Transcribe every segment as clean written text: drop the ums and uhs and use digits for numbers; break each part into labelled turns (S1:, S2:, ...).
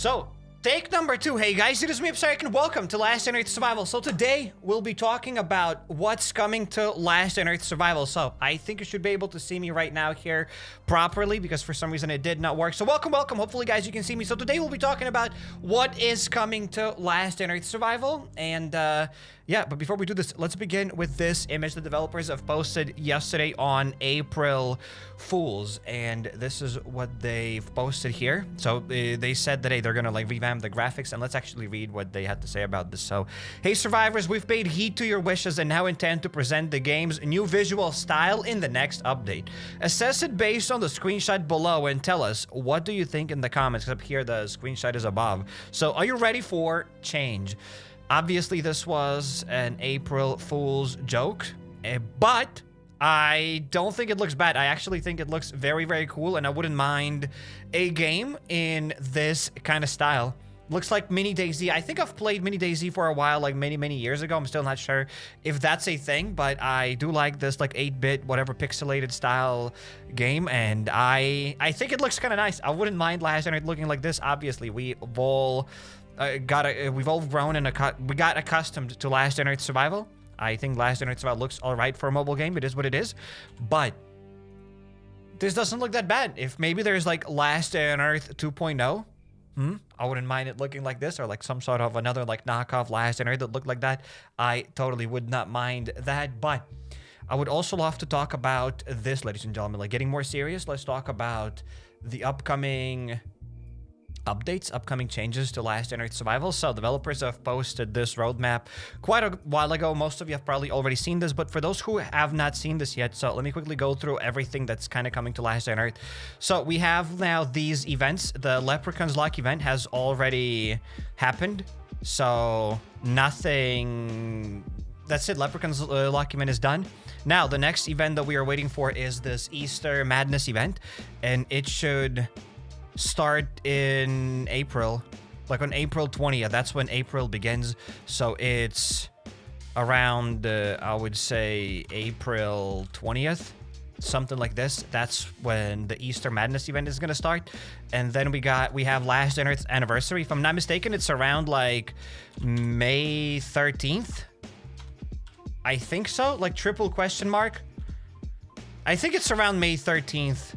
S1: So, take number 2. Hey guys, it is me, HappyCairek, and welcome to Last on Earth Survival. So today, we'll be talking about what's coming to Last on Earth Survival. So, I think you should be able to see me right now here properly, because for some reason it did not work. So welcome. Hopefully guys, you can see me. So today, we'll be talking about what is coming to Last on Earth Survival. And yeah, but before we do this, let's begin with this image the developers have posted yesterday on April Fools. And this is what they've posted here. So they said that, hey, they're gonna like revamp the graphics, and let's actually read what they had to say about this. So, hey survivors, we've paid heed to your wishes and now intend to present the game's new visual style in the next update. Assess it based on the screenshot below and tell us what do you think in the comments. Up here, the screenshot is above. So, are you ready for change? Obviously, this was an April Fool's joke, but I don't think it looks bad. I actually think it looks very, very cool, and I wouldn't mind a game in this kind of style. Looks like Mini DayZ. I think I've played Mini DayZ for a while, like many years ago. I'm still not sure if that's a thing, but I do like this like 8-bit, whatever, pixelated style game, and I think it looks kind of nice. I wouldn't mind Last on Earth looking like this. Obviously, we've all grown and we got accustomed to Last on Earth Survival. I think Last on Earth Survival looks all right for a mobile game. It is what it is, but this doesn't look that bad. If maybe there's like Last on Earth 2.0, I wouldn't mind it looking like this, or like some sort of another like knockoff Last on Earth that looked like that. I totally would not mind that, but I would also love to talk about this, ladies and gentlemen. Like, getting more serious, let's talk about the upcoming updates, upcoming changes to Last on Earth Survival. So developers have posted this roadmap quite a while ago. Most of you have probably already seen this, but for those who have not seen this yet, so let me quickly go through everything that's kind of coming to Last on Earth. So we have now these events. The Leprechaun's Luck event has already happened, so nothing. That's it. Leprechaun's Luck event is done. Now the next event that we are waiting for is this Easter Madness event, and it should start in April, like on April 20th. That's when April begins. So it's around, I would say, April 20th, something like this. That's when the Easter Madness event is gonna start. And then we have Last on Earth's anniversary. If I'm not mistaken, it's around like May 13th. I think so, like triple question mark. I think it's around May 13th.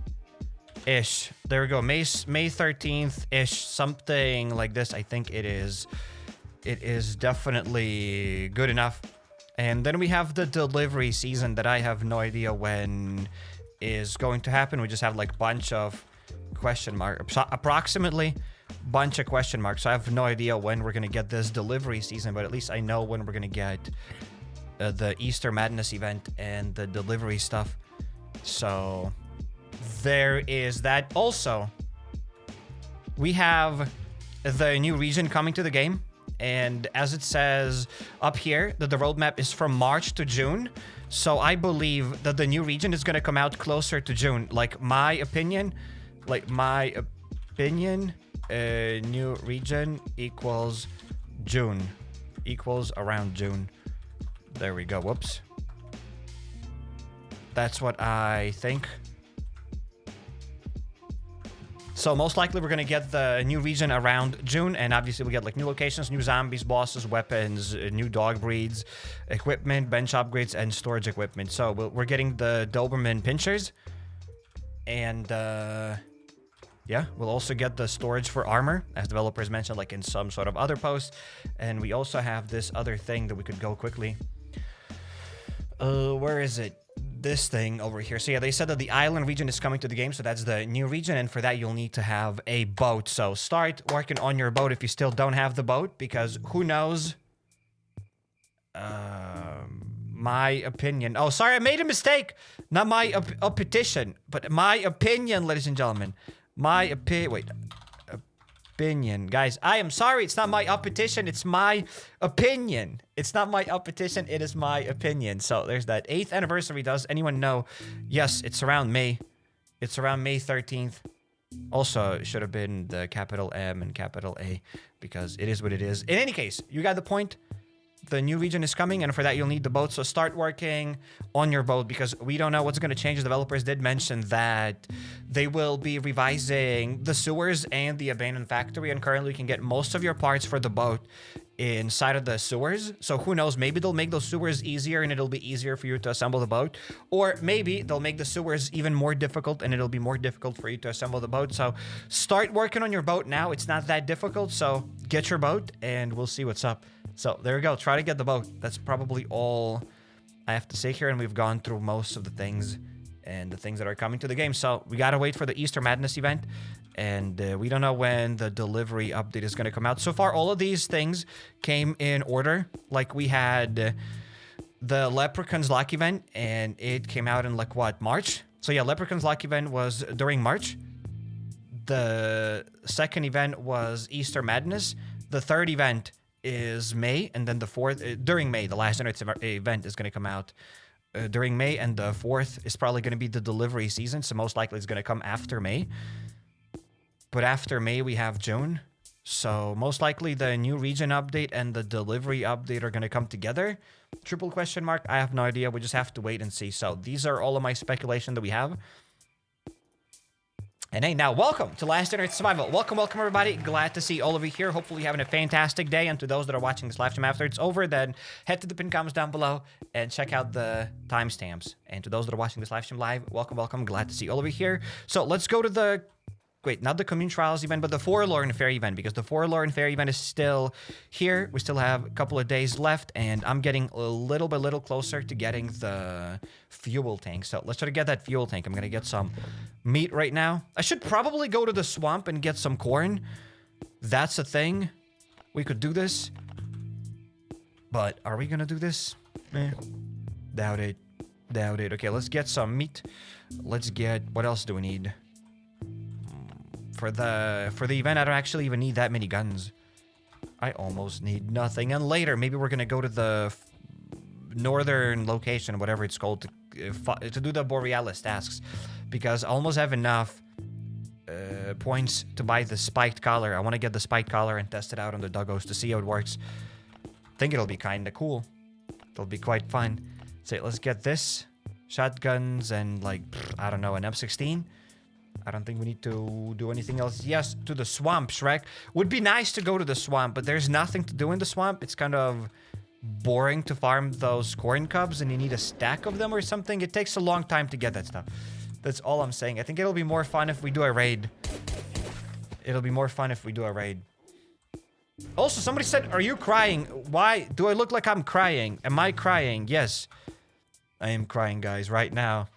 S1: Ish. There we go. May 13th ish, something like this. I think it is. It is definitely good enough. And then we have the delivery season that I have no idea when is going to happen. We just have like bunch of question marks, approximately bunch of question marks. So I have no idea when we're gonna get this delivery season, but at least I know when we're gonna get the Easter Madness event and the delivery stuff. So there is that. Also, we have the new region coming to the game, and as it says up here, that the roadmap is from March to June. So I believe that the new region is going to come out closer to June. Like my opinion, new region equals June, equals around June. There we go. Whoops. That's what I think. So most likely we're going to get the new region around June, and obviously we get like new locations, new zombies, bosses, weapons, new dog breeds, equipment, bench upgrades, and storage equipment. So we're getting the Doberman pinchers, and yeah, we'll also get the storage for armor, as developers mentioned like in some sort of other posts. And we also have this other thing that we could go quickly. Where is it? This thing over here. So yeah, they said that the island region is coming to the game, so that's the new region, and for that you'll need to have a boat. So start working on your boat if you still don't have the boat, because who knows. My opinion. Oh, sorry, I made a mistake. Not my petition, but my opinion, ladies and gentlemen. My opinion. Guys, I am sorry, it's not my petition, it's my opinion. It's not my petition, it is my opinion. So there's that. 8th anniversary, does anyone know? Yes, it's around May. It's around May 13th. Also, it should have been the capital M and capital A, because it is what it is. In any case, you got the point. the new region is coming, and for that you'll need the boat. So start working on your boat, because we don't know what's going to change. The developers did mention that they will be revising the sewers and the abandoned factory, and currently you can get most of your parts for the boat inside of the sewers. So who knows, maybe they'll make those sewers easier and it'll be easier for you to assemble the boat, or maybe they'll make the sewers even more difficult and it'll be more difficult for you to assemble the boat. So start working on your boat now. It's not that difficult, so get your boat and we'll see what's up. So there we go, try to get the boat. That's probably all I have to say here, and we've gone through most of the things and the things that are coming to the game. So we gotta wait for the Easter Madness event, and we don't know when the delivery update is gonna come out. So far, all of these things came in order. Like, we had the Leprechaun's Luck event, and it came out in, like, what, March? So yeah, Leprechaun's Luck event was during March. The second event was Easter Madness. The third event is May, and then the fourth, during May, the last event is gonna come out during May, and the fourth is probably going to be the delivery season, so most likely it's going to come after May. But after May, we have June, so most likely the new region update and the delivery update are going to come together. Triple question mark, I have no idea, we just have to wait and see. So these are all of my speculation that we have. And hey, now welcome to Last Internet Survival. Welcome, welcome everybody. Glad to see all of you here. Hopefully you're having a fantastic day. And to those that are watching this live stream after it's over, then head to the pinned comments down below and check out the timestamps. And to those that are watching this live stream live, welcome, welcome. Glad to see all of you here. So let's go to the, wait, not the Community Trials event, but the Forlorn Fair event, because the Forlorn Fair event is still here. We still have a couple of days left, and I'm getting a little closer to getting the fuel tank. So let's try to get that fuel tank. I'm gonna get some meat right now. I should probably go to the swamp and get some corn. That's a thing. We could do this. But are we gonna do this? Doubt it. Doubt it. Okay, let's get some meat. Let's get, what else do we need? For the event, I don't actually even need that many guns. I almost need nothing. And later, maybe we're gonna go to the northern location, whatever it's called, to do the Borealis tasks, because I almost have enough points to buy the spiked collar. I want to get the spiked collar and test it out on the doggos to see how it works. I think it'll be kind of cool. It'll be quite fun. So let's get this. Shotguns and, like, I don't know, an M16. I don't think we need to do anything else. Yes, to the swamp, Shrek. Would be nice to go to the swamp, but there's nothing to do in the swamp. It's kind of boring to farm those corn cubs, and you need a stack of them or something. It takes a long time to get that stuff. That's all I'm saying. I think it'll be more fun if we do a raid. It'll be more fun if we do a raid. Also, somebody said, are you crying? Why do I look like I'm crying? Am I crying? Yes. I am crying, guys, right now.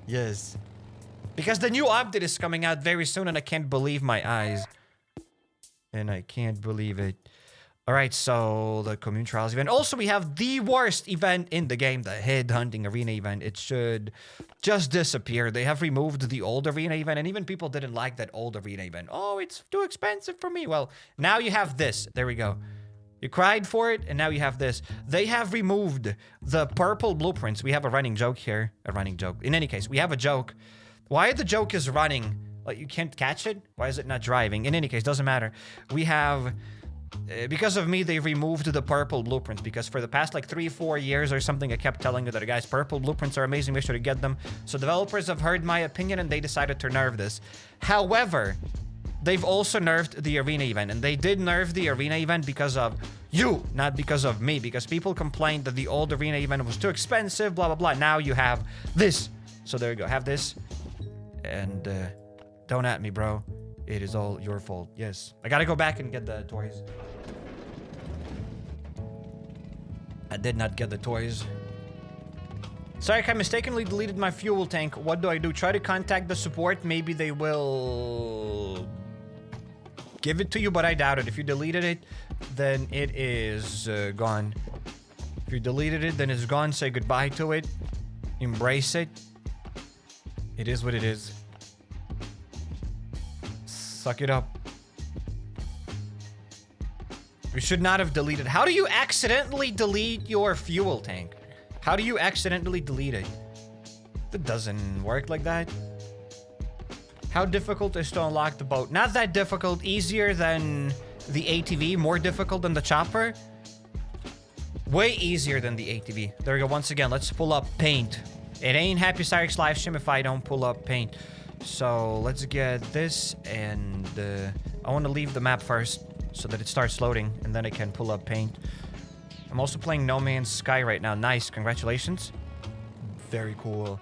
S1: Yes. Because the new update is coming out very soon, and I can't believe my eyes. And I can't believe it. Alright, so the Community Trials event. Also, we have the worst event in the game, the Head Hunting Arena event. It should just disappear. They have removed the old arena event, and even people didn't like that old arena event. Oh, it's too expensive for me. Well, now you have this. There we go. You cried for it, and now you have this. They have removed the purple blueprints. We have a running joke here. A running joke. In any case, we have a joke. Why the joke is running? Like, you can't catch it? Why is it not driving? In any case, doesn't matter. We have... because of me, they removed the purple blueprints, because for the past like 3-4 years or something, I kept telling you that, guys, purple blueprints are amazing, make sure to get them. So developers have heard my opinion and they decided to nerf this. However, they've also nerfed the arena event, and they did nerf the arena event because of you, not because of me, because people complained that the old arena event was too expensive, blah, blah, blah. Now you have this. So there you go, have this. And don't at me, bro. It is all your fault. Yes. I gotta go back and get the toys. I did not get the toys. Sorry, I mistakenly deleted my fuel tank. What do I do? Try to contact the support. Maybe they will give it to you, but I doubt it. If you deleted it, then it is gone. If you deleted it, then it's gone. Say goodbye to it. Embrace it. It is what it is. Suck it up. You should not have deleted. How do you accidentally delete your fuel tank? How do you accidentally delete it? That doesn't work like that. How difficult is to unlock the boat? Not that difficult. Easier than the ATV. More difficult than the chopper. Way easier than the ATV. There we go. Once again, let's pull up paint. It ain't HappyCairek's live stream if I don't pull up paint. So let's get this, and I want to leave the map first so that it starts loading, and then I can pull up paint. I'm also playing No Man's Sky right now. Nice, congratulations. Very cool.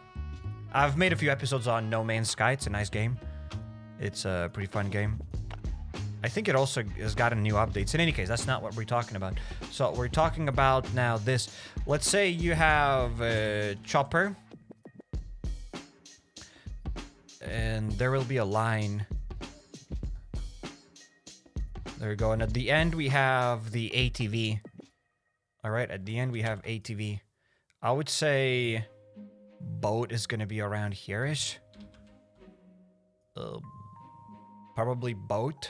S1: I've made a few episodes on No Man's Sky. It's a nice game. It's a pretty fun game. I think it also has gotten new updates. In any case, that's not what we're talking about. So we're talking about now this. Let's say you have a chopper. And there will be a line. There we go. And at the end, we have the ATV. All right, at the end, we have ATV. I would say boat is going to be around here-ish. Probably boat.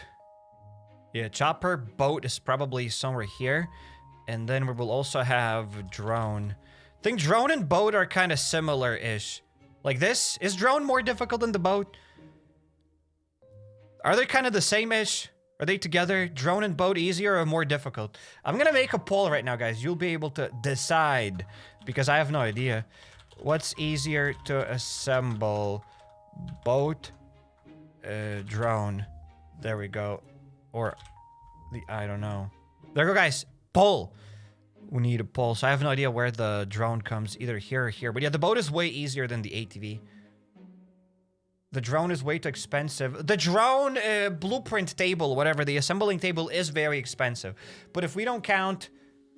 S1: Yeah, chopper, boat is probably somewhere here. And then we will also have drone. I think drone and boat are kind of similar-ish. Like this? Is drone more difficult than the boat? Are they kind of the same-ish? Are they together? Drone and boat easier or more difficult? I'm gonna make a poll right now, guys. You'll be able to decide. Because I have no idea. What's easier to assemble? Boat, drone. There we go. Or I don't know. There we go, guys. Poll. We need a poll. So I have no idea where the drone comes. Either here or here. But yeah, the boat is way easier than the ATV. The drone is way too expensive. The drone blueprint table, whatever, the assembling table is very expensive. But if we don't count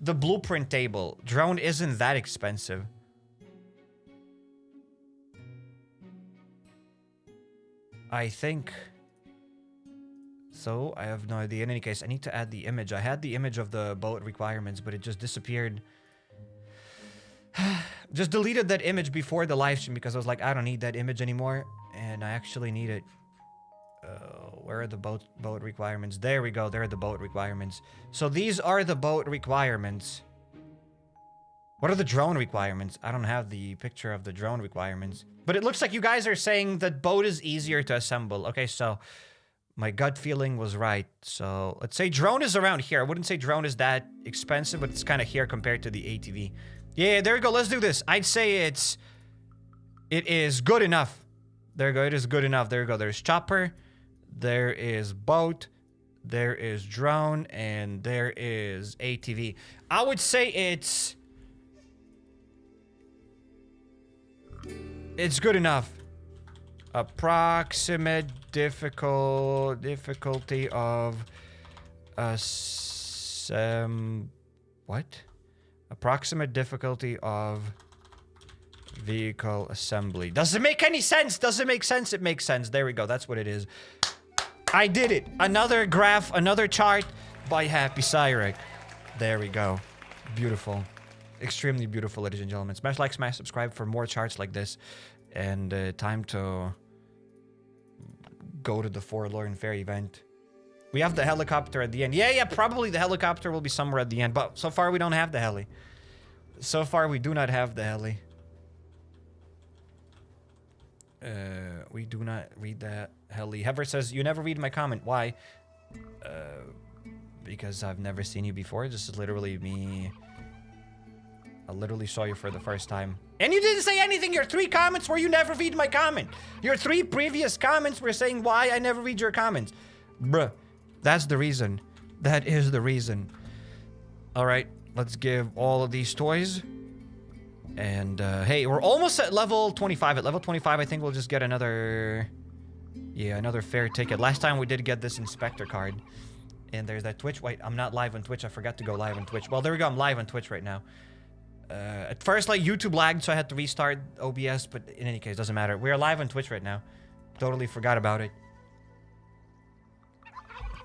S1: the blueprint table, drone isn't that expensive. I think... So, I have no idea. In any case, I need to add the image. I had the image of the boat requirements, but it just disappeared. Just deleted that image before the live stream because I was like, I don't need that image anymore. And I actually need it. Where are the boat requirements? There we go. There are the boat requirements. So, these are the boat requirements. What are the drone requirements? I don't have the picture of the drone requirements. But it looks like you guys are saying that boat is easier to assemble. Okay, so... My gut feeling was right. So let's say drone is around here. I wouldn't say drone is that expensive, but it's kind of here compared to the ATV. Yeah, there we go. Let's do this. I'd say it is good enough. There we go. It is good enough. There we go. There's chopper. There is boat. There is drone. And there is ATV. I would say it's good enough. Approximate difficulty of what? Approximate difficulty of vehicle assembly. Does it make any sense? Does it make sense? It makes sense. There we go. That's what it is. I did it. Another graph, another chart by HappyCairek. There we go. Beautiful. Extremely beautiful, ladies and gentlemen. Smash like, smash subscribe for more charts like this. And time to go to the Forlorn Fair event. We have the helicopter at the end. Yeah, probably the helicopter will be somewhere at the end. But so far, we don't have the heli. So far, we do not have the heli. We do not read the heli. Hever says, you never read my comment. Why? Because I've never seen you before. This is literally me. I literally saw you for the first time. And you didn't say anything. Your 3 comments where you never read my comment. Your 3 previous comments were saying why I never read your comments. Bruh. That's the reason. That is the reason. Alright. Let's give all of these toys. And, hey, we're almost at level 25. At level 25, I think we'll just get another... Yeah, another fair ticket. Last time we did get this inspector card. And there's that Twitch. Wait, I'm not live on Twitch. I forgot to go live on Twitch. Well, there we go. I'm live on Twitch right now. At first, like, YouTube lagged, so I had to restart OBS, but in any case, doesn't matter. We're live on Twitch right now. Totally forgot about it.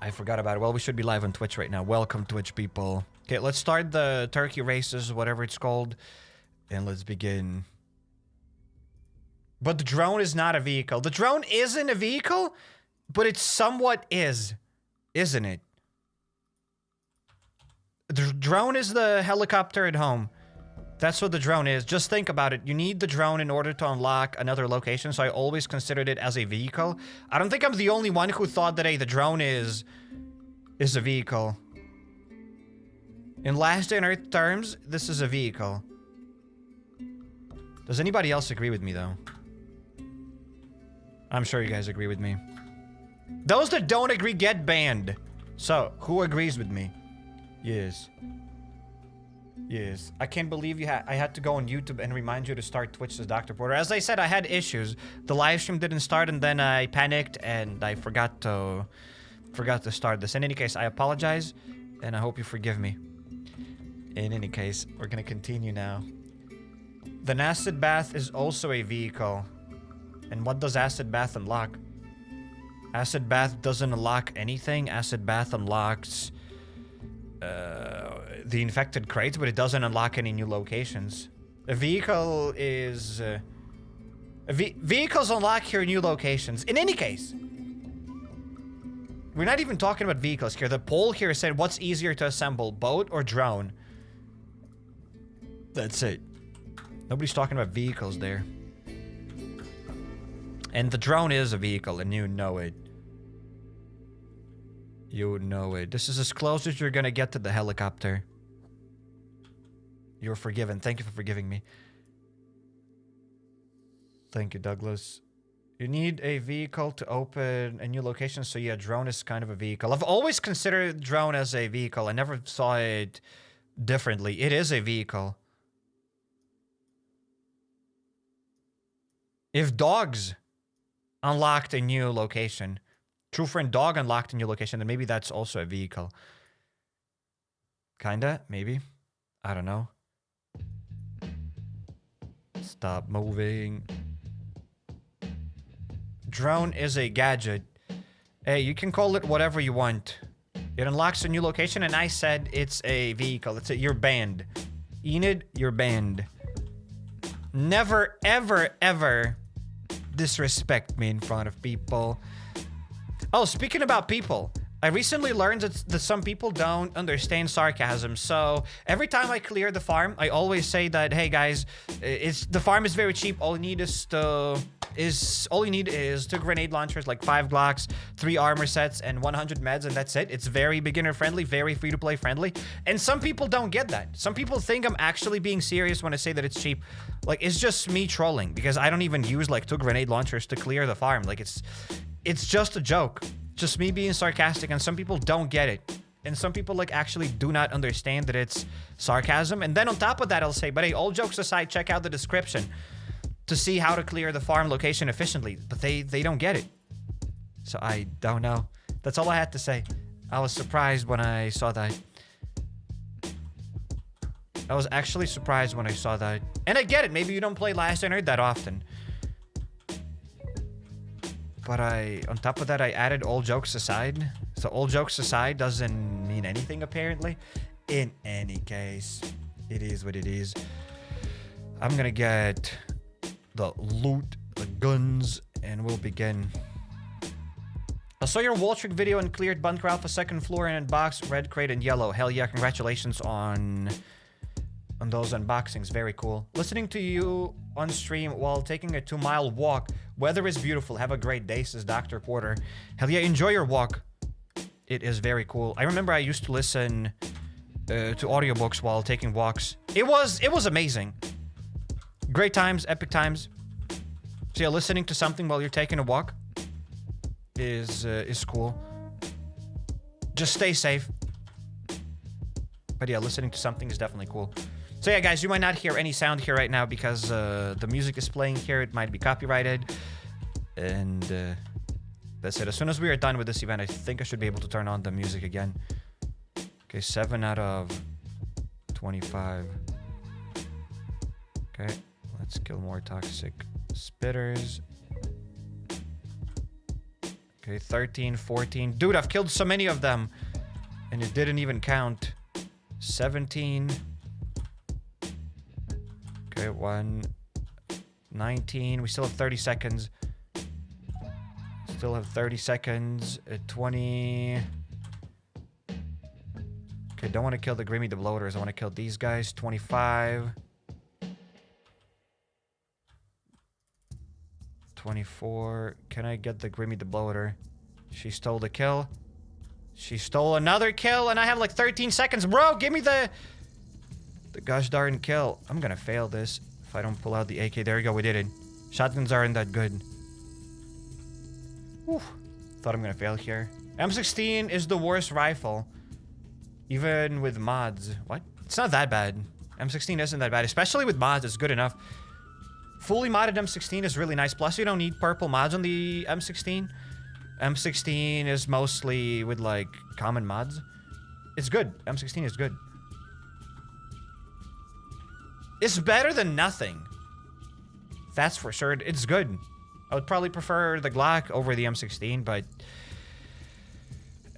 S1: I forgot about it. Well, we should be live on Twitch right now. Welcome, Twitch people. Okay, let's start the turkey races, whatever it's called, and let's begin. But the drone is not a vehicle. The drone isn't a vehicle, but it somewhat is, isn't it? The drone is the helicopter at home. That's what the drone is. Just think about it. You need the drone in order to unlock another location, so I always considered it as a vehicle. I don't think I'm the only one who thought that, hey, the drone is a vehicle. In Last Day on Earth terms, this is a vehicle. Does anybody else agree with me, though? I'm sure you guys agree with me. Those that don't agree get banned. So, who agrees with me? Yes. Yes. I can't believe I had to go on YouTube and remind you to start Twitch as Dr. Porter. As I said, I had issues. The live stream didn't start, and then I panicked, and I forgot to start this. In any case, I apologize, and I hope you forgive me. In any case, we're gonna continue now. The acid bath is also a vehicle. And what does acid bath unlock? Acid bath doesn't unlock anything. Acid bath unlocks the infected crates, but it doesn't unlock any new locations. A vehicle is vehicles unlock here new locations. In any case, we're not even talking about vehicles here. The poll here said, what's easier to assemble, boat or drone? That's it. Nobody's talking about vehicles there. And the drone is a vehicle, and you know it. You know it. This is as close as you're gonna get to the helicopter. You're forgiven. Thank you for forgiving me. Thank you, Douglas. You need a vehicle to open a new location, so yeah, drone is kind of a vehicle. I've always considered drone as a vehicle. I never saw it differently. It is a vehicle. If dogs unlocked a new location, True Friend Dog unlocked a new location, then maybe that's also a vehicle. Kinda, maybe. I don't know. Stop moving. Drone is a gadget. Hey, you can call it whatever you want. It unlocks a new location, and I said it's a vehicle. You're banned. Enid, you're banned. Never, ever, ever disrespect me in front of people. Oh, speaking about people, I recently learned that some people don't understand sarcasm. So every time I clear the farm, I always say that, hey guys, the farm is very cheap. All you need is two grenade launchers, like 5 Glocks, 3 armor sets, and 100 meds, and that's it. It's very beginner friendly, very free to play friendly. And some people don't get that. Some people think I'm actually being serious when I say that it's cheap. Like, it's just me trolling, because I don't even use like 2 grenade launchers to clear the farm. Like, it's just a joke. Just me being sarcastic, and some people don't get it. And some people like actually do not understand that it's sarcasm. And then on top of that, I'll say, but hey, all jokes aside, check out the description to see how to clear the farm location efficiently. But they don't get it. So I don't know. That's all I had to say. I was surprised when I saw that. I was actually surprised when I saw that. And I get it. Maybe you don't play Last Day on Earth that often. But on top of that, I added all jokes aside. So all jokes aside doesn't mean anything, apparently. In any case, it is what it is. I'm gonna get the loot, the guns, and we'll begin. I saw your wall trick video and cleared Bunker Alfa 2nd floor and unboxed red crate and yellow. Hell yeah, congratulations on those unboxings. Very cool. Listening to you on stream while taking a 2-mile walk. Weather is beautiful. Have a great day, says Dr. Porter. Hell yeah, enjoy your walk. It is very cool. I remember I used to listen to audiobooks while taking walks. It was amazing. Great times, epic times. So yeah, listening to something while you're taking a walk is cool. Just stay safe. But yeah, listening to something is definitely cool. So yeah, guys, you might not hear any sound here right now because the music is playing here. It might be copyrighted. And that's it. As soon as we are done with this event, I think I should be able to turn on the music again. Okay, 7 out of 25. Okay, let's kill more toxic spitters. Okay, 13, 14. Dude, I've killed so many of them. And it didn't even count. 17. Okay, 1. 19. We still have 30 seconds. Still have 30 seconds. 20. Okay, don't want to kill the Grimmy the Bloaters. I want to kill these guys. 25. 24. Can I get the Grimmy the Bloater? She stole the kill. She stole another kill, and I have like 13 seconds. Bro, give me the gosh darn kill. I'm gonna fail this if I don't pull out the AK. There we go, we did it. Shotguns aren't that good. Whew. Thought I'm gonna fail here. M16 is the worst rifle. Even with mods. What? It's not that bad. M16 isn't that bad. Especially with mods, it's good enough. Fully modded M16 is really nice. Plus, you don't need purple mods on the M16. M16 is mostly with, like, common mods. It's good. M16 is good. It's better than nothing. That's for sure. It's good. I would probably prefer the Glock over the M16, but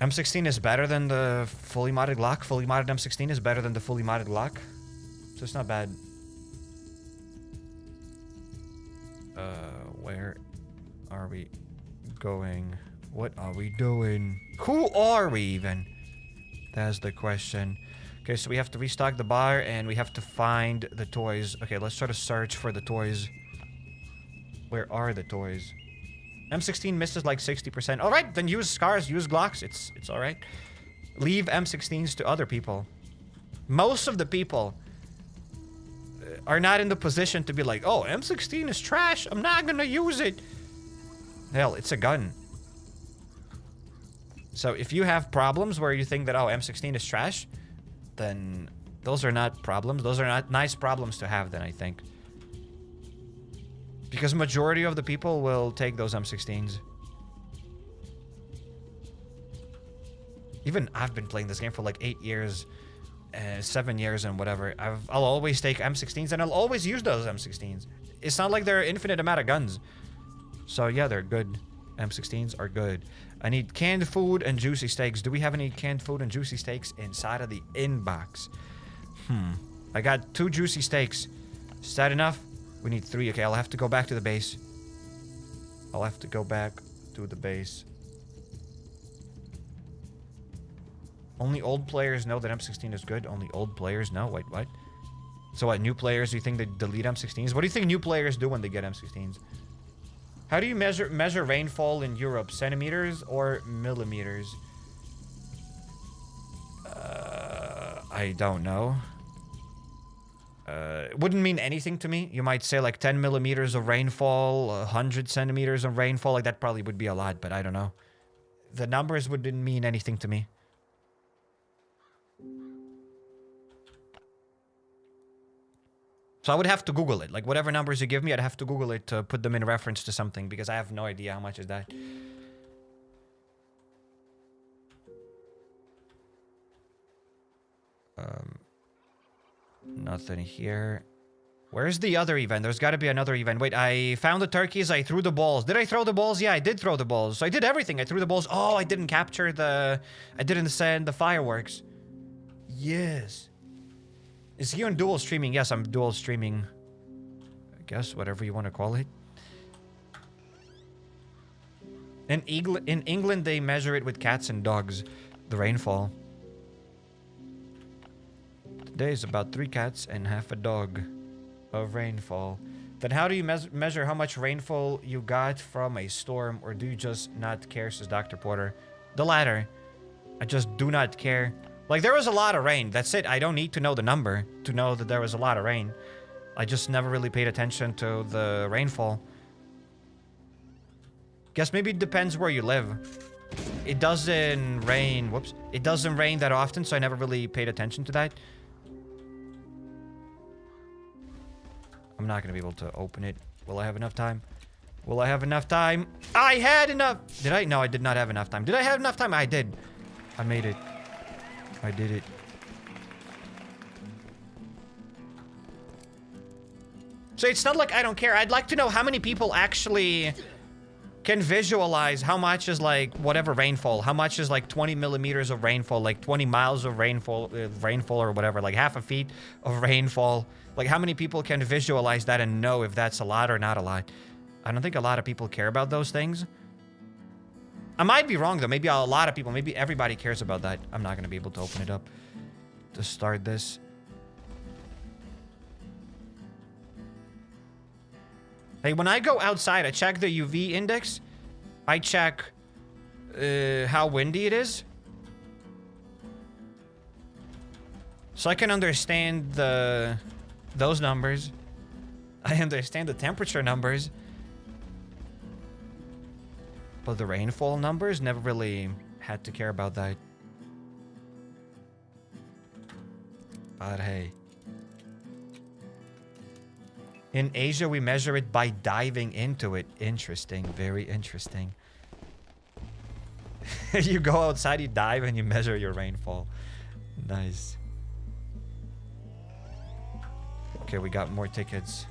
S1: M16 is better than the fully modded Glock. Fully modded M16 is better than the fully modded Glock. So it's not bad. Where are we going? What are we doing? Who are we even? That's the question. Okay, so we have to restock the bar and we have to find the toys. Okay, let's try to search for the toys. Where are the toys? M16 misses like 60%. All right, then use scars, use Glocks. It's all right. Leave M16s to other people. Most of the people are not in the position to be like, oh, M16 is trash. I'm not gonna use it. Hell, it's a gun. So if you have problems where you think that, oh, M16 is trash, then those are not problems. Those are not nice problems to have, then, I think. Because majority of the people will take those M16s. Even I've been playing this game for like 8 years, 7 years and whatever. I'll always take M16s and I'll always use those M16s. It's not like they're an infinite amount of guns. So yeah, they're good. M16s are good. I need canned food and juicy steaks. Do we have any canned food and juicy steaks inside of the inbox? I got 2 juicy steaks. Is that enough? We need 3. Okay, I'll have to go back to the base. I'll have to go back to the base. Only old players know that M16 is good. Only old players know. Wait, what? So what, new players, do you think they delete M16s? What do you think new players do when they get M16s? How do you measure rainfall in Europe? Centimeters or millimeters? I don't know. It wouldn't mean anything to me. You might say like 10 millimeters of rainfall, 100 centimeters of rainfall. Like that probably would be a lot, but I don't know. The numbers wouldn't mean anything to me. So I would have to Google it. Like whatever numbers you give me, I'd have to Google it to put them in reference to something because I have no idea how much is that. Nothing here. Where's the other event? There's got to be another event. Wait, I found the turkeys. I threw the balls. Did I throw the balls? Yeah, I did throw the balls. So I did everything. I threw the balls. Oh, I didn't capture the... I didn't send the fireworks. Yes. Is he on dual streaming? Yes, I'm dual streaming. I guess, whatever you want to call it. In England, they measure it with cats and dogs. The rainfall. Today is about 3 cats and half a dog of rainfall. Then how do you measure how much rainfall you got from a storm, or do you just not care, says Dr. Porter? The latter. I just do not care. Like, there was a lot of rain. That's it. I don't need to know the number to know that there was a lot of rain. I just never really paid attention to the rainfall. Guess maybe it depends where you live. It doesn't rain... Whoops. It doesn't rain that often, so I never really paid attention to that. I'm not going to be able to open it. Will I have enough time? Will I have enough time? I had enough! Did I? No, I did not have enough time. Did I have enough time? I did. I made it. I did it. So it's not like I don't care. I'd like to know how many people actually can visualize how much is like whatever rainfall. How much is like 20 millimeters of rainfall, like 20 miles of rainfall or whatever, like half a feet of rainfall. Like how many people can visualize that and know if that's a lot or not a lot? I don't think a lot of people care about those things. I might be wrong though. Maybe a lot of people, maybe everybody cares about that. I'm not going to be able to open it up to start this. Hey, when I go outside, I check the UV index. I check how windy it is. So I can understand those numbers. I understand the temperature numbers. But the rainfall numbers, never really had to care about that. But hey. In Asia, we measure it by diving into it. Interesting. Very interesting. You go outside, you dive, and you measure your rainfall. Nice. Okay, we got more tickets.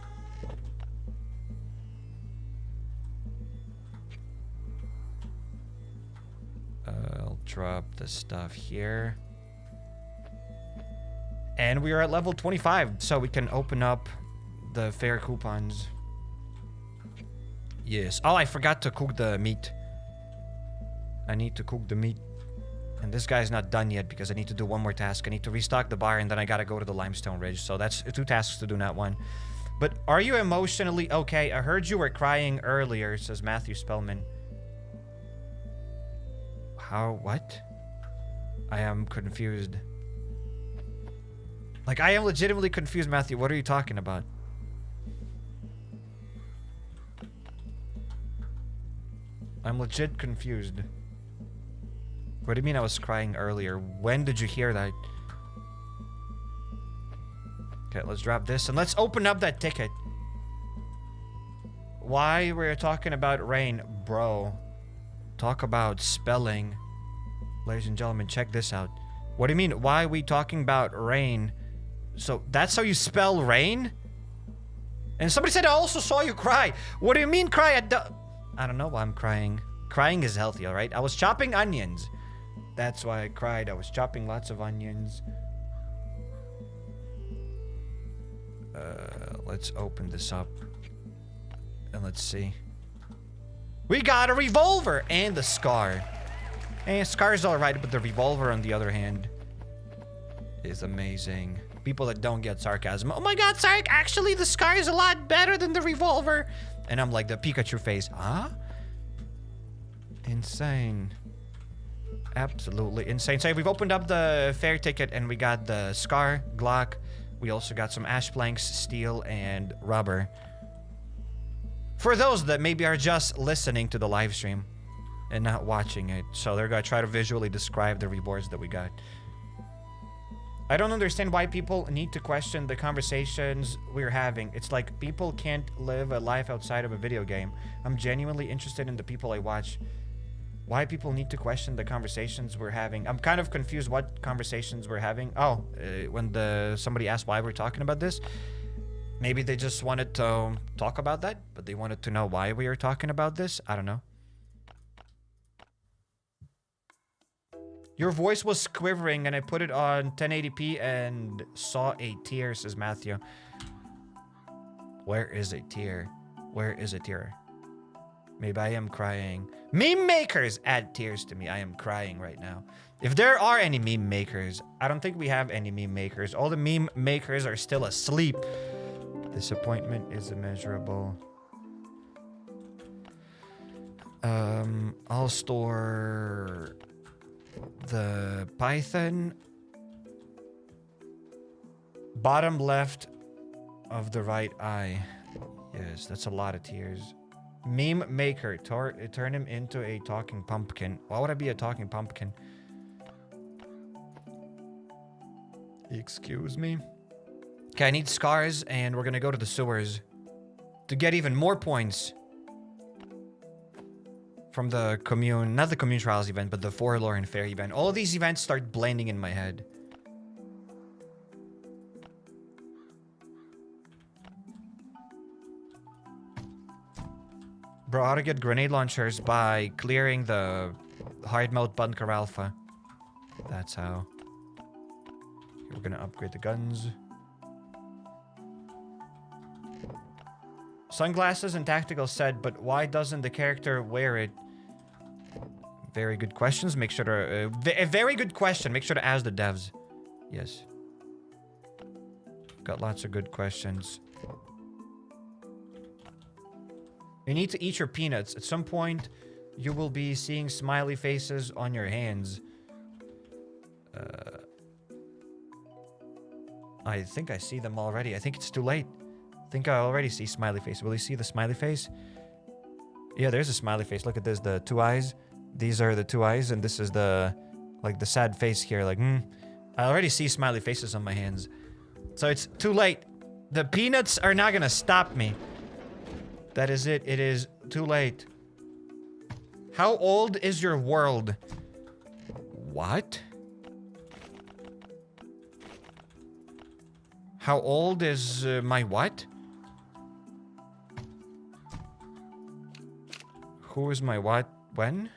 S1: I'll drop the stuff here. And we are at level 25, so we can open up the fair coupons. Yes. Oh, I forgot to cook the meat. I need to cook the meat. And this guy's not done yet because I need to do one more task. I need to restock the bar and then I gotta go to the limestone ridge. So that's 2 tasks to do, not 1. But are you emotionally okay? I heard you were crying earlier, says Matthew Spellman. How? What? I am confused. Like, I am legitimately confused, Matthew. What are you talking about? I'm legit confused. What do you mean I was crying earlier? When did you hear that? Okay, let's drop this and let's open up that ticket. Why we're talking about rain, bro. Talk about spelling. Ladies and gentlemen, check this out. What do you mean? Why are we talking about rain? So that's how you spell rain? And somebody said I also saw you cry. What do you mean cry? I don't know why I'm crying. Crying is healthy, all right? I was chopping onions. That's why I cried. I was chopping lots of onions. Let's open this up. And let's see. We got a revolver and the scar. And scar's alright, but the revolver on the other hand is amazing. People that don't get sarcasm. Oh my god, Sark, actually the scar is a lot better than the revolver. And I'm like the Pikachu face. Huh? Insane. Absolutely insane. So we've opened up the fair ticket and we got the scar, Glock. We also got some ash planks, steel, and rubber. For those that maybe are just listening to the live stream and not watching it. So they're gonna try to visually describe the rewards that we got. I don't understand why people need to question the conversations we're having. It's like people can't live a life outside of a video game. I'm genuinely interested in the people I watch. Why people need to question the conversations we're having. I'm kind of confused what conversations we're having. Oh, when somebody asked why we're talking about this. Maybe they just wanted to talk about that, but they wanted to know why we are talking about this. I don't know. Your voice was quivering and I put it on 1080p and saw a tear, says Matthew. Where is a tear? Where is a tear? Maybe I am crying. Meme makers add tears to me. I am crying right now. If there are any meme makers, I don't think we have any meme makers. All the meme makers are still asleep. Disappointment is immeasurable. I'll store the Python. Bottom left of the right eye. Yes, that's a lot of tears. Meme maker. Turn him into a talking pumpkin. Why would I be a talking pumpkin? Excuse me. Okay, I need scars, and we're gonna go to the sewers to get even more points from the commune, not the commune trials event, but the Forlorn Fair event. All of these events start blending in my head. Bro, how to get grenade launchers by clearing the hard mode Bunker Alfa. That's how. We're gonna upgrade the guns. Sunglasses and tactical set, but why doesn't the character wear it? Very good questions. Make sure to... a very good question. Make sure to ask the devs. Yes. Got lots of good questions. You need to eat your peanuts. At some point, you will be seeing smiley faces on your hands. I think I see them already. I think it's too late. I think I already see smiley face. Will you see the smiley face? Yeah, there's a smiley face. Look at this, the 2 eyes. These are the 2 eyes, and this is the, like, the sad face here. Like, I already see smiley faces on my hands. So it's too late. The peanuts are not gonna stop me. That is it. It is too late. How old is your world? What? How old is my what? Who is my what? When?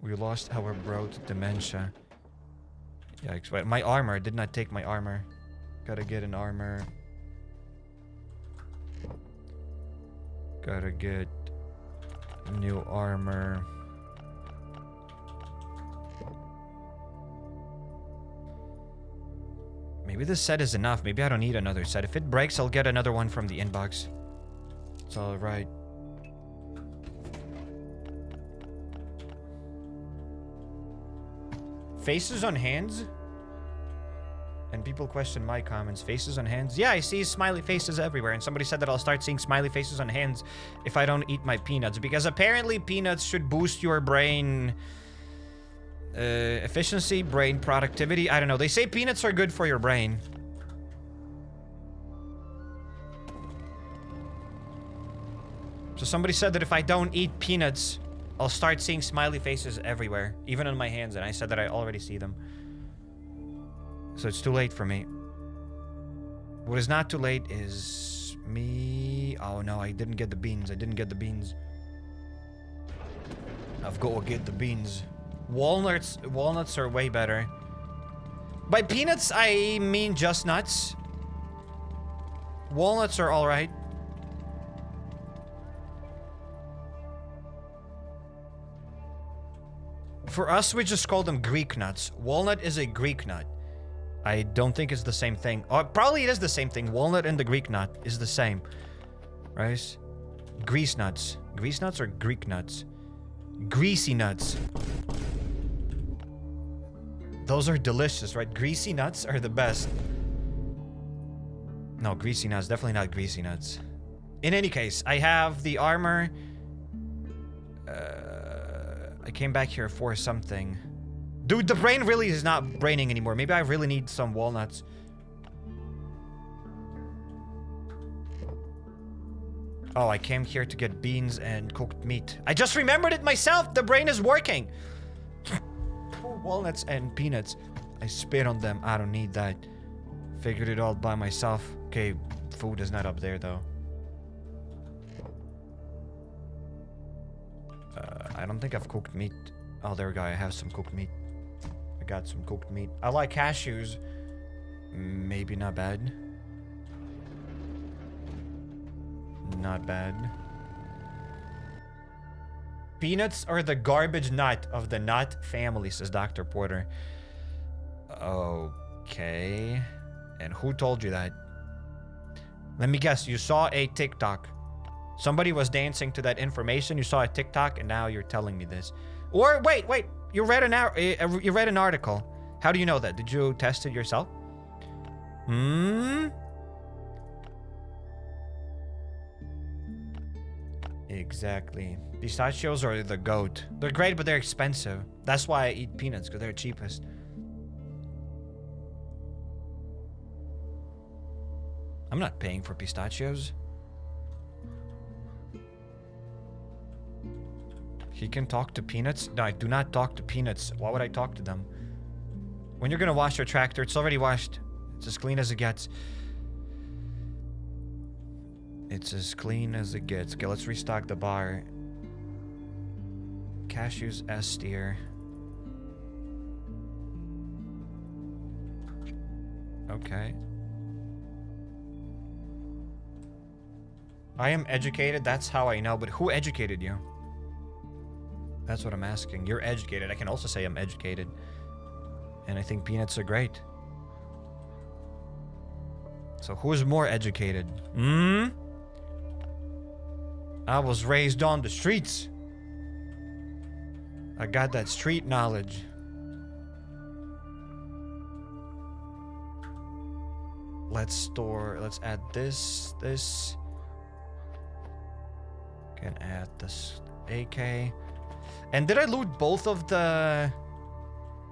S1: We lost our bro to dementia. Yikes. Wait, my armor. I did not take my armor. Gotta get an armor. Gotta get new armor. Maybe this set is enough. Maybe I don't need another set. If it breaks, I'll get another one from the inbox. It's alright. Faces on hands? And people question my comments. Faces on hands? Yeah, I see smiley faces everywhere. And somebody said that I'll start seeing smiley faces on hands if I don't eat my peanuts. Because apparently peanuts should boost your brain efficiency, brain productivity. I don't know. They say peanuts are good for your brain. So somebody said that if I don't eat peanuts, I'll start seeing smiley faces everywhere, even on my hands, and I said that I already see them. So it's too late for me. What is not too late is me... Oh no, I didn't get the beans. I didn't get the beans. I've got to get the beans. Walnuts are way better. By peanuts, I mean just nuts. Walnuts are alright. For us, we just call them Greek nuts. Walnut is a Greek nut. I don't think it's the same thing. Or probably it is the same thing. Walnut and the Greek nut is the same. Right? Grease nuts. Grease nuts or Greek nuts? Greasy nuts. Those are delicious, right? Greasy nuts are the best. No, greasy nuts. Definitely not greasy nuts. In any case, I have the armor. I came back here for something. Dude, the brain really is not braining anymore. Maybe I really need some walnuts. Oh, I came here to get beans and cooked meat. I just remembered it myself. The brain is working. Walnuts and peanuts. I spit on them. I don't need that. Figured it all by myself. Okay, food is not up there though. I don't think I've cooked meat. Oh, there we go. I have some cooked meat. I got some cooked meat. I like cashews. Maybe not bad. Not bad. Peanuts are the garbage nut of the nut family, says Dr. Porter. Okay. And who told you that? Let me guess. You saw a TikTok. Somebody was dancing to that information. You saw a TikTok, and now you're telling me this. Or wait. You read an article. How do you know that? Did you test it yourself? Exactly. Pistachios are the goat. They're great, but they're expensive. That's why I eat peanuts, because they're cheapest. I'm not paying for pistachios. He can talk to peanuts? No, I do not talk to peanuts. Why would I talk to them? When you're gonna wash your tractor, it's already washed. It's as clean as it gets. It's as clean as it gets. Okay, let's restock the bar. Cashews S tier. Okay. I am educated, that's how I know, but who educated you? That's what I'm asking. You're educated. I can also say I'm educated. And I think peanuts are great. So who's more educated? I was raised on the streets. I got that street knowledge. Let's add this. Can add this AK. And did I loot both of the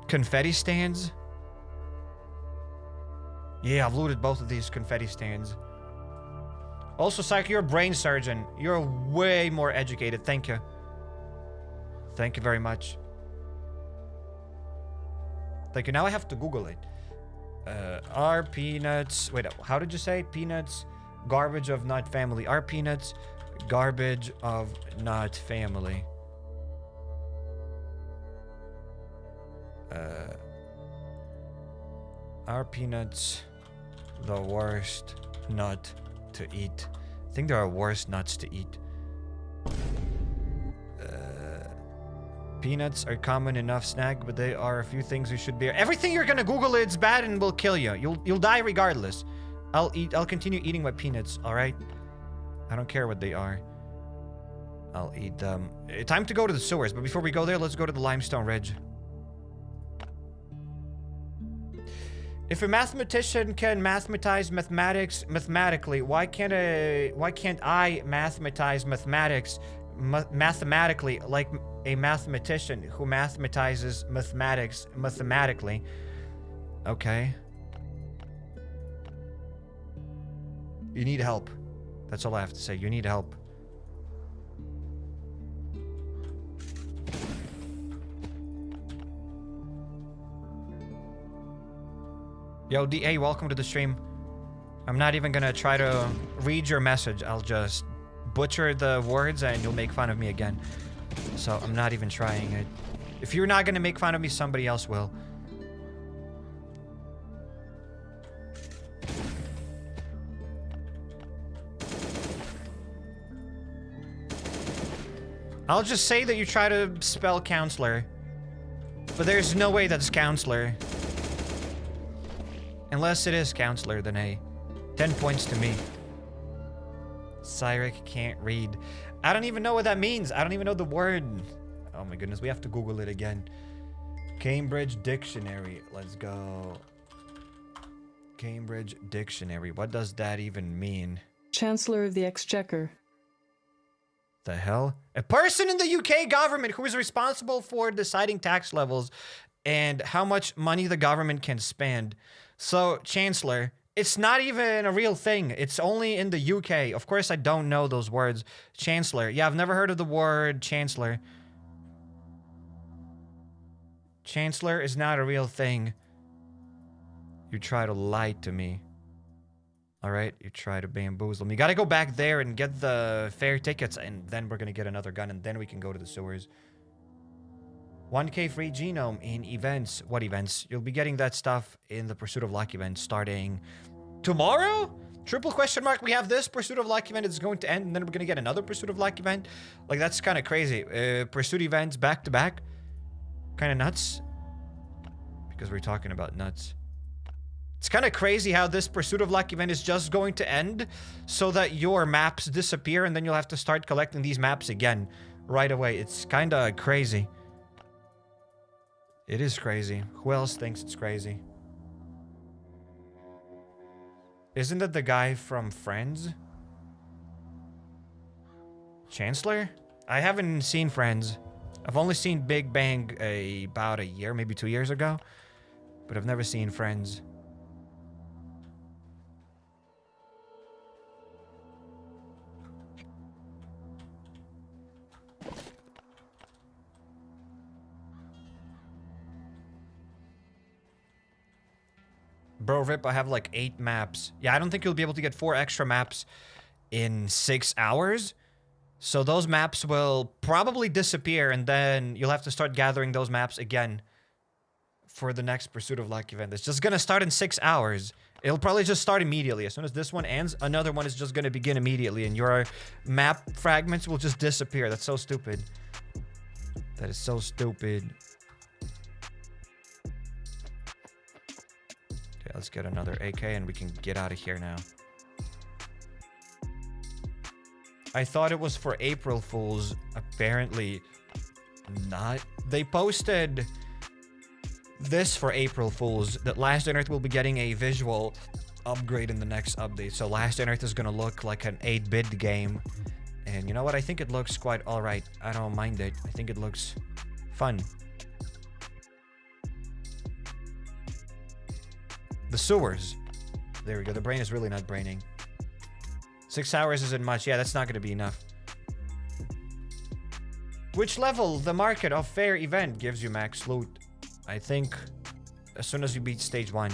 S1: confetti stands? Yeah, I've looted both of these confetti stands. Also, Psych, you're a brain surgeon. You're way more educated. Thank you. Thank you very much. Thank you. Now I have to Google it. Are peanuts... Wait, how did you say it? Peanuts, garbage of nut family. Are peanuts garbage of nut family? Are peanuts the worst nut to eat? I think there are worse nuts to eat. Peanuts are common enough snack, but they are a few things you should be. Everything you're gonna Google it's bad and will kill you. You'll die regardless. I'll continue eating my peanuts, alright? I don't care what they are. I'll eat them. Time to go to the sewers, but before we go there, let's go to the limestone ridge. If a mathematician can mathematize mathematics mathematically, why can't I mathematize mathematics mathematically like a mathematician who mathematizes mathematics mathematically? Okay. You need help. That's all I have to say. You need help. Yo, DA, welcome to the stream. I'm not even gonna try to read your message. I'll just butcher the words and you'll make fun of me again. So I'm not even trying it. If you're not gonna make fun of me, somebody else will. I'll just say that you try to spell counselor. But there's no way that's counselor. Unless it is counselor, then hey. 10 points to me. Cyrek can't read. I don't even know what that means. I don't even know the word. Oh my goodness, we have to Google it again. Cambridge Dictionary. Let's go. Cambridge Dictionary. What does that even mean?
S2: Chancellor of the Exchequer.
S1: The hell? A person in the UK government who is responsible for deciding tax levels and how much money the government can spend. So, Chancellor, it's not even a real thing. It's only in the UK. Of course, I don't know those words. Chancellor. Yeah, I've never heard of the word Chancellor. Chancellor is not a real thing. You try to lie to me. Alright, you try to bamboozle me. You gotta go back there and get the fair tickets, and then we're gonna get another gun, and then we can go to the sewers. 1K free genome in events. What events? You'll be getting that stuff in the Pursuit of Luck event starting tomorrow? Triple question mark. We have this Pursuit of Luck event. It's going to end, and then we're going to get another Pursuit of Luck event. Like, that's kind of crazy. Pursuit events back to back. Kind of nuts. Because we're talking about nuts. It's kind of crazy how this Pursuit of Luck event is just going to end so that your maps disappear, and then you'll have to start collecting these maps again right away. It's kind of crazy. It is crazy. Who else thinks it's crazy? Isn't that the guy from Friends? Chancellor? I haven't seen Friends. I've only seen Big Bang about a year, maybe 2 years ago. But I've never seen Friends. Bro, Rip, I have like 8 maps. Yeah, I don't think you'll be able to get 4 extra maps in 6 hours. So those maps will probably disappear, and then you'll have to start gathering those maps again for the next Pursuit of Luck event. It's just gonna start in 6 hours. It'll probably just start immediately. As soon as this one ends, another one is just gonna begin immediately, and your map fragments will just disappear. That's so stupid. That is so stupid. Let's get another AK and we can get out of here now. I thought it was for April Fools. Apparently not. They posted this for April Fools, that Last on Earth will be getting a visual upgrade in the next update. So Last on Earth is gonna look like an 8-bit game. And you know what? I think it looks quite alright. I don't mind it. I think it looks fun. The sewers. There we go. The brain is really not braining. 6 hours isn't much. Yeah, that's not going to be enough. Which level the Market of Fair event gives you max loot? I think as soon as you beat stage 1.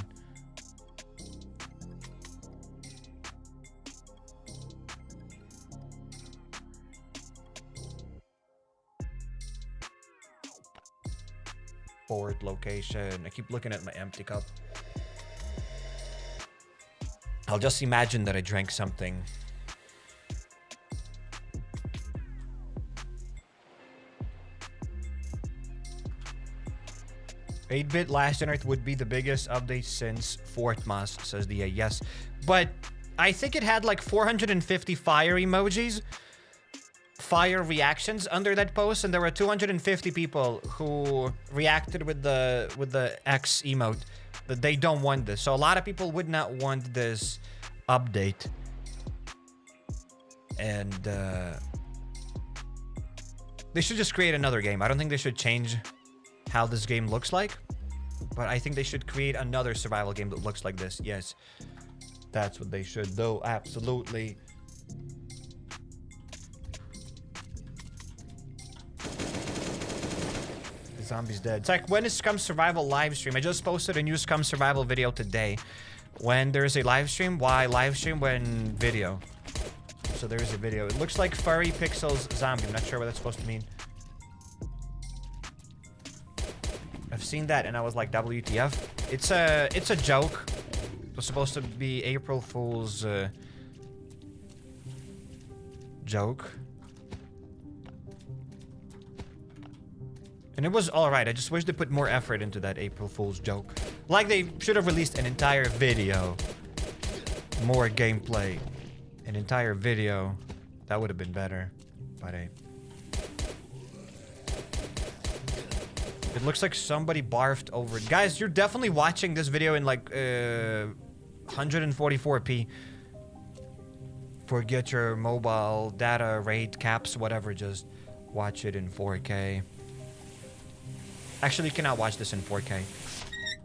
S1: Port location. I keep looking at my empty cup. I'll just imagine that I drank something. "8-bit Last on Earth would be the biggest update since Fort Moss," says the yes. But I think it had like 450 fire emojis, fire reactions under that post, and there were 250 people who reacted with the X emote that they don't want this. So a lot of people would not want this update. And they should just create another game. I don't think they should change how this game looks like, but I think they should create another survival game that looks like this. Yes, that's what they should, though. Absolutely. The zombie's dead. It's like, when is Scum Survival live stream? I just posted a new Scum Survival video today. When there's a live stream, why live stream when video? So there is a video. It looks like Furry Pixels Zombie. I'm not sure what that's supposed to mean. I've seen that and I was like, WTF? It's a joke. It was supposed to be April Fools joke. And it was alright. I just wish they put more effort into that April Fool's joke. Like they should have released an entire video. More gameplay. An entire video. That would have been better. But hey. It looks like somebody barfed over it. Guys, you're definitely watching this video in like 144p. Forget your mobile data rate caps, whatever. Just watch it in 4K. Actually, you cannot watch this in 4K.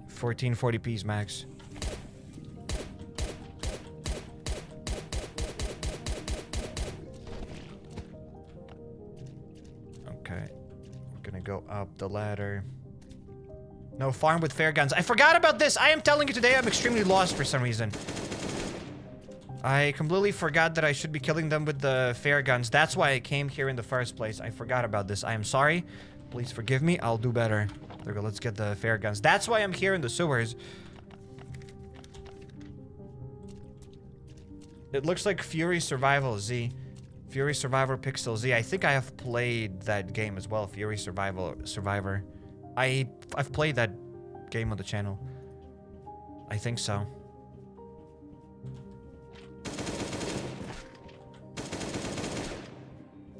S1: 1440p is max. Okay. We're gonna go up the ladder. No farm with fair guns. I forgot about this! I am telling you today I'm extremely lost for some reason. I completely forgot that I should be killing them with the fair guns. That's why I came here in the first place. I forgot about this. I am sorry. Please forgive me. I'll do better. There we go. Let's get the fair guns. That's why I'm here in the sewers. It looks like Fury Survival Z. Fury Survivor Pixel Z. I think I have played that game as well. Fury Survivor. I've played that game on the channel. I think so.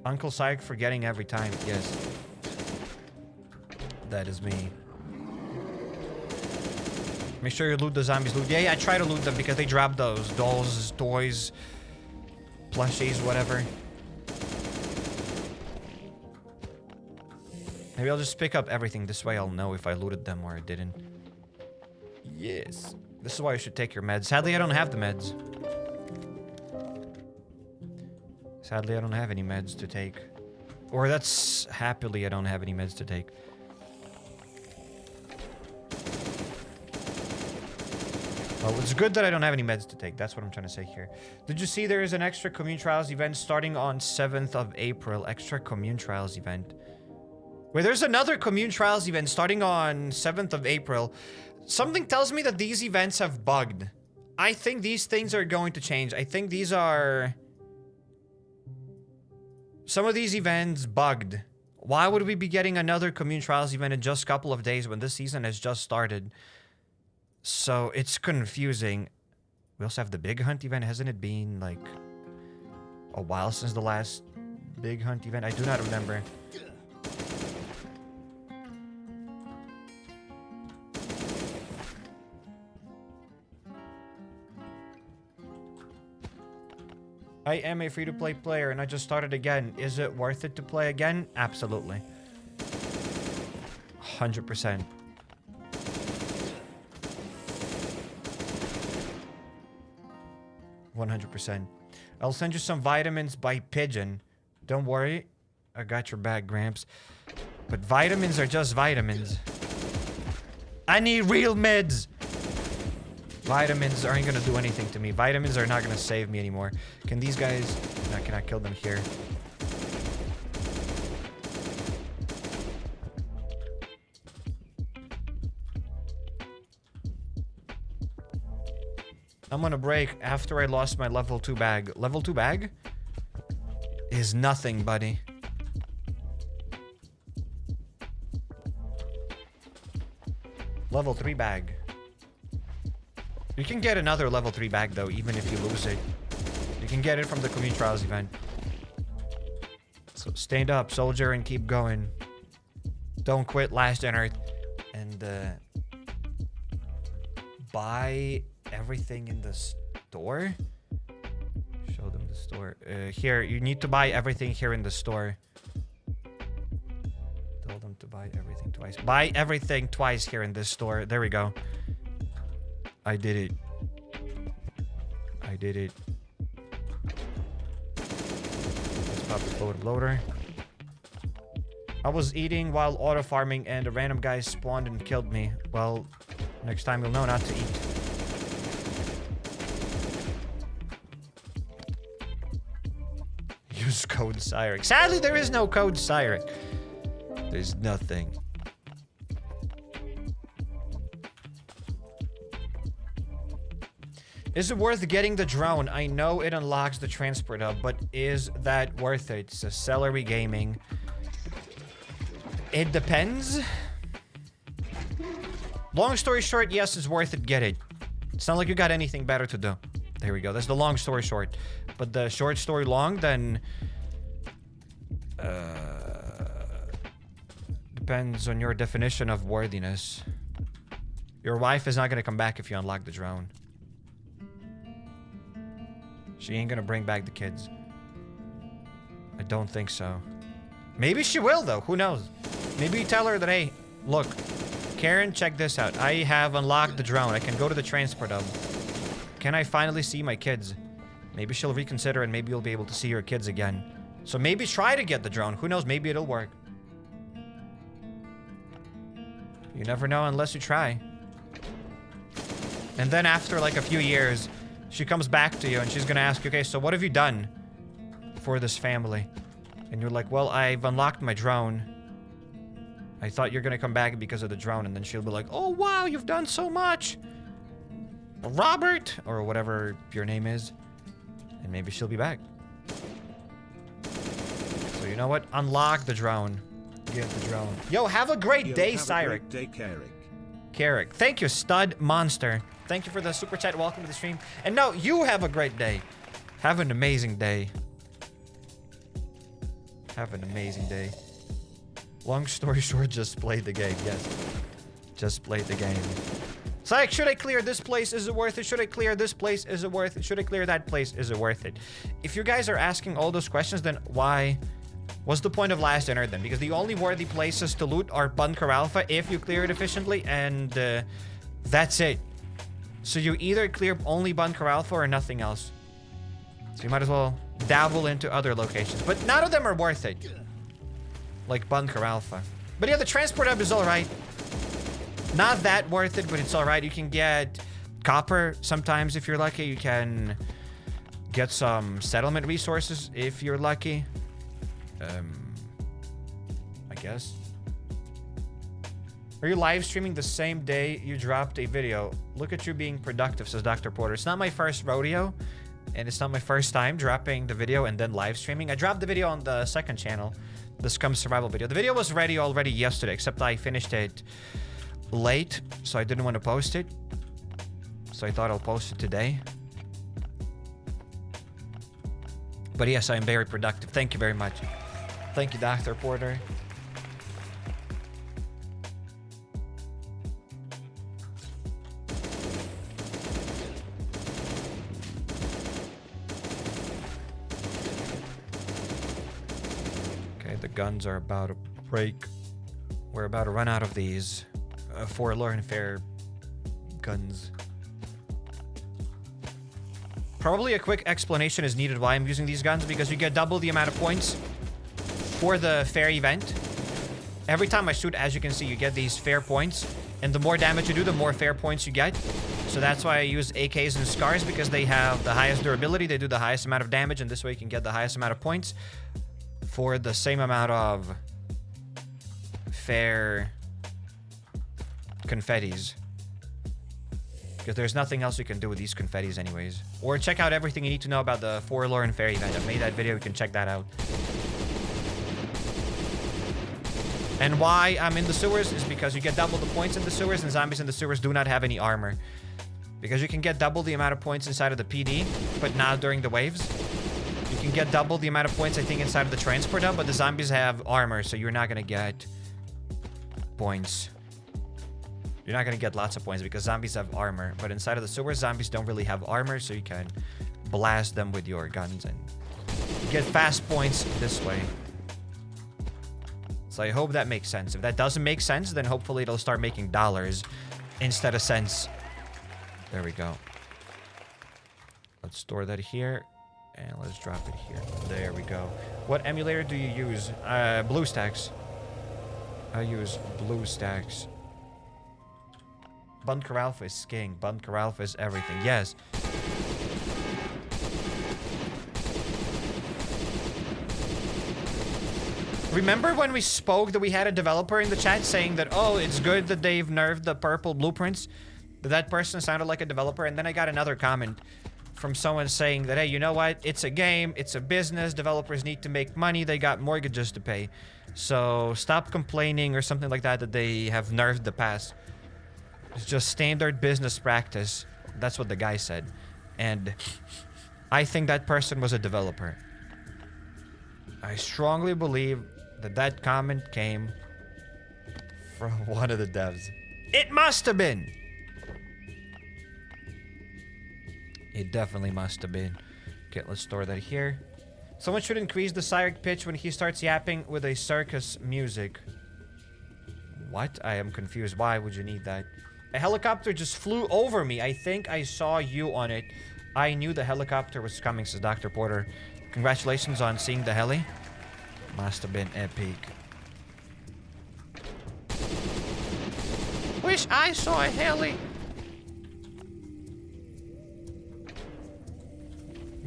S1: Uncle Psych forgetting every time. Yes. That is me. Make sure you loot the zombies. Yeah, I try to loot them because they drop those dolls, toys, plushies, whatever. Maybe I'll just pick up everything. This way I'll know if I looted them or I didn't. Yes. This is why you should take your meds. Sadly, I don't have the meds. Sadly, I don't have any meds to take. Or that's happily I don't have any meds to take. Well, it's good that I don't have any meds to take. That's what I'm trying to say here. Did you see there is an extra Commune Trials event starting on 7th of April? Extra Commune Trials event. Wait, there's another Commune Trials event starting on 7th of April. Something tells me that these events have bugged. I think these things are going to change. I think these are... Some of these events bugged. Why would we be getting another Commune Trials event in just a couple of days when this season has just started? So it's confusing. We also have the Big Hunt event. Hasn't it been like a while since the last Big Hunt event? I do not remember. I am a free-to-play player and I just started again. Is it worth it to play again? Absolutely. 100%. $100%. I'll send you some vitamins by pigeon. Don't worry. I got your back, Gramps. But vitamins are just vitamins. I need real meds. Vitamins aren't gonna do anything to me. Vitamins are not gonna save me anymore. Can these guys... No, I cannot kill them here. I'm gonna break after I lost my level 2 bag. Level 2 bag? Is nothing, buddy. Level 3 bag. You can get another level 3 bag though, even if you lose it. You can get it from the community trials event. So stand up, soldier, and keep going. Don't quit Last on Earth. And buy everything in the store. Show them the store. Here, you need to buy everything here in the store. Tell them to buy everything twice. Buy everything twice here in this store. There we go. I did it. I did it. Let's pop the forward loader. I was eating while auto farming and a random guy spawned and killed me. Well, next time you'll know not to eat. Use code Cyrek. Sadly, there is no code Cyrek. There's nothing. Is it worth getting the drone? I know it unlocks the transport hub, but is that worth it? It's a celery gaming. It depends. Long story short, yes, it's worth it. Get it. It's not like you got anything better to do. There we go. That's the long story short. But the short story long, then... depends on your definition of worthiness. Your wife is not going to come back if you unlock the drone. She ain't gonna bring back the kids. I don't think so. Maybe she will, though. Who knows? Maybe you tell her that, hey, look, Karen, check this out. I have unlocked the drone. I can go to the transport hub. Can I finally see my kids? Maybe she'll reconsider and maybe you'll be able to see your kids again. So maybe try to get the drone. Who knows? Maybe it'll work. You never know unless you try. And then after like a few years... she comes back to you and she's gonna ask you, okay, so what have you done for this family? And you're like, well, I've unlocked my drone. I thought you're gonna come back because of the drone. And then she'll be like, oh, wow, you've done so much. Robert, or whatever your name is. And maybe she'll be back. So you know what? Unlock the drone. Get the drone. Yo, have a great day, Cyrek. Cairek. Thank you, stud monster. Thank you for the super chat. Welcome to the stream. And no, you have a great day. Have an amazing day. Have an amazing day. Long story short, just play the game. Yes. Just play the game. It's like, should I clear this place? Is it worth it? Should I clear this place? Is it worth it? Should I clear that place? Is it worth it? If you guys are asking all those questions, then why? What's the point of Last on Earth then? Because the only worthy places to loot are Bunker Alfa if you clear it efficiently, and that's it. So you either clear only Bunker Alfa or nothing else. So you might as well dabble into other locations. But none of them are worth it. Like Bunker Alfa. But yeah, the transport hub is alright. Not that worth it, but it's alright. You can get copper sometimes if you're lucky. You can get some settlement resources if you're lucky. I guess. Are you live streaming the same day you dropped a video? Look at you being productive, says Dr. Porter. It's not my first rodeo, and it's not my first time dropping the video and then live streaming. I dropped the video on the second channel, the Scum Survival video. The video was ready already yesterday, except I finished it late, so I didn't want to post it. So I thought I'll post it today. But yes, I am very productive. Thank you very much. Thank you, Dr. Porter. guns are about to break. We're about to run out of these Forlorn Fair guns. Probably a quick explanation is needed why I'm using these guns, because you get double the amount of points for the fair event. Every time I shoot, as you can see, you get these fair points, and the more damage you do, the more fair points you get. So that's why I use AKs and SCARs, because they have the highest durability, they do the highest amount of damage, and this way you can get the highest amount of points for the same amount of fair confettis. Because there's nothing else you can do with these confettis anyways. Or check out everything you need to know about the Forlorn Fair event. I've made that video, you can check that out. And why I'm in the sewers is because you get double the points in the sewers, and zombies in the sewers do not have any armor. Because you can get double the amount of points inside of the PD, but not during the waves. You can get double the amount of points, I think, inside of the transport hub, but the zombies have armor, so you're not gonna get points. You're not gonna get lots of points because zombies have armor. But inside of the sewers, zombies don't really have armor, so you can blast them with your guns and get fast points this way. So I hope that makes sense. If that doesn't make sense, then hopefully it'll start making dollars instead of cents. There we go. Let's store that here. And let's drop it here. There we go. What emulator do you use? BlueStacks. I use BlueStacks. Bunker Alfa is king. Bunker Alfa is everything. Yes. Remember when we spoke that we had a developer in the chat saying that, oh, it's good that they've nerfed the purple blueprints? That person sounded like a developer, and then I got another comment from someone saying that, hey, you know what? It's a game. It's a business. Developers need to make money. They got mortgages to pay. So stop complaining or something like that they have nerfed the pass. It's just standard business practice. That's what the guy said. And I think that person was a developer. I strongly believe that that comment came from one of the devs. It must have been. It definitely must have been. Okay, let's store that here. Someone should increase the siren pitch when he starts yapping with a circus music. What? I am confused. Why would you need that? A helicopter just flew over me. I think I saw you on it. I knew the helicopter was coming, says Dr. Porter. Congratulations on seeing the heli. Must have been epic. Wish I saw a heli.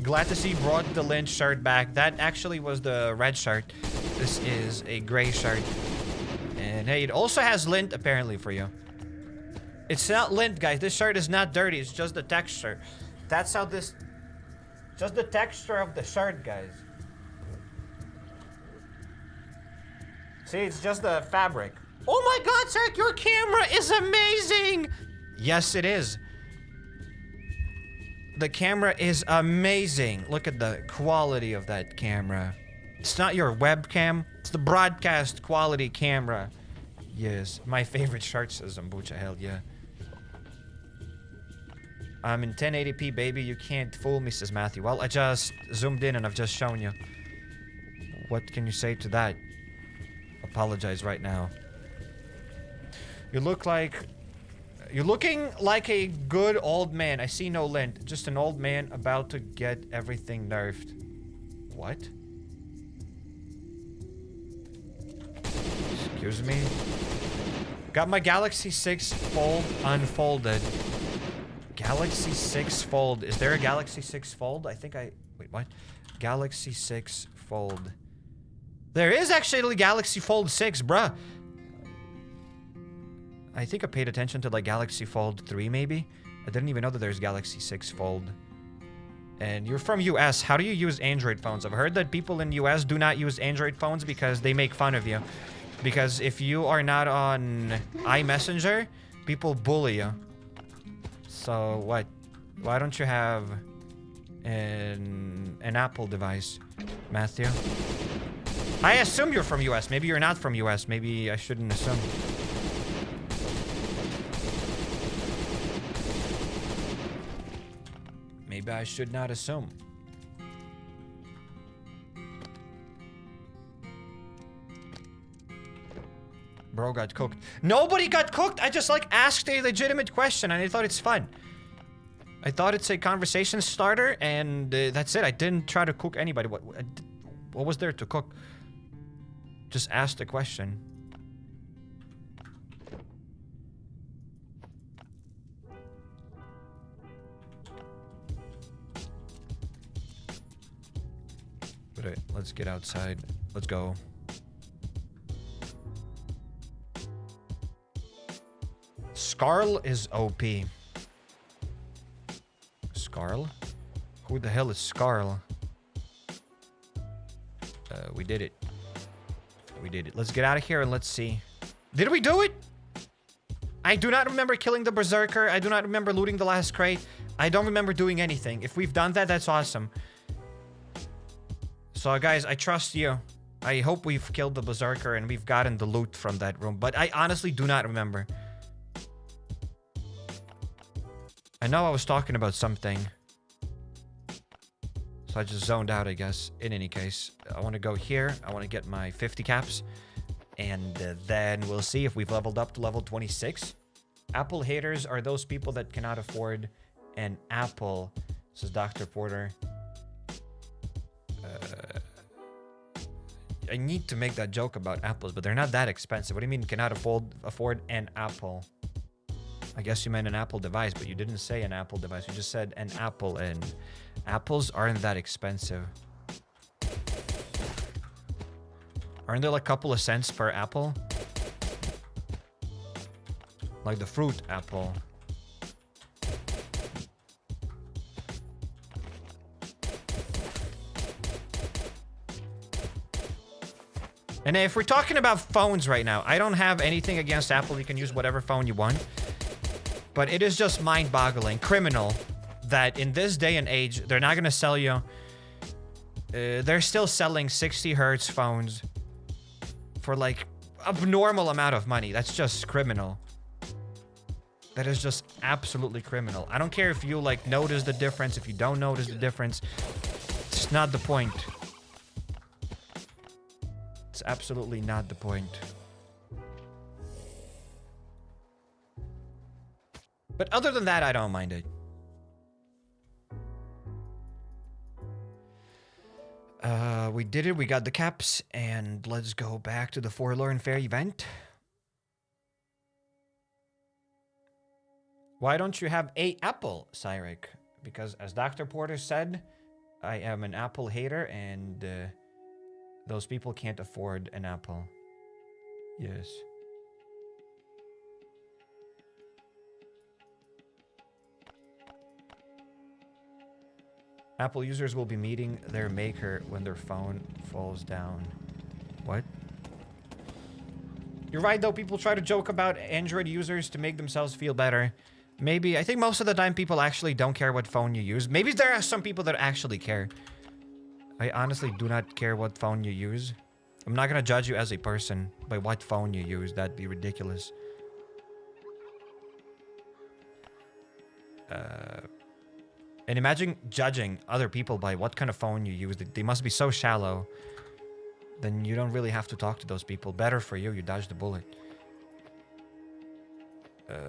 S1: Glad to see you brought the Lynch shirt back. That actually was the red shirt. This is a gray shirt. And hey, it also has lint apparently for you. It's not lint, guys. This shirt is not dirty. It's just the texture. That's how this... Just the texture of the shirt, guys. See, it's just the fabric. Oh my god, Sarek, your camera is amazing! Yes, it is. The camera is amazing. Look at the quality of that camera. It's not your webcam. It's the broadcast quality camera. Yes, my favorite shirt, says Zambucha. Hell yeah. I'm in 1080p, baby. You can't fool me, says Matthew. Well, I just zoomed in and I've just shown you. What can you say to that? Apologize right now. You look like... You're looking like a good old man. I see no lint. Just an old man about to get everything nerfed. What? Excuse me? Got my Galaxy 6 Fold unfolded. Galaxy 6 Fold. Is there a Galaxy 6 Fold? I think I... Wait, what? Galaxy 6 Fold. There is actually Galaxy Fold 6, bruh. I think I paid attention to like Galaxy Fold 3 maybe. I didn't even know that there's Galaxy 6 Fold. And you're from US. How do you use Android phones? I've heard that people in US do not use Android phones because they make fun of you. Because if you are not on iMessenger, people bully you. So what? Why don't you have an Apple device, Matthew? I assume you're from US. Maybe you're not from US. Maybe I shouldn't assume. Maybe I should not assume. Bro got cooked. Nobody got cooked! I just, like, asked a legitimate question and I thought it's fun. I thought it's a conversation starter and that's it. I didn't try to cook anybody. What was there to cook? Just asked a question. But let's get outside. Let's go. Skarl is OP. Skarl? Who the hell is Skarl? We did it. We did it. Let's get out of here and let's see. Did we do it? I do not remember killing the Berserker. I do not remember looting the last crate. I don't remember doing anything. If we've done that, that's awesome. So, guys, I trust you. I hope we've killed the Berserker and we've gotten the loot from that room. But I honestly do not remember. I know I was talking about something. So I just zoned out, I guess. In any case, I want to go here. I want to get my 50 caps. And then we'll see if we've leveled up to level 26. Apple haters are those people that cannot afford an apple, says Dr. Porter. I need to make that joke about apples, but they're not that expensive. What do you mean cannot afford an apple? I guess you meant an Apple device, but you didn't say an Apple device. You just said an apple, and apples aren't that expensive. Aren't there like a couple of cents per apple? Like the fruit apple. And if we're talking about phones right now, I don't have anything against Apple. You can use whatever phone you want. But it is just mind-boggling, criminal, that in this day and age, they're not going to sell you... they're still selling 60 hertz phones for, like, abnormal amount of money. That's just criminal. That is just absolutely criminal. I don't care if you, like, notice the difference, if you don't notice the difference. It's not the point. It's absolutely not the point. But other than that, I don't mind it. We did it. We got the caps. And let's go back to the Forlorn Fair event. Why don't you have an apple, HappyCairek? Because as Dr. Porter said, I am an apple hater and those people can't afford an apple. Yes. Apple users will be meeting their maker when their phone falls down. What? You're right, though. People try to joke about Android users to make themselves feel better. Maybe. I think most of the time people actually don't care what phone you use. Maybe there are some people that actually care. I honestly do not care what phone you use. I'm not gonna judge you as a person by what phone you use. That'd be ridiculous. And imagine judging other people by what kind of phone you use. They must be so shallow. Then you don't really have to talk to those people. Better for you, you dodged the bullet.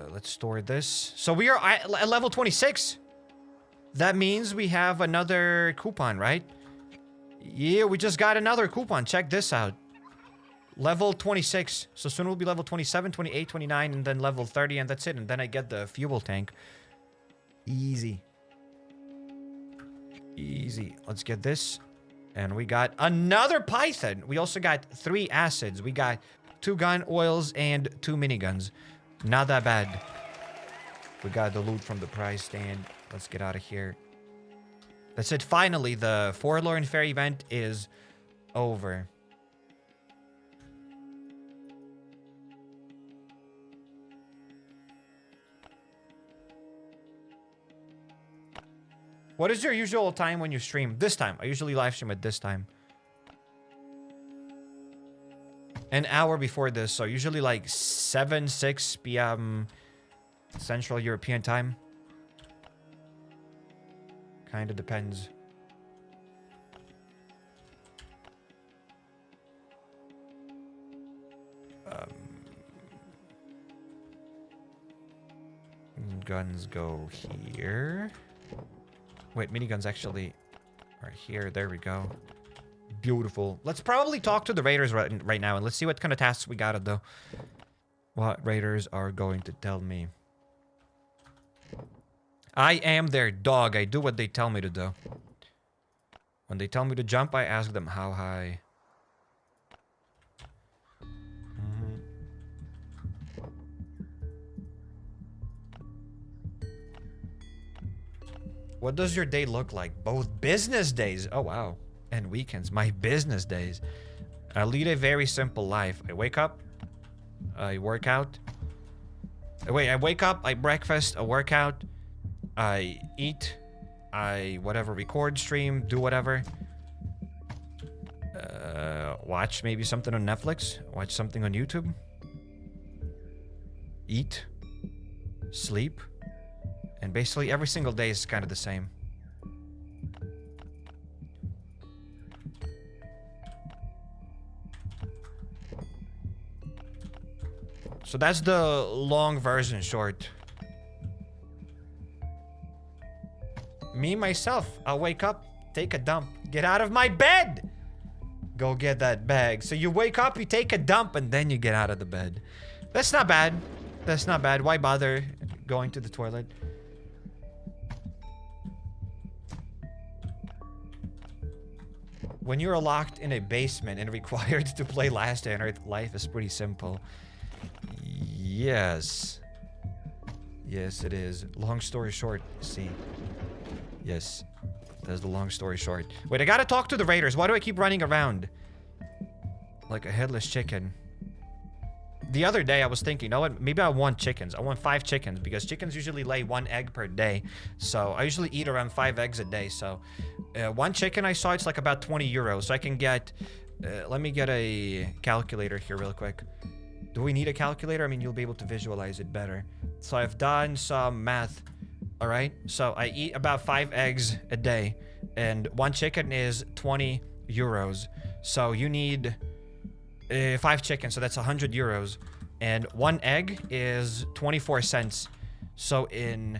S1: Let's store this. So we are at level 26. That means we have another coupon, right? Yeah, we just got another coupon. Check this out. Level 26. So soon we'll be level 27, 28, 29, and then level 30, and that's it. And then I get the fuel tank. Easy. Easy. Let's get this. And we got another Python. We also got 3 acids. We got 2 gun oils and 2 miniguns. Not that bad. We got the loot from the prize stand. Let's get out of here. That's it. Finally, the Forlorn Fair event is over. What is your usual time when you stream? This time. I usually live stream at this time. An hour before this, so usually like 6 p.m. Central European time. Kind of depends. Guns go here. Wait, miniguns actually are here. There we go. Beautiful. Let's probably talk to the raiders right now, and let's see what kind of tasks we gotta do. What raiders are going to tell me. I am their dog. I do what they tell me to do. When they tell me to jump, I ask them how high. What does your day look like? Both business days. Oh, wow. And weekends. My business days. I lead a very simple life. I wake up. I work out. Wait, I wake up. I breakfast. I work out. I eat. I whatever. Record, stream. Do whatever. Watch maybe something on Netflix. Watch something on YouTube. Eat. Sleep. And basically every single day is kind of the same. So that's the long version short. Me, myself, I'll wake up, take a dump, get out of my bed! Go get that bag. So you wake up, you take a dump, and then you get out of the bed. That's not bad. That's not bad. Why bother going to the toilet? When you're locked in a basement and required to play Last Day on Earth, life is pretty simple. Yes. Yes, it is. Long story short, see. Yes. That's the long story short. Wait, I gotta talk to the raiders. Why do I keep running around? Like a headless chicken. The other day I was thinking, you know what? Maybe I want chickens. I want 5 chickens because chickens usually lay 1 egg per day. So I usually eat around 5 eggs a day. So 1 chicken I saw, it's like about 20 euros. So I can get, let me get a calculator here real quick. Do we need a calculator? I mean, you'll be able to visualize it better. So I've done some math. All right. So I eat about 5 eggs a day and 1 chicken is 20 euros. So you need 5 chickens. So that's 100 euros. And 1 egg is 24 cents. So in...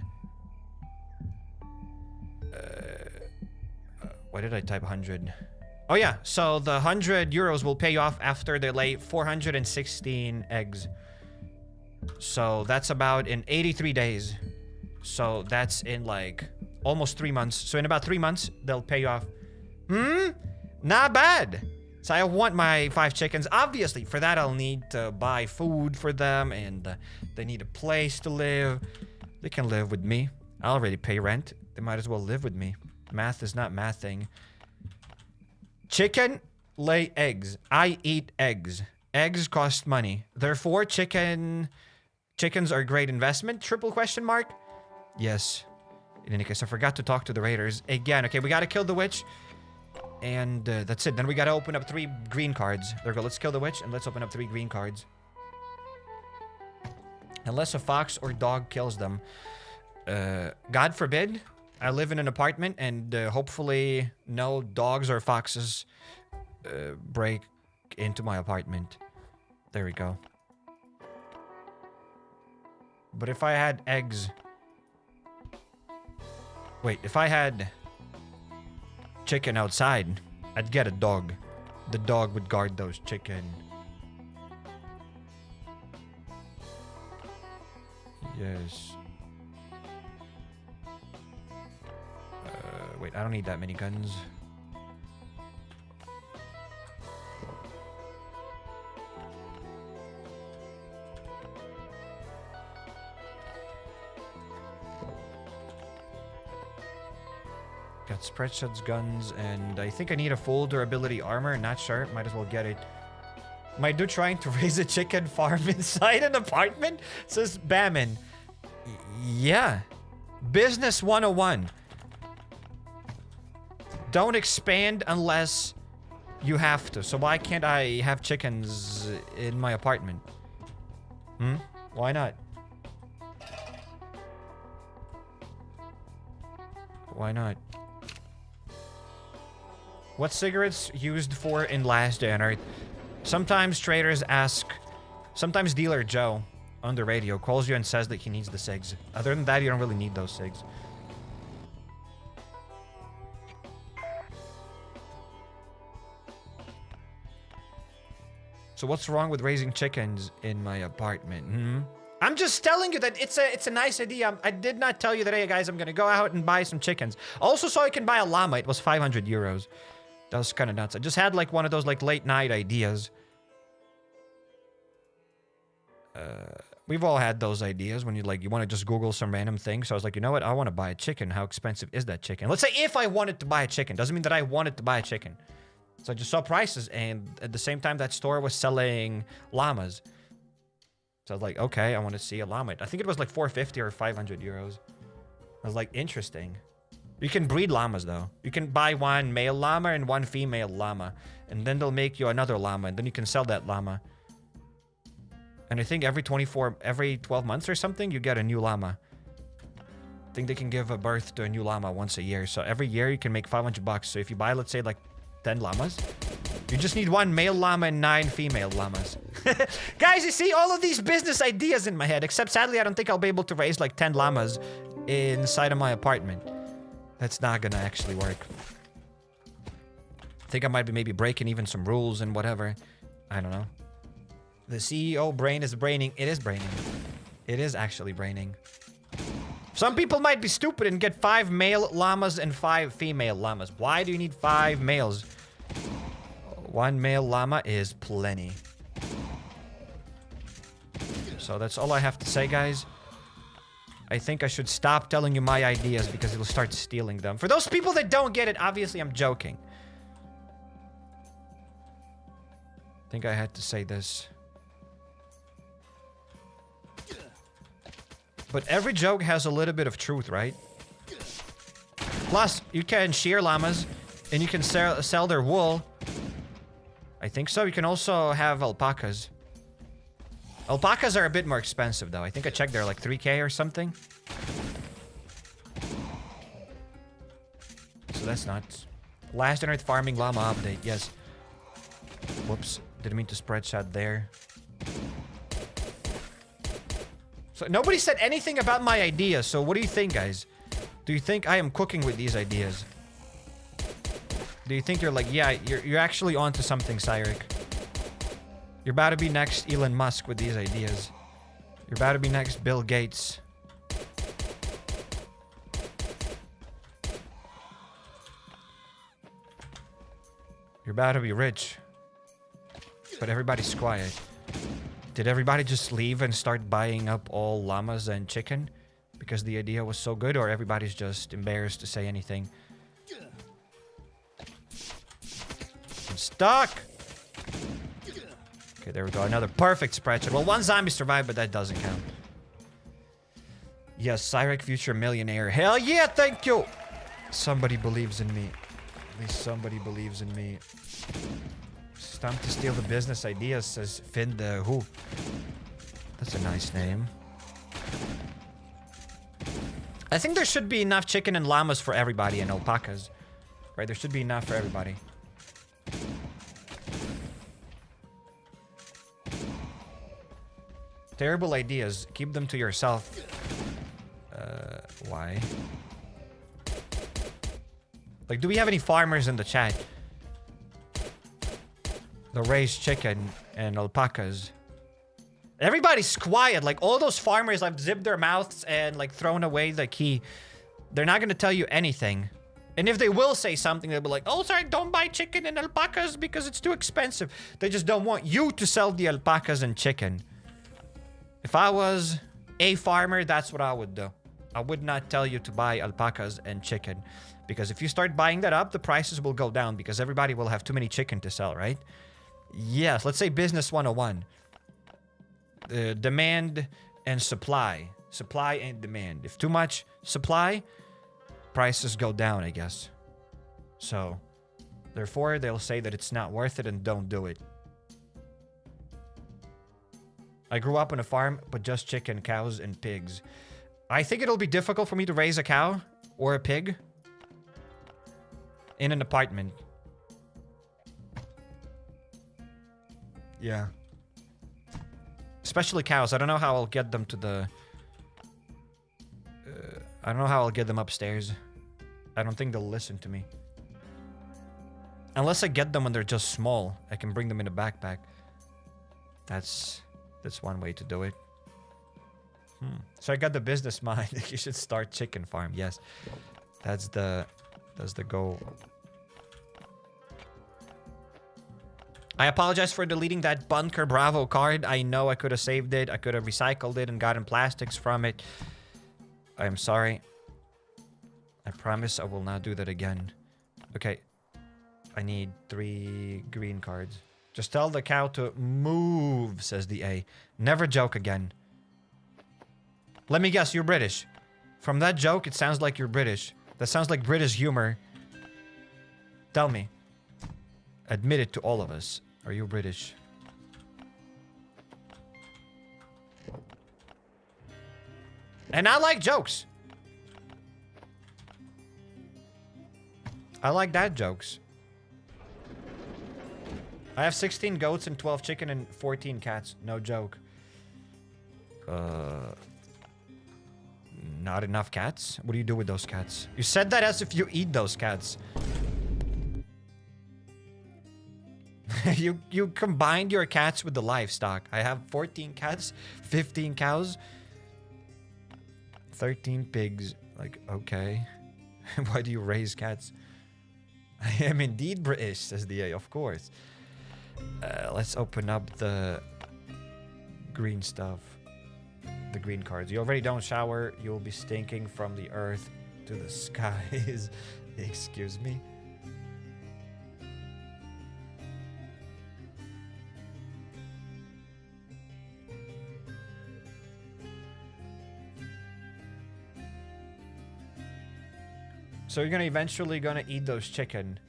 S1: why did I type 100? Oh yeah, so the 100 euros will pay off after they lay 416 eggs. So that's about in 83 days. So that's in like almost 3 months. So in about 3 months, they'll pay off. Not bad. So I want my 5 chickens. Obviously, for that I'll need to buy food for them, and they need a place to live. They can live with me. I already pay rent. They might as well live with me. Math is not mathing. Chicken lay eggs. I eat eggs. Eggs cost money. Therefore, chickens are a great investment. Triple question mark? Yes. In any case, I forgot to talk to the raiders again. Okay, we gotta kill the witch. And that's it. Then we gotta open up 3 green cards. There we go. Let's kill the witch and let's open up 3 green cards. Unless a fox or dog kills them. God forbid. I live in an apartment and hopefully no dogs or foxes break into my apartment. There we go. But if I had eggs... Wait, if I had chicken outside, I'd get a dog. The dog would guard those chicken. Yes. Wait, I don't need that many guns. Got spreadshots, guns, and I think I need a full durability armor. Not sure. Might as well get it. Am I trying to raise a chicken farm inside an apartment? Says Bamin. Yeah. Business 101. Don't expand unless you have to. So why can't I have chickens in my apartment? Why not? Why not? What cigarettes used for in Last Day on Earth? Sometimes traders ask, sometimes dealer Joe on the radio, calls you and says that he needs the SIGs. Other than that, you don't really need those SIGs. So what's wrong with raising chickens in my apartment? I'm just telling you that it's a nice idea. I did not tell you that, hey guys, I'm gonna go out and buy some chickens. Also, so I can buy a llama. It was 500 euros. That was kind of nuts. I just had like one of those like late night ideas. We've all had those ideas when you want to just Google some random thing. So I was like, you know what? I want to buy a chicken. How expensive is that chicken? Let's say if I wanted to buy a chicken. Doesn't mean that I wanted to buy a chicken. So I just saw prices, and at the same time, that store was selling llamas. So I was like, okay, I want to see a llama. I think it was like 450 or 500 euros. I was like, interesting. You can breed llamas, though. You can buy one male llama and one female llama. And then they'll make you another llama, and then you can sell that llama. And I think every 12 months or something, you get a new llama. I think they can give a birth to a new llama once a year. So every year, you can make 500 bucks. So if you buy, let's say, like 10 llamas, you just need one male llama and 9 female llamas. Guys, you see all of these business ideas in my head, except sadly, I don't think I'll be able to raise like 10 llamas inside of my apartment. That's not gonna actually work. I think I might be maybe breaking even some rules and whatever. I don't know. The CEO brain is braining. It is braining. It is actually braining. Some people might be stupid and get 5 male llamas and 5 female llamas. Why do you need 5 males? 1 male llama is plenty. So that's all I have to say, guys. I think I should stop telling you my ideas because you'll start stealing them. For those people that don't get it, obviously I'm joking. I think I had to say this. But every joke has a little bit of truth, right? Plus, you can shear llamas, and you can sell their wool. I think so. You can also have alpacas. Alpacas are a bit more expensive, though. I think I checked they're like 3K or something. So that's nuts. Last Earth farming llama update, yes. Whoops, didn't mean to spread shot there. So nobody said anything about my ideas, so what do you think, guys? Do you think I am cooking with these ideas? Do you think you're like, yeah, you're actually onto something, Cyrek? You're about to be next Elon Musk with these ideas. You're about to be next Bill Gates. You're about to be rich. But everybody's quiet. Did everybody just leave and start buying up all llamas and chicken? Because the idea was so good, or everybody's just embarrassed to say anything? I'm stuck! Okay, there we go. Another perfect spread shot. Well, one zombie survived, but that doesn't count. Yes, Cyrek, future millionaire. Hell yeah, thank you! Somebody believes in me. At least somebody believes in me. It's time to steal the business ideas, says Finn the Who. That's a nice name. I think there should be enough chicken and llamas for everybody and alpacas. Right, there should be enough for everybody. Terrible ideas. Keep them to yourself. Why? Like, do we have any farmers in the chat? The raised chicken and alpacas. Everybody's quiet. Like, all those farmers have zipped their mouths and, like, thrown away the key. They're not gonna tell you anything. And if they will say something, they'll be like, oh, sorry, don't buy chicken and alpacas because it's too expensive. They just don't want you to sell the alpacas and chicken. If I was a farmer, that's what I would do. I would not tell you to buy alpacas and chicken. Because if you start buying that up, the prices will go down because everybody will have too many chicken to sell, right? Yes, let's say business 101. Demand and supply. Supply and demand. If too much supply, prices go down, I guess. So, therefore, they'll say that it's not worth it and don't do it. I grew up on a farm, but just chicken, cows, and pigs. I think it'll be difficult for me to raise a cow or a pig in an apartment. Yeah. Especially cows. I don't know how I'll get them to the... I don't know how I'll get them upstairs. I don't think they'll listen to me. Unless I get them when they're just small. I can bring them in a backpack. That's one way to do it. So I got the business mind. You should start chicken farm. Yes. That's the goal. I apologize for deleting that Bunker Bravo card. I know I could have saved it. I could have recycled it and gotten plastics from it. I am sorry. I promise I will not do that again. Okay. I need 3 green cards. Just tell the cow to move, says the A. Never joke again. Let me guess, you're British. From that joke, it sounds like you're British. That sounds like British humor. Tell me. Admit it to all of us. Are you British? And I like jokes. I like dad jokes. I have 16 goats and 12 chicken and 14 cats. No joke. Not enough cats? What do you do with those cats? You said that as if you eat those cats. You combined your cats with the livestock. I have 14 cats, 15 cows, 13 pigs. Like, okay. Why do you raise cats? I am indeed British, says the A, of course. Let's open up the green stuff. The green cards. You already don't shower. You'll be stinking from the earth to the skies. Excuse me. So you're gonna eventually gonna eat those chicken.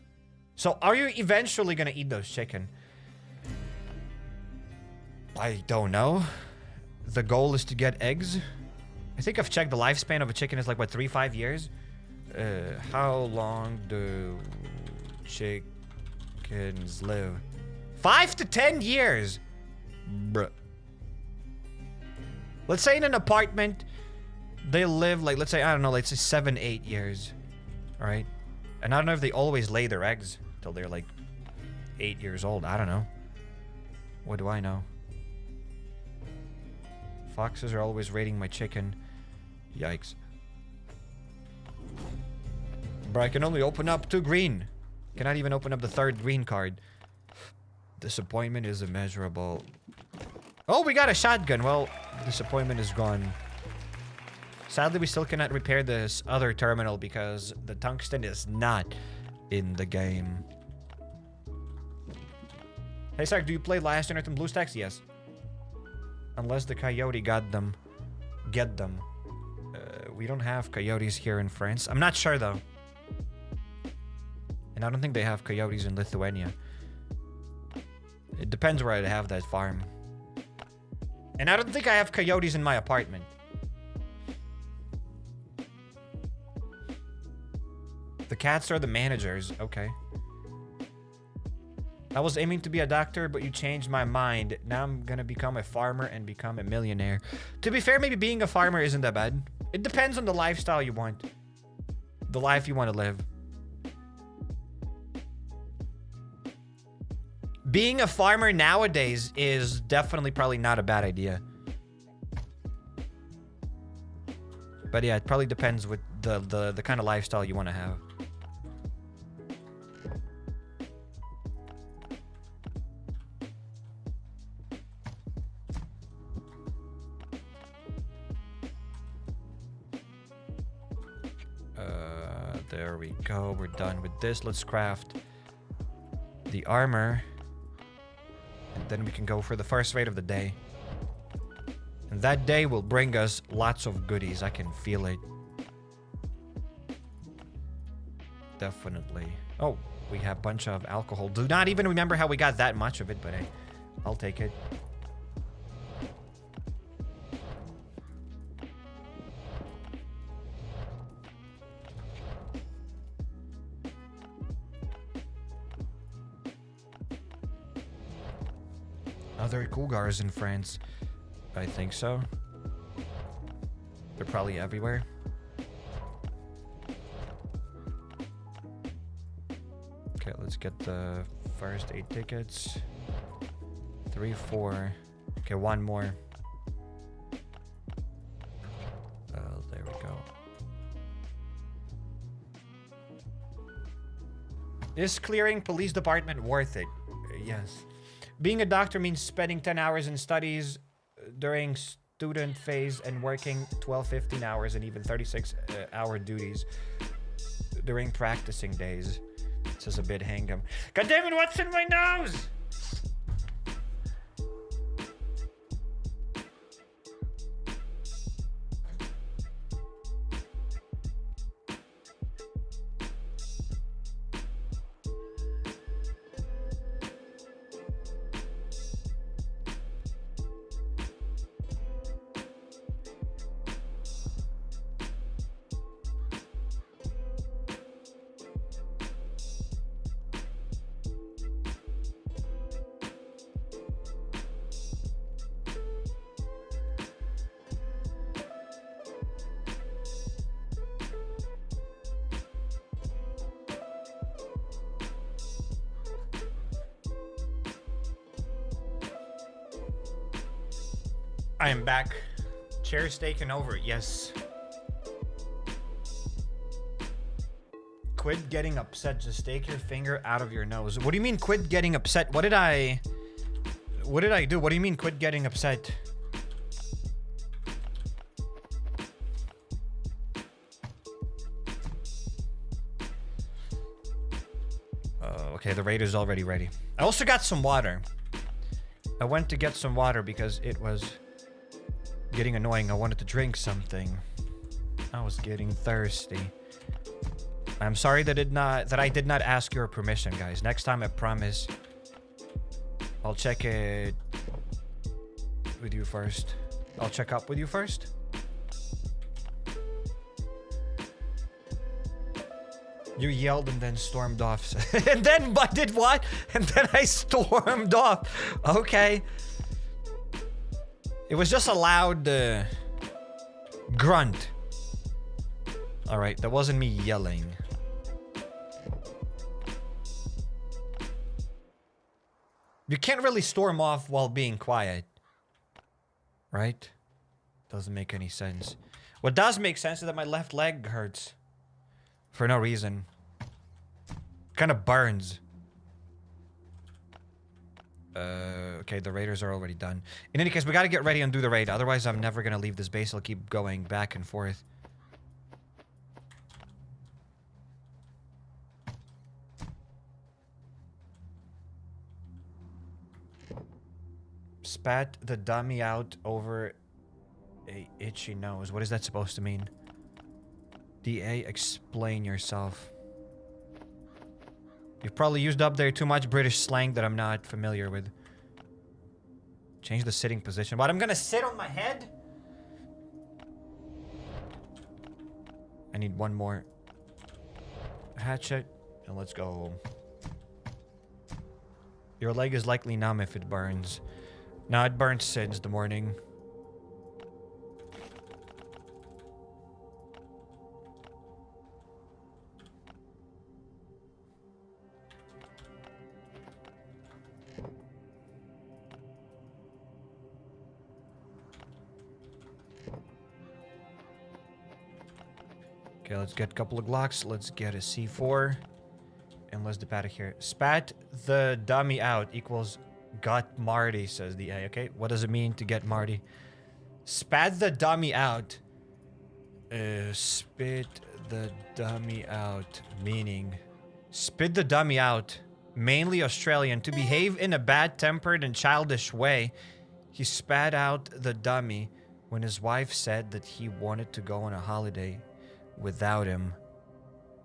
S1: So are you eventually gonna eat those chicken? I don't know. The goal is to get eggs. I think I've checked the lifespan of a chicken is like, what, 3-5 years? How long do chickens live? 5 to 10 years! Bruh. Let's say in an apartment, they live like, let's say, I don't know, let's say 7-8 years. Alright? And I don't know if they always lay their eggs till they're like 8 years old. I don't know. What do I know? Foxes are always raiding my chicken. Yikes. But I can only open up 2 green. Cannot even open up the 3rd green card. Disappointment is immeasurable. Oh, we got a shotgun. Well, disappointment is gone. Sadly, we still cannot repair this other terminal because the tungsten is not in the game. Hey, Sark, do you play Last Earth and BlueStacks? Yes. Unless the coyote got them. Get them. We don't have coyotes here in France. I'm not sure, though. And I don't think they have coyotes in Lithuania. It depends where I'd have that farm. And I don't think I have coyotes in my apartment. The cats are the managers. Okay. I was aiming to be a doctor, but you changed my mind. Now I'm gonna become a farmer and become a millionaire. To be fair, maybe being a farmer isn't that bad. It depends on the lifestyle you want. The life you want to live. Being a farmer nowadays is definitely probably not a bad idea. But yeah, it probably depends with the kind of lifestyle you want to have. There we go. We're done with this. Let's craft the armor. And then we can go for the first raid of the day. And that day will bring us lots of goodies. I can feel it. Definitely. Oh, we have a bunch of alcohol. Do not even remember how we got that much of it, but hey, I'll take it. Other cougars in France. I think so. They're probably everywhere. Okay, let's get the first 8 tickets. 3, 4. Okay, one more. There we go. Is clearing police department worth it? Yes. Being a doctor means spending 10 hours in studies during student phase and working 12, 15 hours and even 36-hour duties during practicing days. This is a bit hangum. God damn it, what's in my nose? I am back. Chair's taken over. Yes. Quit getting upset. Just take your finger out of your nose. What do you mean quit getting upset? What did I do? What do you mean quit getting upset? Okay, the raid is already ready. I also got some water. I went to get some water because it was getting annoying. I wanted to drink something. I was getting thirsty. I'm sorry that I did not ask your permission, guys. Next time, I promise I'll check it with you first. I'll check up with you first. You yelled and then stormed off. And then I did what? And then I stormed off. Okay. It was just a loud grunt. Alright, that wasn't me yelling. You can't really storm off while being quiet. Right? Doesn't make any sense. What does make sense is that my left leg hurts. For no reason. Kind of burns. Okay, the raiders are already done. In any case, we gotta get ready and do the raid. Otherwise, I'm never gonna leave this base. I'll keep going back and forth. Spat the dummy out over a itchy nose. What is that supposed to mean? DA, explain yourself. You've probably used up there too much British slang that I'm not familiar with. Change the sitting position. But I'm gonna sit on my head? I need one more hatchet. And let's go. Your leg is likely numb if it burns. No, it burnt since the morning. Okay, let's get a couple of Glocks. Let's get a C4. And let's dip out of here. Spat the dummy out equals got Marty, says the A. Okay, what does it mean to get Marty? Spat the dummy out. Spit the dummy out. Meaning, spit the dummy out. Mainly Australian. To behave in a bad-tempered and childish way. He spat out the dummy when his wife said that he wanted to go on a holiday without him.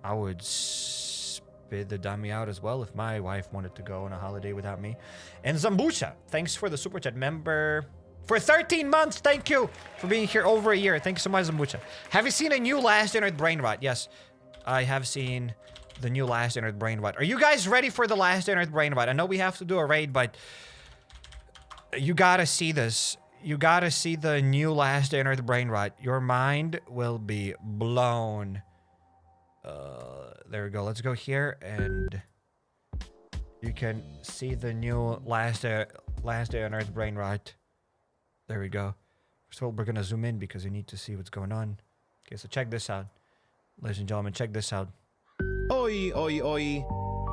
S1: I would spit the dummy out as well if my wife wanted to go on a holiday without me. And Zambucha, thanks for the super chat member for 13 months. Thank you for being here over a year. Thank you so much, Zambucha. Have you seen a new Last Dinner Brain Rot? Yes, I have seen the new Last Dinner Brain Rot. Are you guys ready for the Last Dinner Brain Rot? I know we have to do a raid, but you gotta see this. you gotta see the new Last Day on Earth brain rot. Your mind will be blown. There we go. Let's go here and you can see the new Last Day on Earth brain rot. There we go. First of all, we're gonna zoom in because you need to see what's going on. Okay, so check this out. Ladies and gentlemen, check this out.
S3: Oi, oi, oi.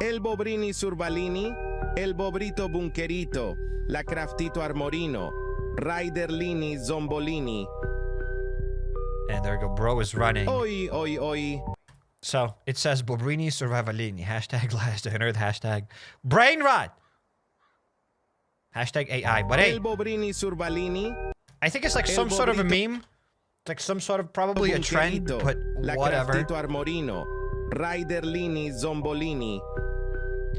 S3: El Bobrini Surbalini, El Bobrito Bunkerito, La Craftito Armorino, Riderlini Zombolini.
S1: And there we go. Bro is running.
S3: Oi, oi, oi.
S1: So it says Bobrini Survivalini. Hashtag Last Day on Earth. Hashtag brain rot. Hashtag AI. But hey,
S3: El Bobrini Surbalini,
S1: I think it's like some sort of a meme. It's like some sort of probably a trend, but whatever.
S3: La Craftito Armorino, Riderlini Zombolini.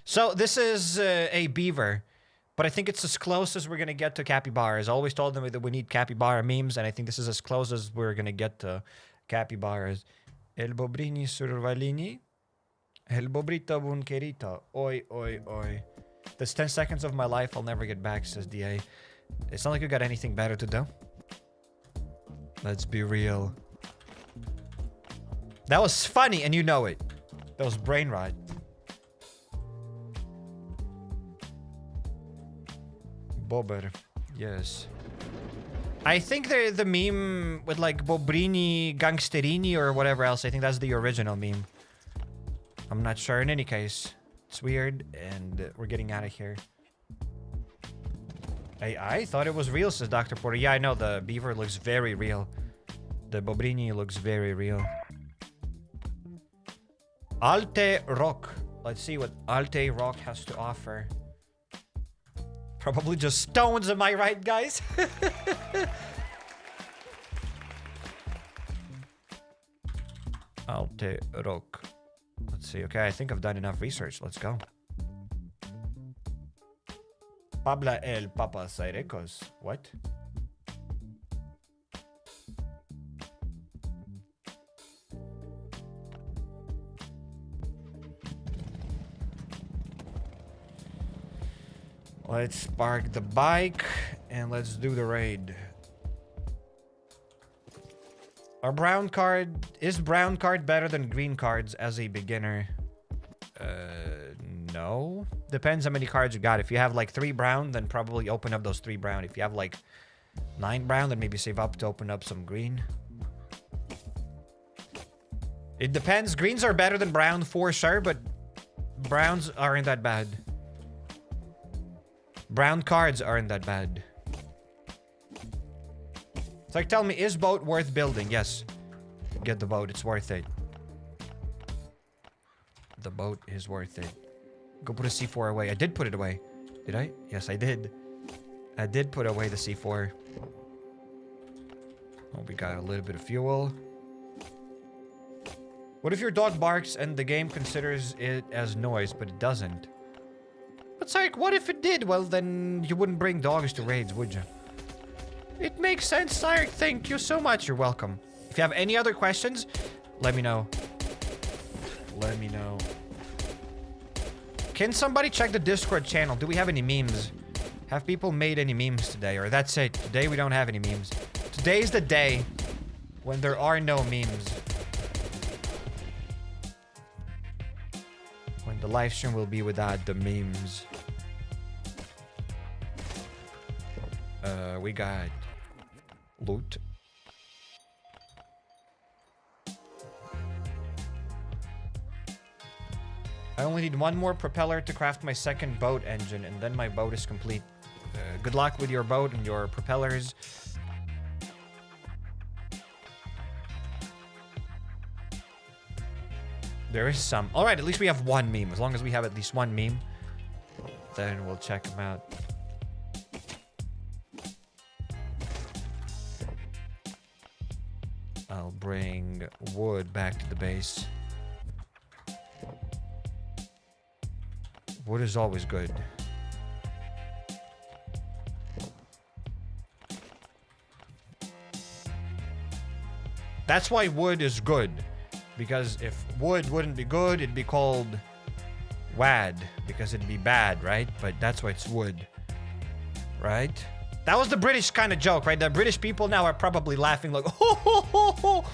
S1: So this is a beaver, but I think it's as close as we're gonna get to capybaras. I always told them that we need capybara memes, and I think this is as close as we're gonna get to capybaras. El Bobrini Survalini, El Bobrito Bunkerito. Oi, oi, oi. That's 10 seconds of my life I'll never get back, says DA. It's not like you got anything better to do. Let's be real. That was funny, and you know it. That was brain rot. Bobber. Yes. I think the meme with like Bobrini, Gangsterini, or whatever else, I think that's the original meme. I'm not sure. In any case, it's weird, and we're getting out of here. I thought it was real, says Dr. Porter. Yeah, I know. The beaver looks very real. The Bobrini looks very real. Alte Rock. Let's see what Alte Rock has to offer. Probably just stones, am I right, guys? Alte Rock. Let's see. Okay, I think I've done enough research. Let's go. Pabla el Papa Sairecos. What? Let's park the bike and let's do the raid. Our brown card... Is brown card better than green cards as a beginner? No. Depends how many cards you got. If you have like 3 brown, then probably open up those 3 brown. If you have like 9 brown, then maybe save up to open up some green. It depends. Greens are better than brown for sure, but browns aren't that bad. Brown cards aren't that bad. It's like, tell me, is boat worth building? Yes. Get the boat. It's worth it. The boat is worth it. Go put a C4 away. I did put it away. Did I? Yes, I did. I did put away the C4. Oh, we got a little bit of fuel. What if your dog barks and the game considers it as noise, but it doesn't? But Sark, what if it did? Well, then you wouldn't bring dogs to raids, would you? It makes sense, Sark. Thank you so much. You're welcome. If you have any other questions, let me know. Let me know. Can somebody check the Discord channel? Do we have any memes? Have people made any memes today? Or that's it. Today we don't have any memes. Today is the day when there are no memes. When the live stream will be without the memes. We got loot. I only need 1 more propeller to craft my 2nd boat engine, and then my boat is complete. Good luck with your boat and your propellers. There is some. Alright, at least we have 1 meme. As long as we have at least 1 meme, then we'll check them out. I'll bring wood back to the base. Wood is always good. That's why wood is good. Because if wood wouldn't be good, it'd be called WAD. Because it'd be bad, right? But that's why it's wood. Right? That was the British kind of joke, right? The British people now are probably laughing like, ho, ho, ho, ho.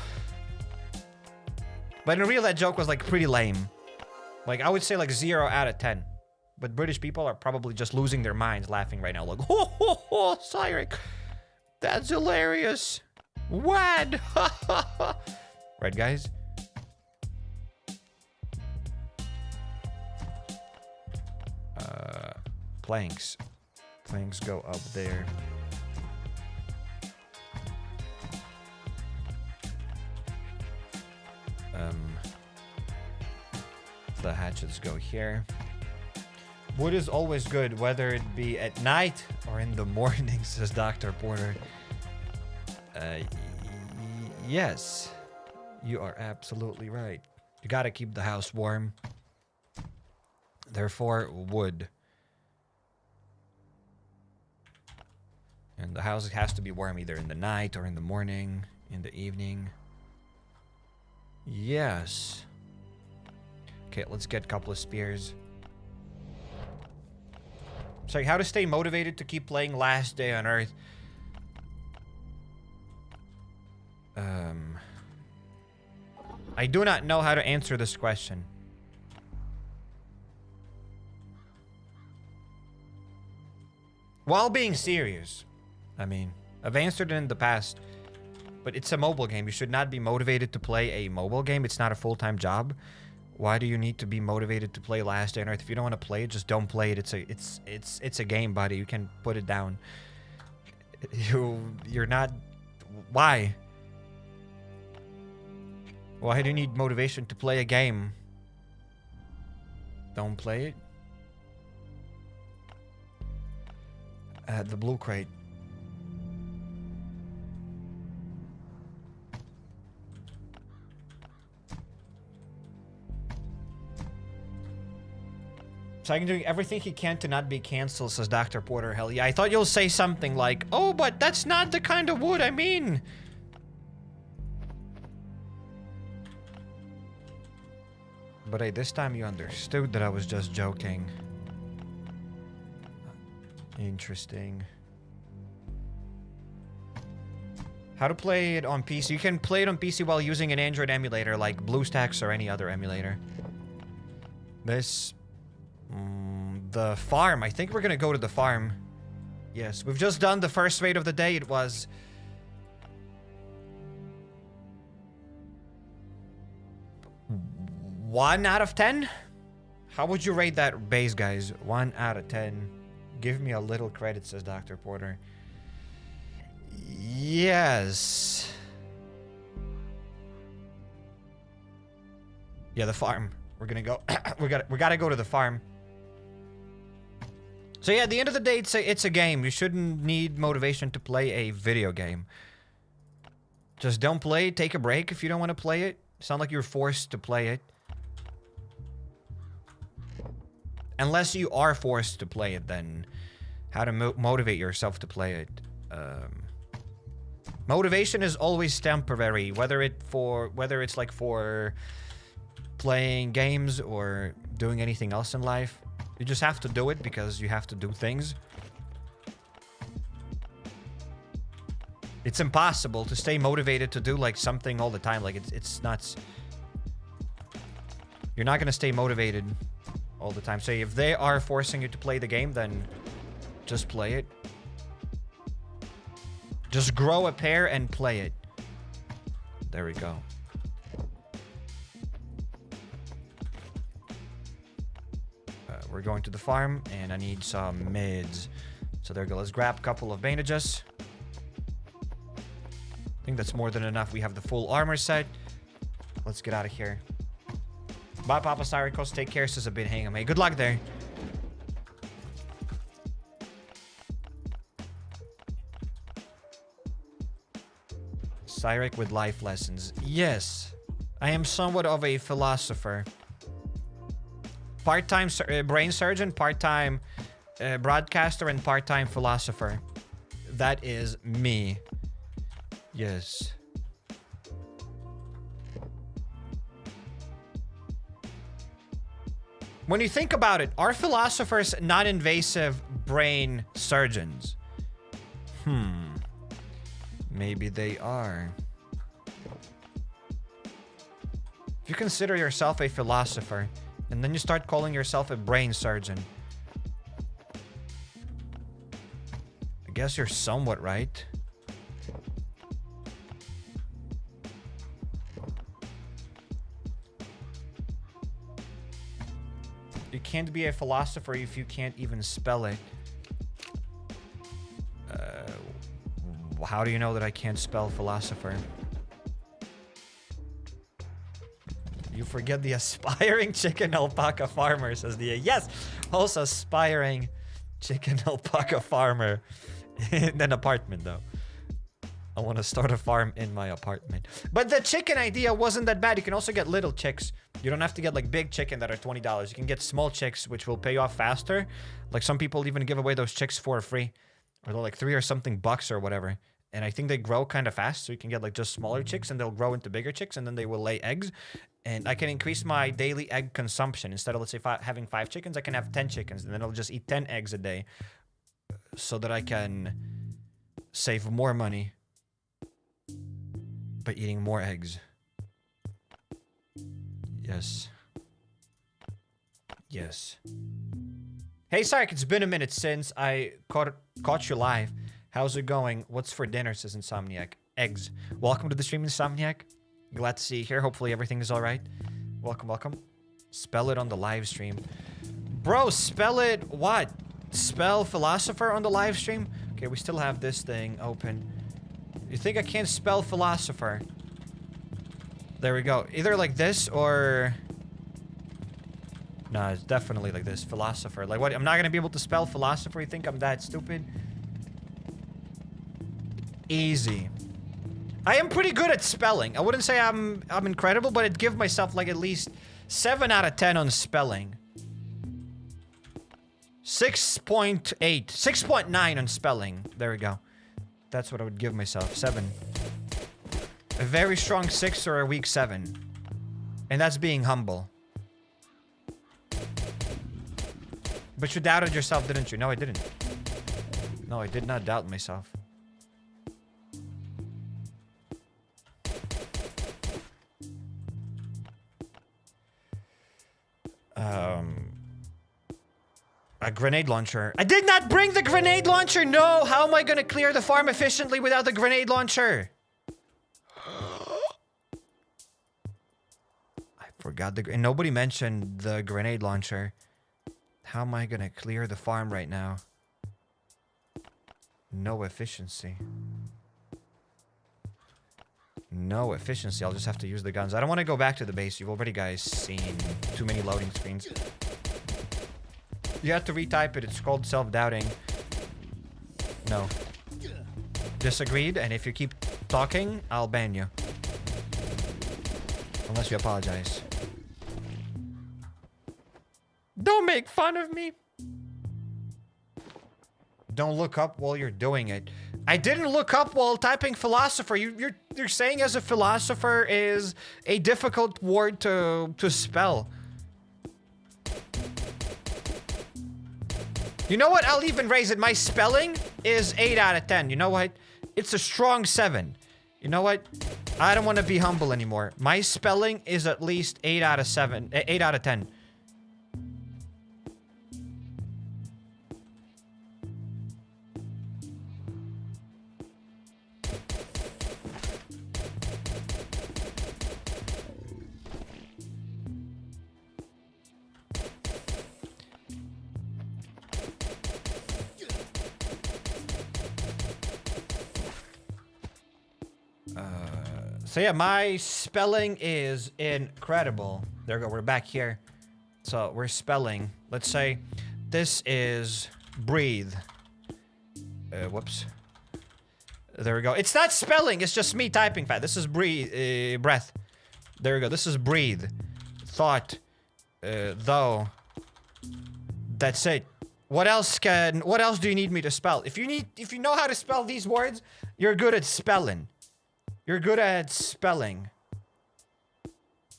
S1: But in real, that joke was like pretty lame. Like, I would say like 0 out of 10. But British people are probably just losing their minds laughing right now. Like, ho, ho, ho, Cyrek. That's hilarious. What? Right, guys? Planks. Planks go up there. The hatchets go here. Wood is always good, whether it be at night or in the morning, says Dr. Porter. Yes, you are absolutely right. You gotta keep the house warm. Therefore, wood. And the house has to be warm either in the night or in the morning, in the evening. Yes. Okay, let's get a couple of spears. Sorry, how to stay motivated to keep playing Last Day on Earth? I do not know how to answer this question. While being serious, I mean, I've answered it in the past, but it's a mobile game. You should not be motivated to play a mobile game. It's not a full-time job. Why do you need to be motivated to play Last Day on Earth? If you don't want to play it, just don't play it. It's a game, buddy. You can put it down. You're not. Why? Why do you need motivation to play a game? Don't play it. The blue crate. So I'm doing everything he can to not be cancelled, says Dr. Porter. Hell yeah. I thought you'll say something like, oh, but that's not the kind of wood I mean. But this time you understood that I was just joking. Interesting. How to play it on PC? You can play it on PC while using an Android emulator like BlueStacks or any other emulator. This... the farm. I think we're gonna go to the farm. Yes, we've just done the first raid of the day. It was... 1 out of 10? How would you rate that base, guys? 1 out of 10. Give me a little credit, says Dr. Porter. Yes. Yeah, the farm. We're gonna go. we gotta go to the farm. So yeah, at the end of the day, it's a game. You shouldn't need motivation to play a video game. Just don't play it. Take a break if you don't want to play it. Sound like you're forced to play it. Unless you are forced to play it, then how to motivate yourself to play it. Motivation is always temporary, whether it's like for playing games or doing anything else in life. You just have to do it because you have to do things. It's impossible to stay motivated to do like something all the time. Like it's nuts. You're not gonna stay motivated all the time. So if they are forcing you to play the game, then just play it. Just grow a pair and play it. There we go. We're going to the farm, and I need some mids. So there we go. Let's grab a couple of bandages. I think that's more than enough. We have the full armor set. Let's get out of here. Bye, Papa Cyricos. Take care, says a bit hang on me. Good luck there. Cyrek with life lessons. Yes, I am somewhat of a philosopher. Part-time brain surgeon, part-time broadcaster, and part-time philosopher. That is me. Yes. When you think about it, are philosophers non-invasive brain surgeons? Maybe they are. If you consider yourself a philosopher, and then you start calling yourself a brain surgeon, I guess you're somewhat right. You can't be a philosopher if you can't even spell it. How do you know that I can't spell philosopher? You forget the aspiring chicken alpaca farmer, says the yes. Also aspiring chicken alpaca farmer in an apartment though. I want to start a farm in my apartment. But the chicken idea wasn't that bad. You can also get little chicks. You don't have to get like big chicken that are $20. You can get small chicks, which will pay off faster. Like some people even give away those chicks for free. Or they're like $3 or something bucks or whatever. And I think they grow kind of fast. So you can get like just smaller chicks and they'll grow into bigger chicks and then they will lay eggs. And I can increase my daily egg consumption. Instead of, let's say, having 5 chickens, I can have 10 chickens. And then I'll just eat 10 eggs a day. So that I can save more money by eating more eggs. Yes. Yes. Hey, Sark, it's been a minute since I caught you live. How's it going? What's for dinner, says Insomniac. Eggs. Welcome to the stream, Insomniac. Glad to see you here. Hopefully everything is alright. Welcome, welcome. Spell it on the live stream. Bro, spell it what? Spell philosopher on the live stream? Okay, we still have this thing open. You think I can't spell philosopher? There we go. Either like this or... Nah, it's definitely like this. Philosopher. Like what? I'm not gonna be able to spell philosopher? You think I'm that stupid? Easy. I am pretty good at spelling. I wouldn't say I'm incredible, but I'd give myself like at least 7 out of 10 on spelling. 6.8. 6.9 on spelling. There we go. That's what I would give myself. 7. A very strong 6 or a weak 7. And that's being humble. But you doubted yourself, didn't you? No, I didn't. No, I did not doubt myself. A grenade launcher. I did not bring the grenade launcher! No! How am I gonna clear the farm efficiently without the grenade launcher? I forgot and nobody mentioned the grenade launcher. How am I gonna clear the farm right now? No efficiency. No efficiency. I'll just have to use the guns. I don't want to go back to the base. You've already guys seen too many loading screens. You have to retype it. It's called self-doubting. No. Disagreed, and if you keep talking, I'll ban you. Unless you apologize. Don't make fun of me. Don't look up while you're doing it. I didn't look up while typing philosopher. You're saying as a philosopher is a difficult word to spell. You know what? I'll even raise it. My spelling is 8 out of 10. You know what? It's a strong 7. You know what? I don't want to be humble anymore. My spelling is at least 8 out of 7. 8 out of 10. So yeah, my spelling is incredible. There we go, we're back here. So we're spelling. Let's say this is breathe. Whoops. There we go. It's not spelling, it's just me typing fast. This is breathe, breath. There we go, this is breathe. Thought. Though. That's it. What else do you need me to spell? If you know how to spell these words, you're good at spelling. You're good at spelling.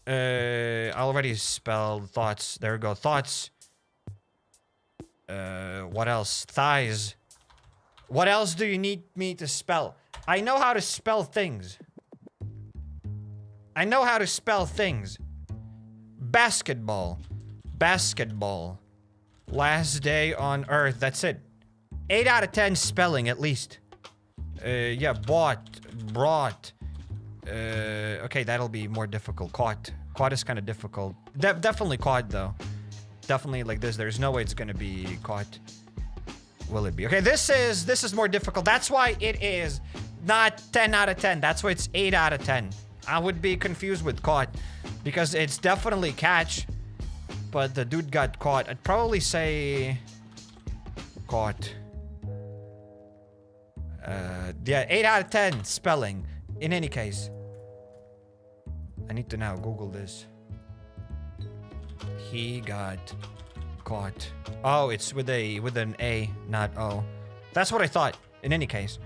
S1: I already spelled thoughts. There we go. Thoughts. What else? Thighs. What else do you need me to spell? I know how to spell things. I know how to spell things. Basketball. Basketball. Last day on Earth. That's it. 8 out of 10 spelling, at least. Yeah, brought. Okay, that'll be more difficult. Caught. Caught is kind of difficult. Definitely caught, though. Definitely like this. There's no way it's gonna be caught. Will it be? Okay, this is more difficult. That's why it is not 10 out of 10. That's why it's 8 out of 10. I would be confused with caught because it's definitely catch, but the dude got caught. I'd probably say caught. Yeah, 8 out of 10 spelling. In any case, I need to now Google this. He got caught. Oh, it's with an A, not O. That's what I thought. In any case,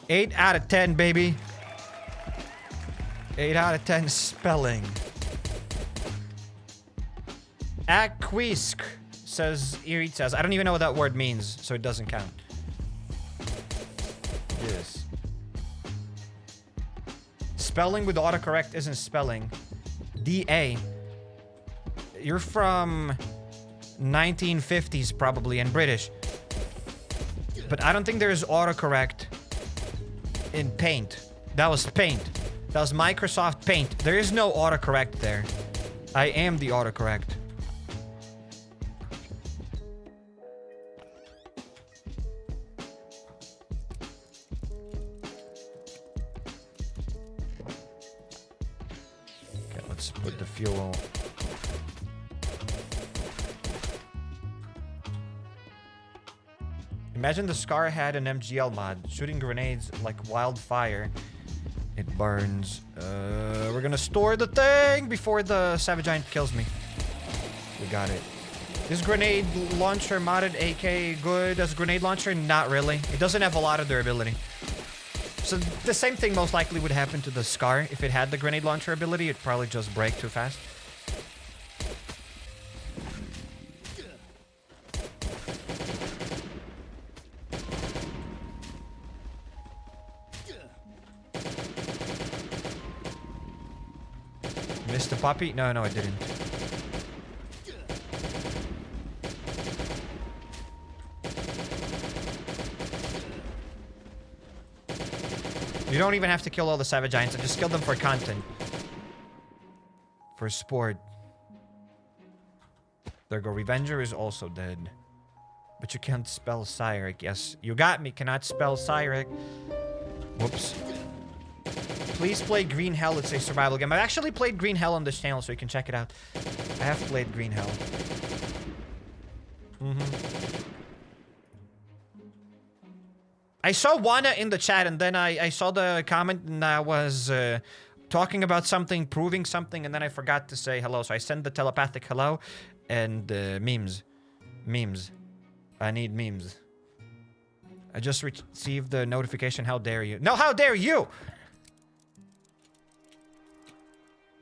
S1: 8 out of 10, baby. 8 out of 10 spelling. Acquiesce says Erit says. I don't even know what that word means, so it doesn't count. Yes. Spelling with autocorrect isn't spelling. DA. You're from 1950s probably and British. But I don't think there's autocorrect in Paint. That was Paint. That was Microsoft Paint. There is no autocorrect there. I am the autocorrect. Okay, let's put the fuel. Imagine the Scar had an MGL mod, shooting grenades like wildfire. It burns. We're gonna store the thing before the Savage Giant kills me. We got it. This grenade launcher modded AK good as a grenade launcher? Not really. It doesn't have a lot of durability. So the same thing most likely would happen to the Scar. If it had the grenade launcher ability, it'd probably just break too fast. Missed the puppy? No, I didn't. You don't even have to kill all the Savage Giants. Just kill them for content. For sport. There go. Revenger is also dead. But you can't spell Cyrek. Yes, you got me. Cannot spell Cyrek. Whoops. Please play Green Hell. It's a survival game. I've actually played Green Hell on this channel, so you can check it out. I have played Green Hell. I saw Wana in the chat, and then I saw the comment, and I was talking about something, proving something, and then I forgot to say hello. So I sent the telepathic hello, and memes. Memes. I need memes. I just received the notification. How dare you? No, how dare you!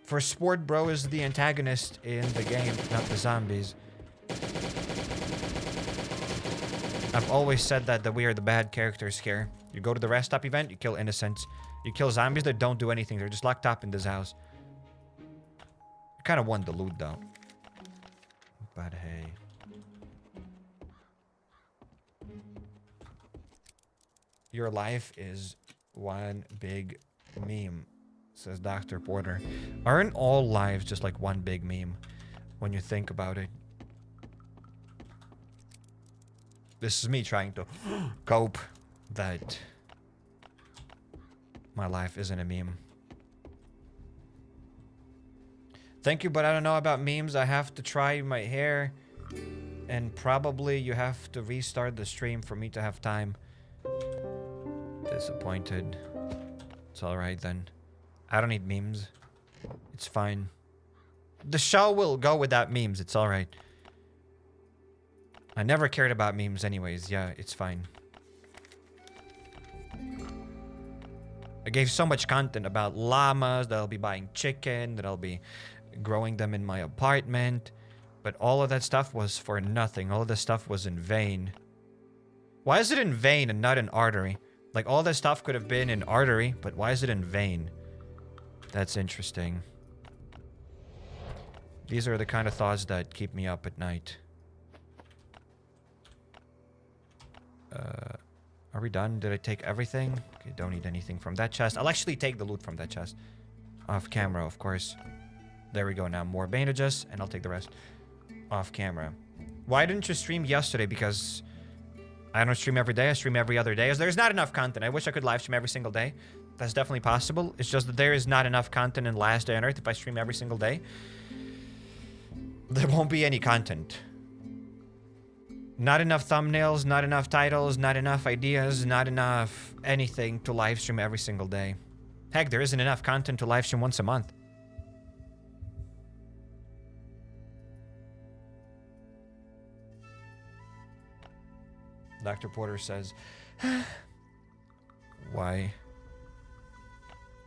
S1: For sport, bro is the antagonist in the game, not the zombies. I've always said that we are the bad characters here. You go to the rest stop event, you kill innocents. You kill zombies that don't do anything. They're just locked up in this house. You kind of won the loot, though. But hey. Your life is one big meme, says Dr. Porter. Aren't all lives just like one big meme when you think about it? This is me trying to cope that my life isn't a meme. Thank you, but I don't know about memes. I have to try my hair. And probably you have to restart the stream for me to have time. Disappointed. It's alright then. I don't need memes. It's fine. The show will go without memes. It's alright. I never cared about memes anyways. Yeah, it's fine. I gave so much content about llamas, that I'll be buying chicken, that I'll be growing them in my apartment. But all of that stuff was for nothing. All of that stuff was in vain. Why is it in vein and not in artery? Like, all this stuff could have been in artery, but why is it in vein? That's interesting. These are the kind of thoughts that keep me up at night. Are we done? Did I take everything? Okay, don't need anything from that chest. I'll actually take the loot from that chest. Off camera, of course. There we go now. More bandages, and I'll take the rest off camera. Why didn't you stream yesterday? Because I don't stream every day. I stream every other day. As there's not enough content. I wish I could live stream every single day. That's definitely possible. It's just that there is not enough content in Last Day on Earth. If I stream every single day, there won't be any content. Not enough thumbnails, not enough titles, not enough ideas, not enough anything to live stream every single day. Heck, there isn't enough content to live stream once a month. Dr. Porter says, Why?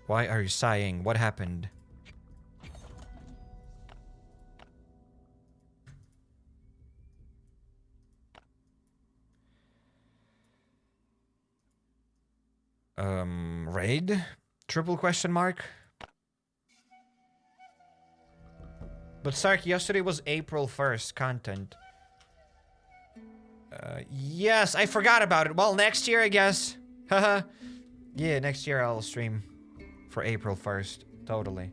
S1: Why are you sighing? What happened? Raid? Triple question mark? But Sark, yesterday was April 1st content. Yes, I forgot about it. Well, next year, I guess. Haha. Yeah, next year I'll stream for April 1st. Totally.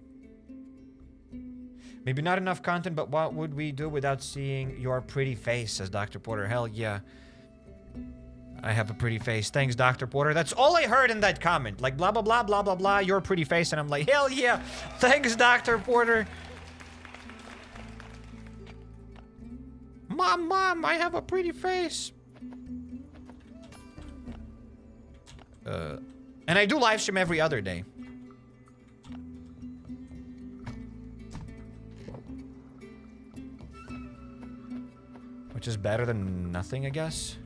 S1: Maybe not enough content, but what would we do without seeing your pretty face, says Dr. Porter. Hell yeah. I have a pretty face. Thanks, Dr. Porter. That's all I heard in that comment. Like, blah, blah, blah, blah, blah, blah, your pretty face. And I'm like, hell yeah. Thanks, Dr. Porter. Mom, I have a pretty face. And I do live stream every other day. Which is better than nothing, I guess.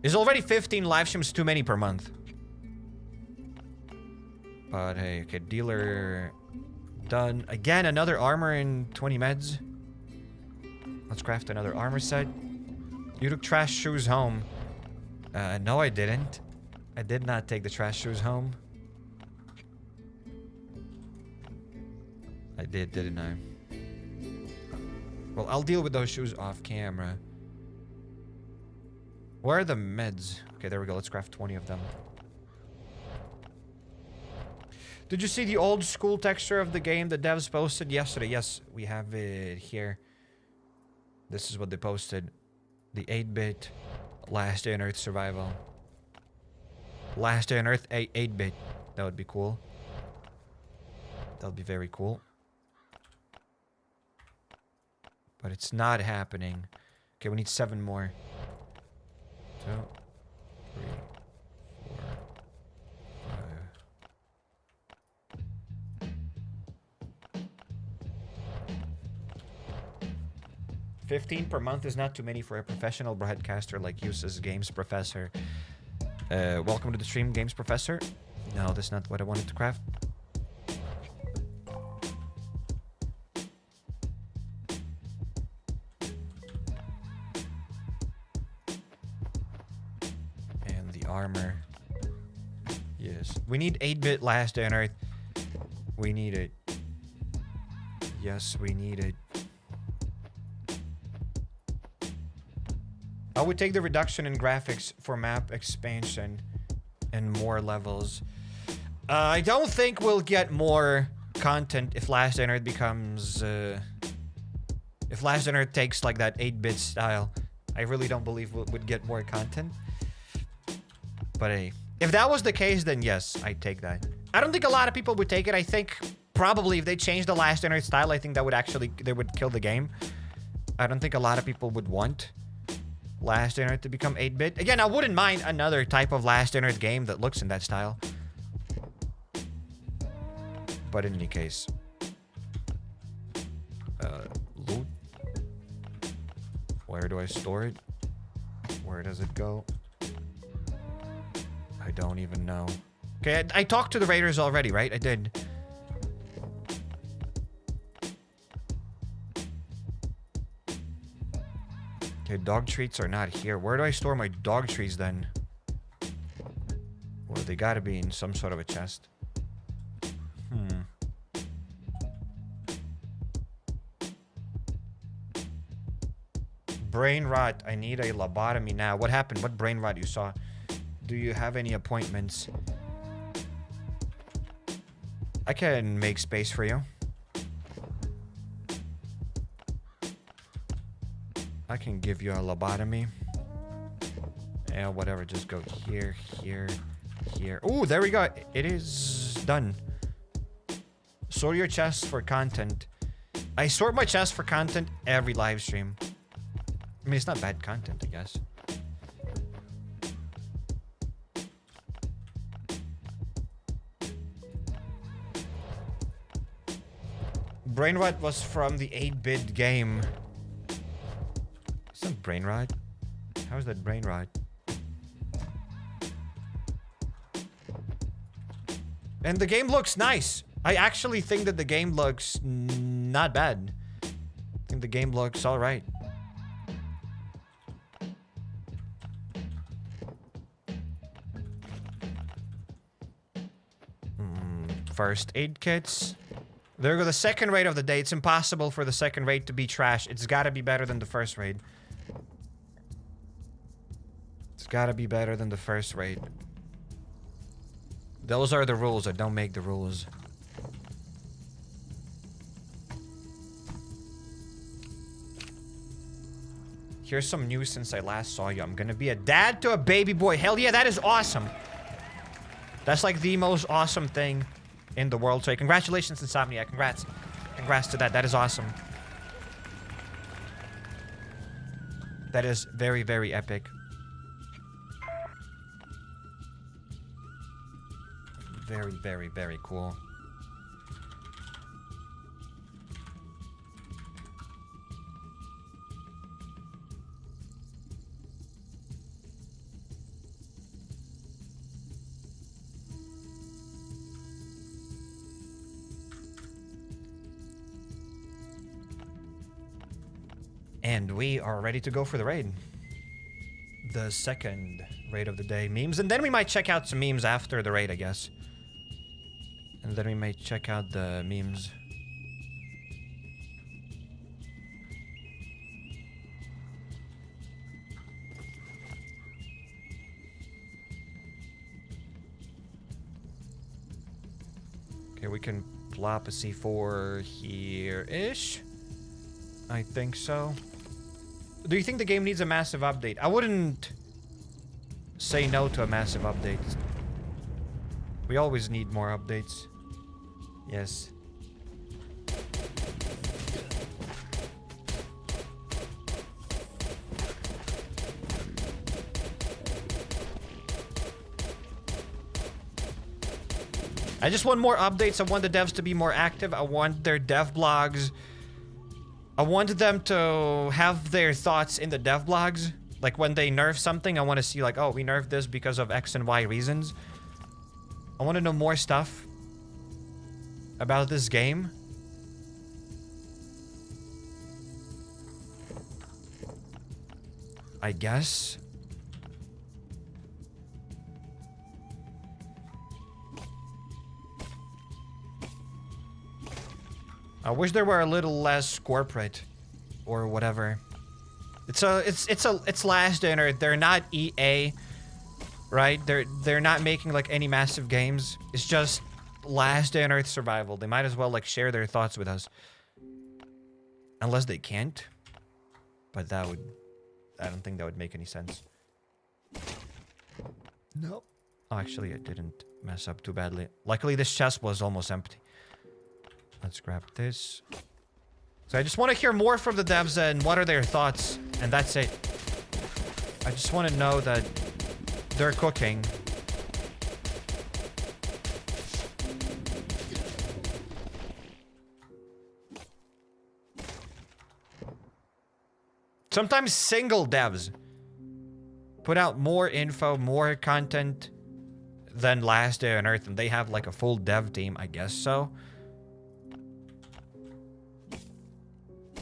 S1: Is already 15 live streams too many per month? But hey, okay, dealer done. Again, another armor and 20 meds. Let's craft another armor set. You took trash shoes home. No, I didn't. I did not take the trash shoes home. I did, didn't I? Well, I'll deal with those shoes off camera. Where are the meds? Okay, there we go. Let's craft 20 of them. Did you see the old school texture of the game the devs posted yesterday? Yes, we have it here. This is what they posted. The 8-bit Last Day on Earth survival. Last Day on Earth 8-bit. That would be cool. That would be very cool. But it's not happening. Okay, we need 7 more. 2, 3, 4, 5. 15 per month is not too many for a professional broadcaster like you, says Games Professor. Welcome to the stream, Games Professor. No, that's not what I wanted to craft. Armor. Yes. We need 8-bit Last Day on Earth. We need it. Yes, we need it. I would take the reduction in graphics for map expansion and more levels. I don't think we'll get more content if Last Day on Earth becomes... if Last Day on Earth takes like that 8-bit style. I really don't believe we'd get more content. But hey, if that was the case, then yes, I'd take that. I don't think a lot of people would take it. I think probably if they changed the Last Day on Earth style, I think that would actually, they would kill the game. I don't think a lot of people would want Last Day on Earth to become 8-bit. Again, I wouldn't mind another type of Last Day on Earth game that looks in that style. But in any case. Loot. Where do I store it? Where does it go? I don't even know. Okay, I talked to the raiders already, right? I did. Okay, dog treats are not here. Where do I store my dog treats then? Well, they gotta be in some sort of a chest. Brain rot. I need a lobotomy now. What happened? What brain rot you saw? Do you have any appointments? I can make space for you. I can give you a lobotomy. Yeah, whatever. Just go here, here, here. Oh, there we go. It is done. Sort your chests for content. I sort my chests for content every live stream. I mean, it's not bad content, I guess. Brain rot was from the 8-bit game. It's not brain rot. How is that brain rot? And the game looks nice. I actually think that the game looks not bad. I think the game looks alright. First aid kits. There go the second raid of the day. It's impossible for the second raid to be trash. It's gotta be better than the first raid. It's gotta be better than the first raid. Those are the rules. I don't make the rules. Here's some news since I last saw you. I'm gonna be a dad to a baby boy. Hell yeah, that is awesome. That's like the most awesome thing in the world. So congratulations, Insomnia. Congrats. Congrats to that. That is awesome. That is very, very epic. Very, very, very cool. And we are ready to go for the raid. The second raid of the day. Memes. And then we might check out some memes after the raid, I guess. And then we might check out the memes. Okay, we can plop a C4 here-ish. I think so. Do you think the game needs a massive update? I wouldn't say no to a massive update. We always need more updates. Yes. I just want more updates. I want the devs to be more active. I want their dev blogs. I wanted them to have their thoughts in the dev blogs. Like when they nerf something, I want to see like, oh, we nerfed this because of X and Y reasons. I want to know more stuff about this game. I guess. I wish there were a little less corporate or whatever. It's Last Dinner. They're not EA, right? They're not making like any massive games. It's just Last Day on Earth survival. They might as well like share their thoughts with us. Unless they can't. But I don't think that would make any sense. No. Oh, actually, it didn't mess up too badly. Luckily, this chest was almost empty. Let's grab this. So I just want to hear more from the devs and what are their thoughts. And that's it. I just want to know that they're cooking. Sometimes single devs put out more info, more content than Last Day on Earth, and they have like a full dev team, I guess so.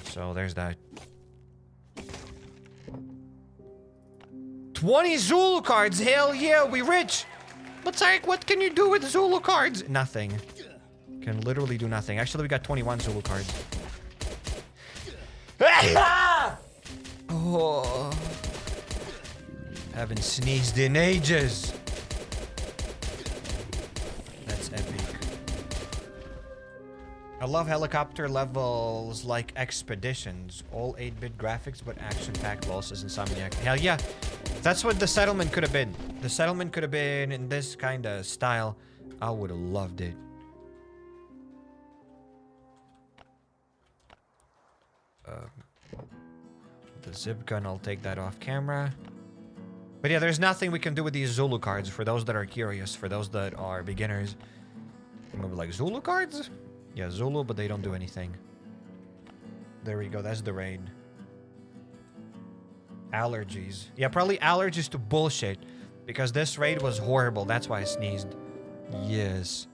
S1: So there's that. 20 Zulu cards. Hell yeah, we rich. But Tarek, what can you do with Zulu cards? Nothing. Can literally do nothing. Actually, we got 21 Zulu cards. Oh. Haven't sneezed in ages. That's epic. I love helicopter levels like Expeditions. All 8-bit graphics, but action-packed losses Insomniac. Hell yeah. That's what the settlement could have been. The settlement could have been in this kind of style. I would have loved it. The zip gun, I'll take that off camera. But yeah, there's nothing we can do with these Zulu cards for those that are curious, for those that are beginners. Maybe like Zulu cards? Yeah, Zulu, but they don't do anything. There we go, that's the raid. Allergies. Yeah, probably allergies to bullshit. Because this raid was horrible, that's why I sneezed. Yes.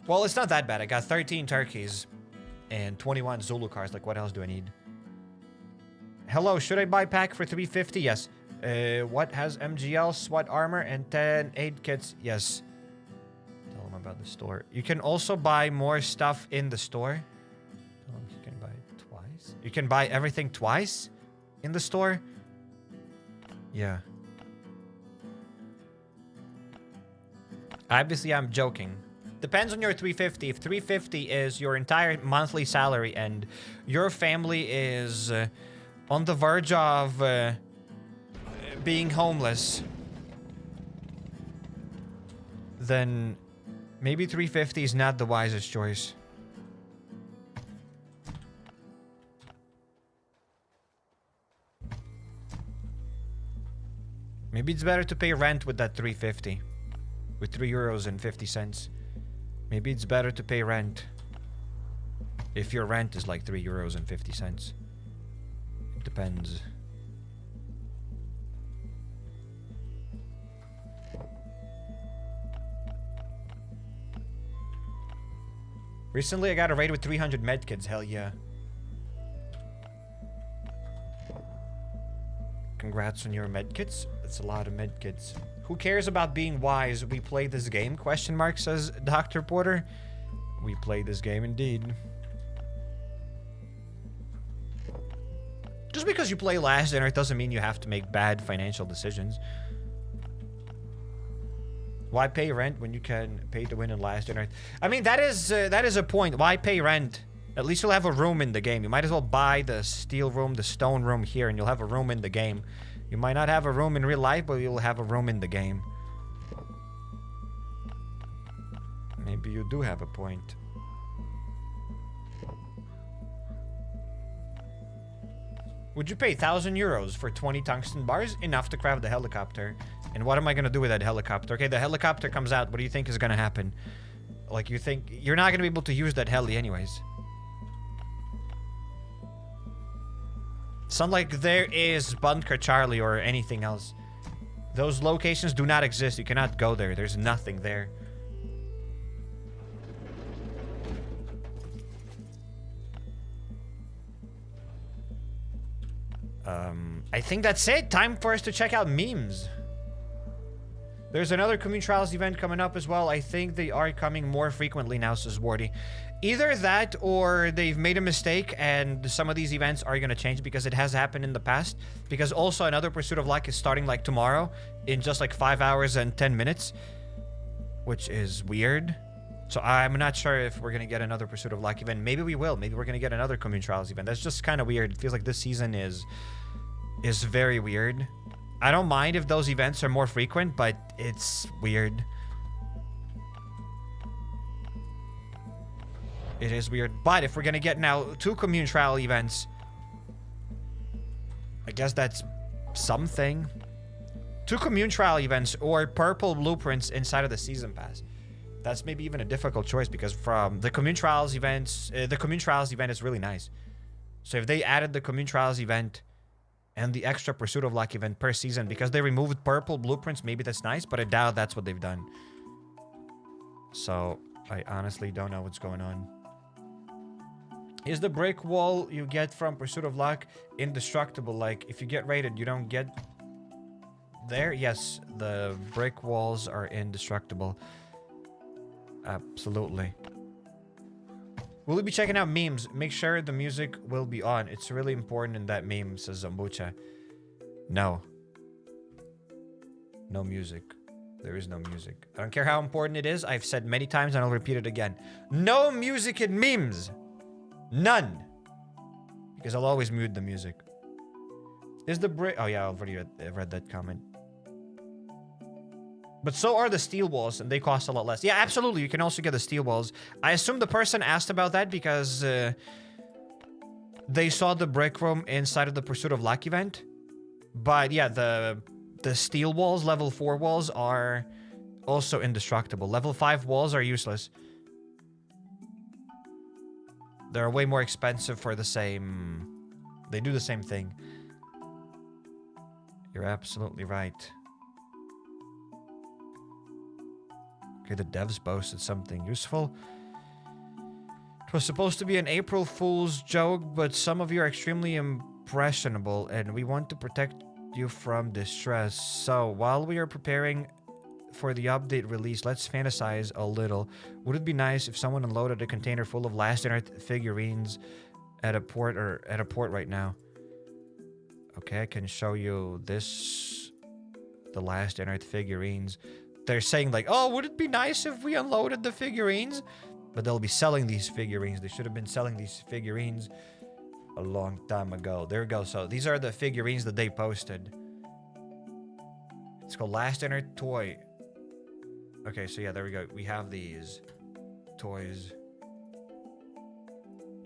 S1: Well, it's not that bad. I got 13 turkeys and 21 Zulu cards. Like, what else do I need? Hello, should I buy pack for 350? Yes. What has MGL, SWAT armor, and 10 aid kits? Yes. Tell them about the store. You can also buy more stuff in the store. Tell them you can buy it twice. You can buy everything twice in the store? Yeah. Obviously, I'm joking. Depends on your 350. If 350 is your entire monthly salary and your family is on the verge of being homeless, then maybe 350 is not the wisest choice. Maybe it's better to pay rent with that 350. With 3 euros and 50 cents. Maybe it's better to pay rent. If your rent is like 3 euros and 50 cents. It depends. Recently, I got a raid with 300 medkits. Hell yeah. Congrats on your medkits. That's a lot of medkits. Who cares about being wise? We play this game? Question mark, says Dr. Porter. We play this game indeed. Just because you play Last Dinner doesn't mean you have to make bad financial decisions. Why pay rent when you can pay to win in Last Dinner? I mean, that is a point. Why pay rent? At least you'll have a room in the game. You might as well buy the steel room, the stone room here, and you'll have a room in the game. You might not have a room in real life, but you'll have a room in the game. Maybe you do have a point. Would you pay 1,000 euros for 20 tungsten bars? Enough to craft the helicopter. And what am I going to do with that helicopter? Okay, the helicopter comes out. What do you think is going to happen? Like, you think... You're not going to be able to use that heli anyways. It's not like there is Bunker Charlie or anything else. Those locations do not exist. You cannot go there. There's nothing there. I think that's it. Time for us to check out memes. There's another Community Trials event coming up as well. I think they are coming more frequently now, says Wardy. Either that or they've made a mistake and some of these events are going to change because it has happened in the past. Because also another Pursuit of Luck is starting like tomorrow in just like 5 hours and 10 minutes. Which is weird. So I'm not sure if we're going to get another Pursuit of Luck event. Maybe we will. Maybe we're going to get another Community Trials event. That's just kind of weird. It feels like this season is very weird. I don't mind if those events are more frequent, but it's weird. It is weird. But if we're gonna get now 2 community trial events, I guess that's something. 2 community trial events or purple blueprints inside of the season pass. That's maybe even a difficult choice because from the community trials events, the community trials event is really nice. So if they added the community trials event and the extra Pursuit of Luck event per season, because they removed purple blueprints, maybe that's nice, but I doubt that's what they've done. So, I honestly don't know what's going on. Is the brick wall you get from Pursuit of Luck indestructible? Like, if you get raided, you don't get there. Yes, the brick walls are indestructible. Absolutely. Will we be checking out memes? Make sure the music will be on. It's really important in that meme, says Zambucha. No. No music. There is no music. I don't care how important it is. I've said many times and I'll repeat it again. No music in memes. None. Because I'll always mute the music. Is the brick... Oh yeah, I already read that comment. But so are the steel walls, and they cost a lot less. Yeah, absolutely. You can also get the steel walls. I assume the person asked about that because they saw the brick room inside of the Pursuit of Luck event. But yeah, the steel walls, level 4 walls, are also indestructible. Level 5 walls are useless. They're way more expensive for the same... They do the same thing. You're absolutely right. Okay, the devs posted something useful. It was supposed to be an April Fool's joke, but some of you are extremely impressionable, and we want to protect you from distress. So, while we are preparing for the update release, let's fantasize a little. Would it be nice if someone unloaded a container full of Last Earth figurines at a port right now? Okay, I can show you this. The Last Earth figurines. They're saying like, oh, would it be nice if we unloaded the figurines? But they'll be selling these figurines. They should have been selling these figurines a long time ago. There we go. So these are the figurines that they posted. It's called Last Earth Toy. Okay, so yeah, there we go. We have these toys.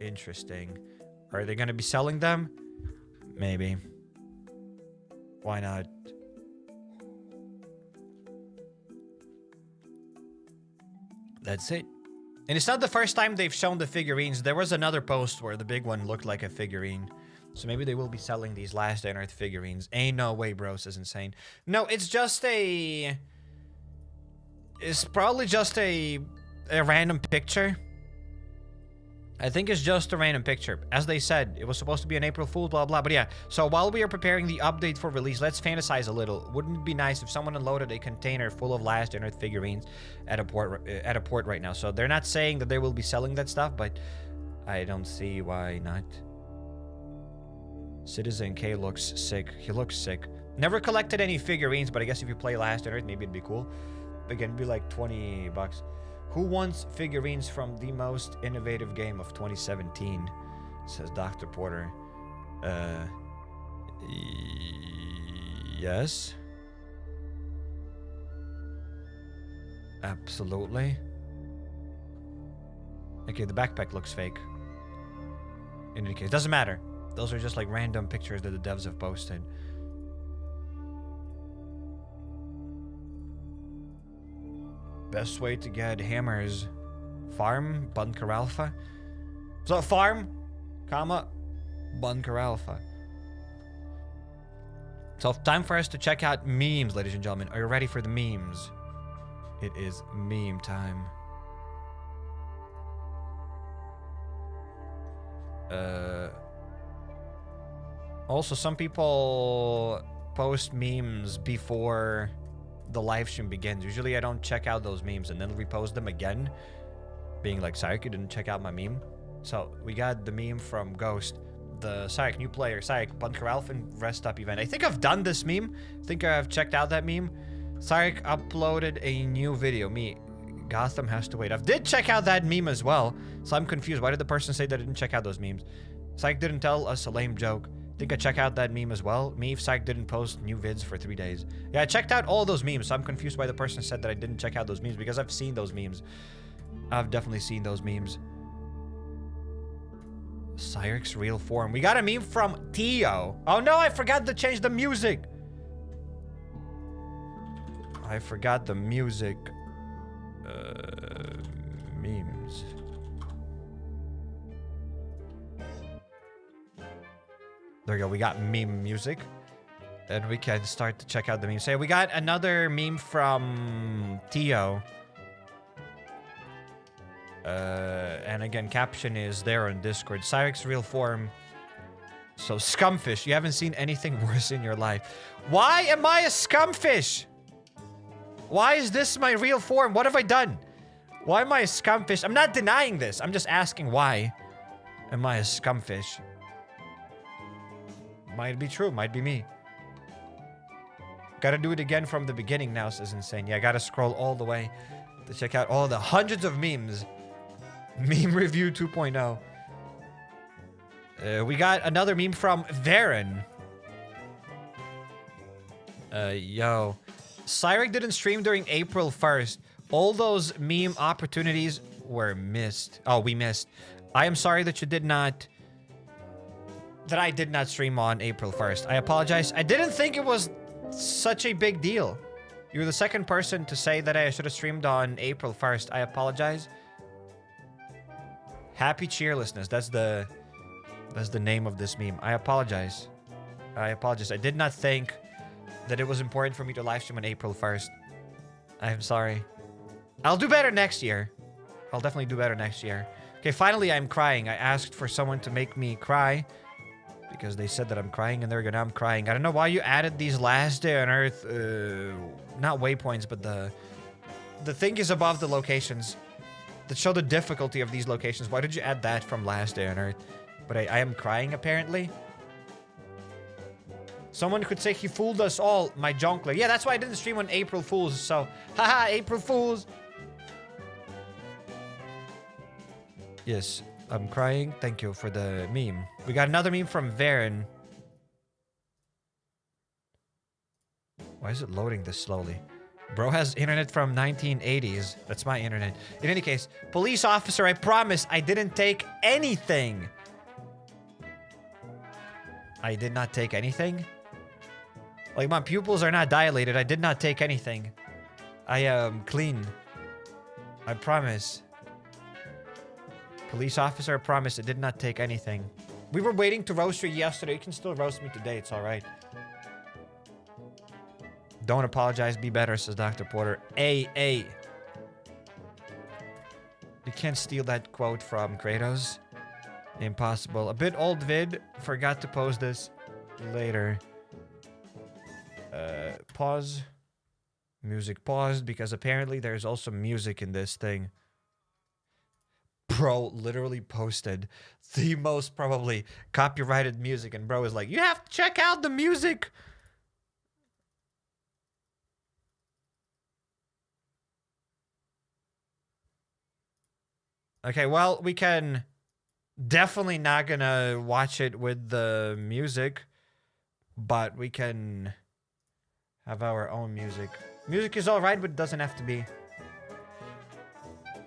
S1: Interesting. Are they going to be selling them? Maybe. Why not? That's it. And it's not the first time they've shown the figurines. There was another post where the big one looked like a figurine. So maybe they will be selling these Last Earth figurines. Ain't no way, bro. This is insane. No, it's just a... It's probably just a random picture. I think it's just a random picture. As they said, it was supposed to be an April Fool, blah, blah. But yeah, so while we are preparing the update for release, let's fantasize a little. Wouldn't it be nice if someone unloaded a container full of Last Earth figurines at a port right now? So they're not saying that they will be selling that stuff, but I don't see why not. Citizen K looks sick. He looks sick. Never collected any figurines, but I guess if you play Last Earth, maybe it'd be cool. Again, it'd be like 20 bucks. Who wants figurines from the most innovative game of 2017? Says Dr. Porter. Yes. Absolutely. Okay, the backpack looks fake. In any case, doesn't matter. Those are just like random pictures that the devs have posted. Best way to get hammers. Farm, Bunker Alfa. So farm, comma, Bunker Alpha. So time for us to check out memes, ladies and gentlemen. Are you ready for the memes? It is meme time. Also, some people post memes before the live stream begins. Usually I don't check out those memes and then repost them again, being like, Sarek, you didn't check out my meme. So we got the meme from Ghost, the Sarek new player, Sarek Bunker Alfa rest up event. I think I've done this meme. I think I've checked out that meme. Sarek uploaded a new video. Me, Gotham has to wait. I did check out that meme as well, so I'm confused. Why did the person say that I didn't check out those memes? Sarek didn't tell us a lame joke. I think I check out that meme as well. Me, if Sarek didn't post new vids for 3 days. Yeah, I checked out all those memes, so I'm confused why the person said that I didn't check out those memes, because I've seen those memes. I've definitely seen those memes. Cyrek's real form. We got a meme from Tio. Oh no, I forgot to change the music. I forgot the music. Memes. There we go. We got meme music. Then we can start to check out the memes. Say, we got another meme from Tio. And again, caption is there on Discord. Cyrek's real form. So, scumfish. You haven't seen anything worse in your life. Why am I a scumfish? Why is this my real form? What have I done? Why am I a scumfish? I'm not denying this. I'm just asking why am I a scumfish? Might be true. Might be me. Gotta do it again from the beginning now, says Insane. Yeah, I gotta scroll all the way to check out all the hundreds of memes. Meme review 2.0. We got another meme from Varen. Yo. Cyrek didn't stream during April 1st. All those meme opportunities were missed. Oh, we missed. I am sorry that you did not... That I did not stream on April 1st. I apologize. I didn't think it was such a big deal. You were the second person to say that I should have streamed on April 1st. I apologize. Happy cheerlessness. That's the name of this meme. I apologize. I apologize. I did not think that it was important for me to live stream on April 1st. I'm sorry. I'll do better next year. I'll definitely do better next year. Okay, finally I'm crying. I asked for someone to make me cry because they said that I'm crying and I'm crying. I don't know why you added these Last Day on Earth, not waypoints, but the thing is above the locations that show the difficulty of these locations. Why did you add that from Last Day on Earth? But I am crying apparently. Someone could say he fooled us all, my junkler. Yeah, that's why I didn't stream on April Fools, so haha, April Fools. Yes, I'm crying. Thank you for the meme. We got another meme from Varen. Why is it loading this slowly? Bro has internet from 1980s. That's my internet. In any case, police officer, I promise I didn't take anything. I did not take anything? Like, my pupils are not dilated. I did not take anything. I am clean. I promise. Police officer, I promise I did not take anything. We were waiting to roast you yesterday. You can still roast me today. It's alright. Don't apologize. Be better, says Dr. Porter. Hey. You can't steal that quote from Kratos. Impossible. A bit old vid. Forgot to post this later. Pause. Music paused because apparently there's also music in this thing. Bro literally posted the most probably copyrighted music and bro is like, you have to check out the music. Okay, well, we can definitely not gonna watch it with the music, but we can have our own music. Music is alright, but it doesn't have to be.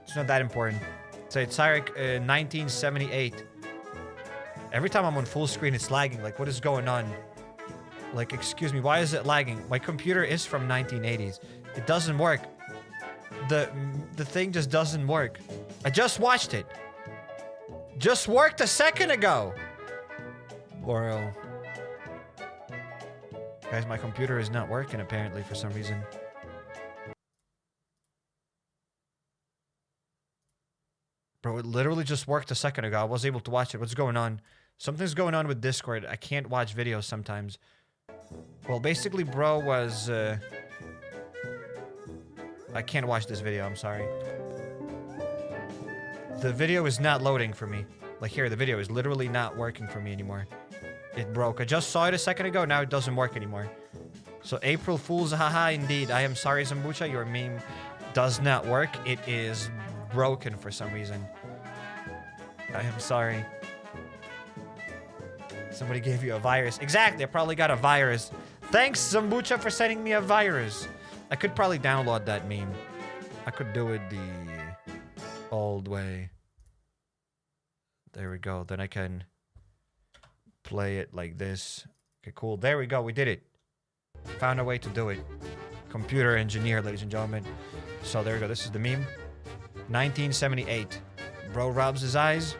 S1: It's not that important. Say it's Cyrek 1978. Every time I'm on full screen, it's lagging. Like, what is going on? Like, excuse me, why is it lagging? My computer is from 1980s. It doesn't work. The thing just doesn't work. I just watched it. Just worked a second ago. Bro. Guys, my computer is not working apparently for some reason. Bro, it literally just worked a second ago. I was able to watch it. What's going on? Something's going on with Discord. I can't watch videos sometimes. Well, basically, bro was... I can't watch this video. I'm sorry. The video is not loading for me. Like here, the video is literally not working for me anymore. It broke. I just saw it a second ago. Now it doesn't work anymore. So April Fools, haha, indeed. I am sorry, Zambucha. Your meme does not work. It is broken for some reason. I am sorry. Somebody gave you a virus. Exactly. I probably got a virus. Thanks, Zambucha, for sending me a virus. I could probably download that meme. I could do it the old way. There we go. Then I can play it like this. Okay, cool. There we go. We did it. Found a way to do it. Computer engineer, ladies and gentlemen. So there we go. This is the meme. 1978. Bro rubs his eyes.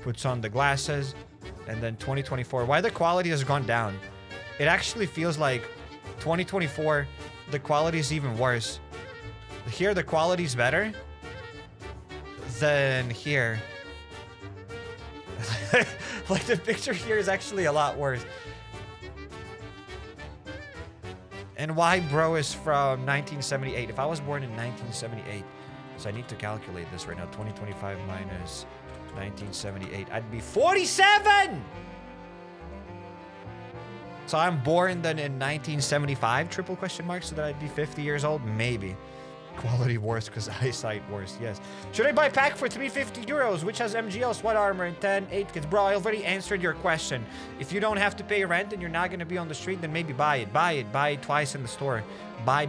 S1: Puts on the glasses. And then 2024. Why the quality has gone down? It actually feels like 2024, the quality is even worse. Here, the quality is better than here. Like, the picture here is actually a lot worse. And why bro is from 1978? If I was born in 1978, so I need to calculate this right now. 2025 minus 1978. I'd be 47! So I'm born then in 1975, triple question mark, so that I'd be 50 years old? Maybe. Quality worse because eyesight worse, yes. Should I buy pack for 350 euros, which has MGL, SWAT armor, and 10, 8 kits? Bro, I already answered your question. If you don't have to pay rent and you're not going to be on the street, then maybe buy it. Buy it. Buy it twice in the store. Buy.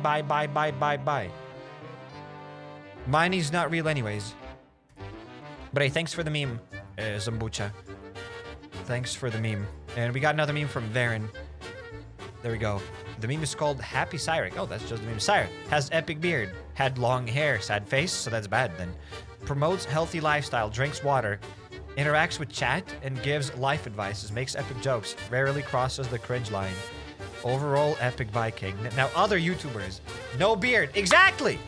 S1: Money's not real anyways. But hey, thanks for the meme, Zambucha. Thanks for the meme. And we got another meme from Varen. There we go. The meme is called HappyCairek. Oh, that's just the meme. Cyrek has epic beard, had long hair, sad face, so that's bad then. Promotes healthy lifestyle, drinks water, interacts with chat, and gives life advices, makes epic jokes, rarely crosses the cringe line. Overall, epic Viking. Now, other YouTubers. No beard. Exactly!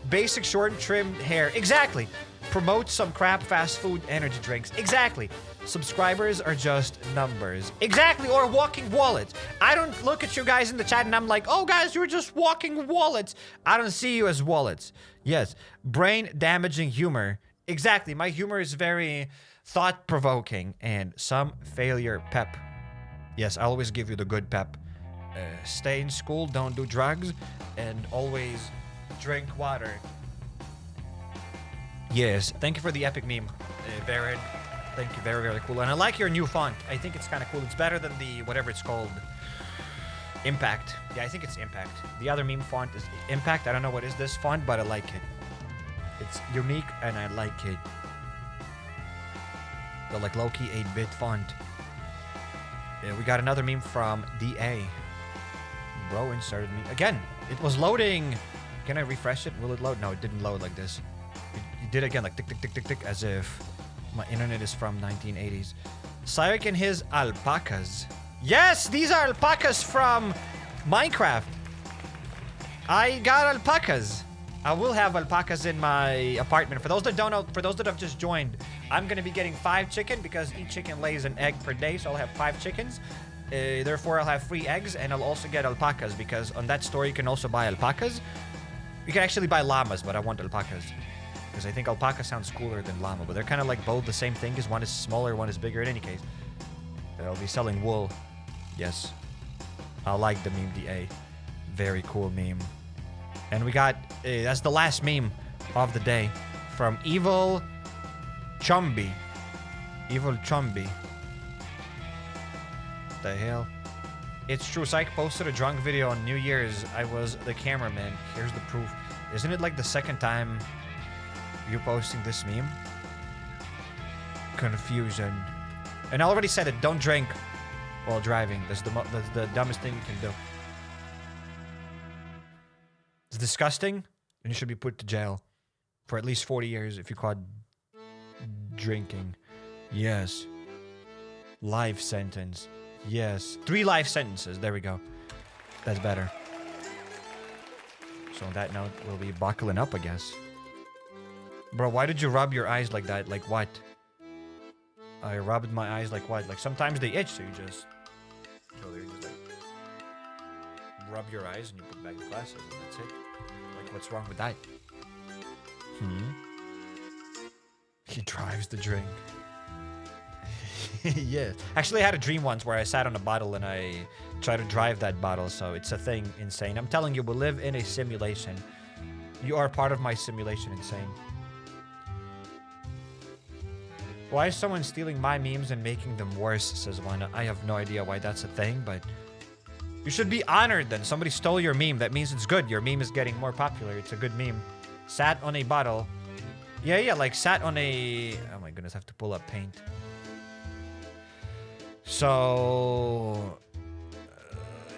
S1: Basic short and trimmed hair. Exactly! Promotes some crap fast food energy drinks. Exactly! Subscribers are just numbers. Exactly, or walking wallets. I don't look at you guys in the chat and I'm like, oh guys, you're just walking wallets. I don't see you as wallets. Yes, brain damaging humor. Exactly, my humor is very thought-provoking and some failure pep. Yes, I always give you the good pep. Stay in school, don't do drugs, and always drink water. Yes, thank you for the epic meme, Baron. Thank you, very, very cool. And I like your new font. I think it's kind of cool. It's better than the, whatever it's called, Impact. Yeah, I think it's Impact. The other meme font is Impact. I don't know what is this font, but I like it. It's unique, and I like it. The, like, low-key 8-bit font. Yeah, we got another meme from DA. Bro inserted me. Again, it was loading. Can I refresh it? Will it load? No, it didn't load like this. It did again, like tick, tick, tick, tick, tick, as if my internet is from 1980s. Cyrek and his alpacas. Yes, these are alpacas from Minecraft. I got alpacas. I will have alpacas in my apartment. For those that don't know, for those that have just joined, I'm going to be getting 5 chicken because each chicken lays an egg per day. So I'll have 5 chickens. Therefore, I'll have 3 eggs and I'll also get alpacas because on that store you can also buy alpacas. You can actually buy llamas, but I want alpacas. Because I think alpaca sounds cooler than llama, but they're kind of like both the same thing, because one is smaller, one is bigger in any case. I'll be selling wool. Yes. I like the meme DA. Very cool meme. And we got, that's the last meme of the day from Evil Chumby. Evil Chumby. What the hell? It's true, Psych posted a drunk video on New Year's. I was the cameraman. Here's the proof. Isn't it like the second time you're posting this meme? Confusion. And I already said it, don't drink while driving. That's the dumbest thing you can do. It's disgusting, and you should be put to jail for at least 40 years if you're caught drinking. Yes. Life sentence. Yes. 3 life sentences. There we go. That's better. So on that note, we'll be buckling up, I guess. Bro, why did you rub your eyes like that? Like what? I rubbed my eyes like what? Like sometimes they itch, so you just... So there you just like... Rub your eyes and you put back the glasses and that's it. Like what's wrong with that? He drives the drink. Yeah. Actually, I had a dream once where I sat on a bottle and I tried to drive that bottle, so it's a thing insane. I'm telling you, we live in a simulation. You are part of my simulation, insane. Why is someone stealing my memes and making them worse, says one. I have no idea why that's a thing, but you should be honored then. Somebody stole your meme. That means it's good. Your meme is getting more popular. It's a good meme. Sat on a bottle. Yeah, like sat on a... Oh my goodness, I have to pull up paint. So...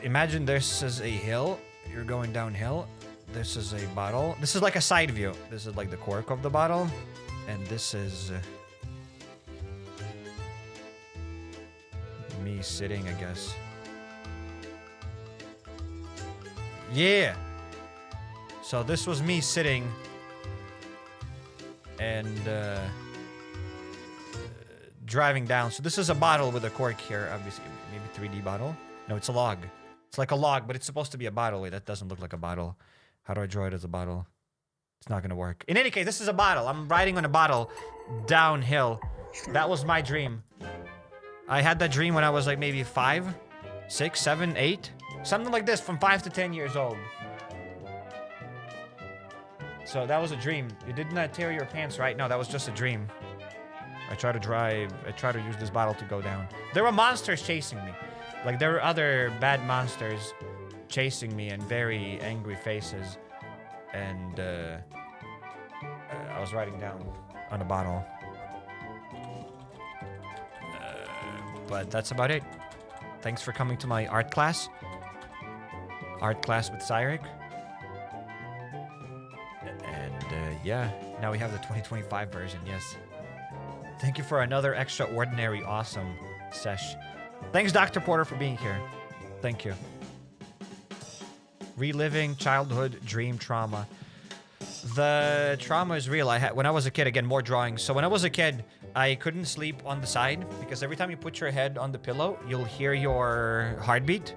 S1: imagine this is a hill. You're going downhill. This is a bottle. This is like a side view. This is like the cork of the bottle. And this is... me sitting, I guess. Yeah. So this was me sitting. And driving down. So this is a bottle with a cork here. Obviously, maybe 3D bottle. No, it's a log. It's like a log, but it's supposed to be a bottle. Wait, that doesn't look like a bottle. How do I draw it as a bottle? It's not gonna work. In any case, this is a bottle. I'm riding on a bottle downhill. That was my dream. I had that dream when I was like maybe 5, 6, 7, 8. Something like this from 5 to 10 years old. So that was a dream. You did not tear your pants, right? No, that was just a dream. I try to use this bottle to go down. There were monsters chasing me. Like, there were other bad monsters chasing me and very angry faces. And, I was riding down on a bottle. But that's about it. Thanks for coming to my art class. Art class with Cairek. And, yeah. Now we have the 2025 version, yes. Thank you for another extraordinary, awesome sesh. Thanks, Dr. Porter, for being here. Thank you. Reliving childhood dream trauma. The trauma is real. I had when I was a kid, again, more drawings. So when I was a kid, I couldn't sleep on the side because every time you put your head on the pillow, you'll hear your heartbeat.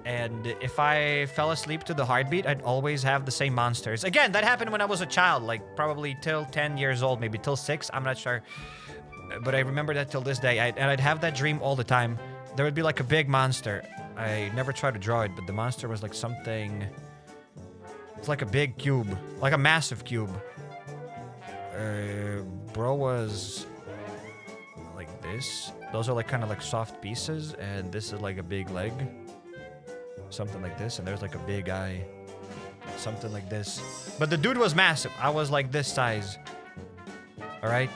S1: And if I fell asleep to the heartbeat, I'd always have the same monsters. Again, that happened when I was a child, like probably till 10 years old, maybe till 6, I'm not sure. But I remember that till this day, and I'd have that dream all the time. There would be like a big monster. I never tried to draw it, but the monster was like something... It's like a big cube, like a massive cube. Bro was like this. Those are like kind of like soft pieces, and this is like a big leg. Something like this, and there's like a big eye. Something like this. But the dude was massive. I was like this size. Alright?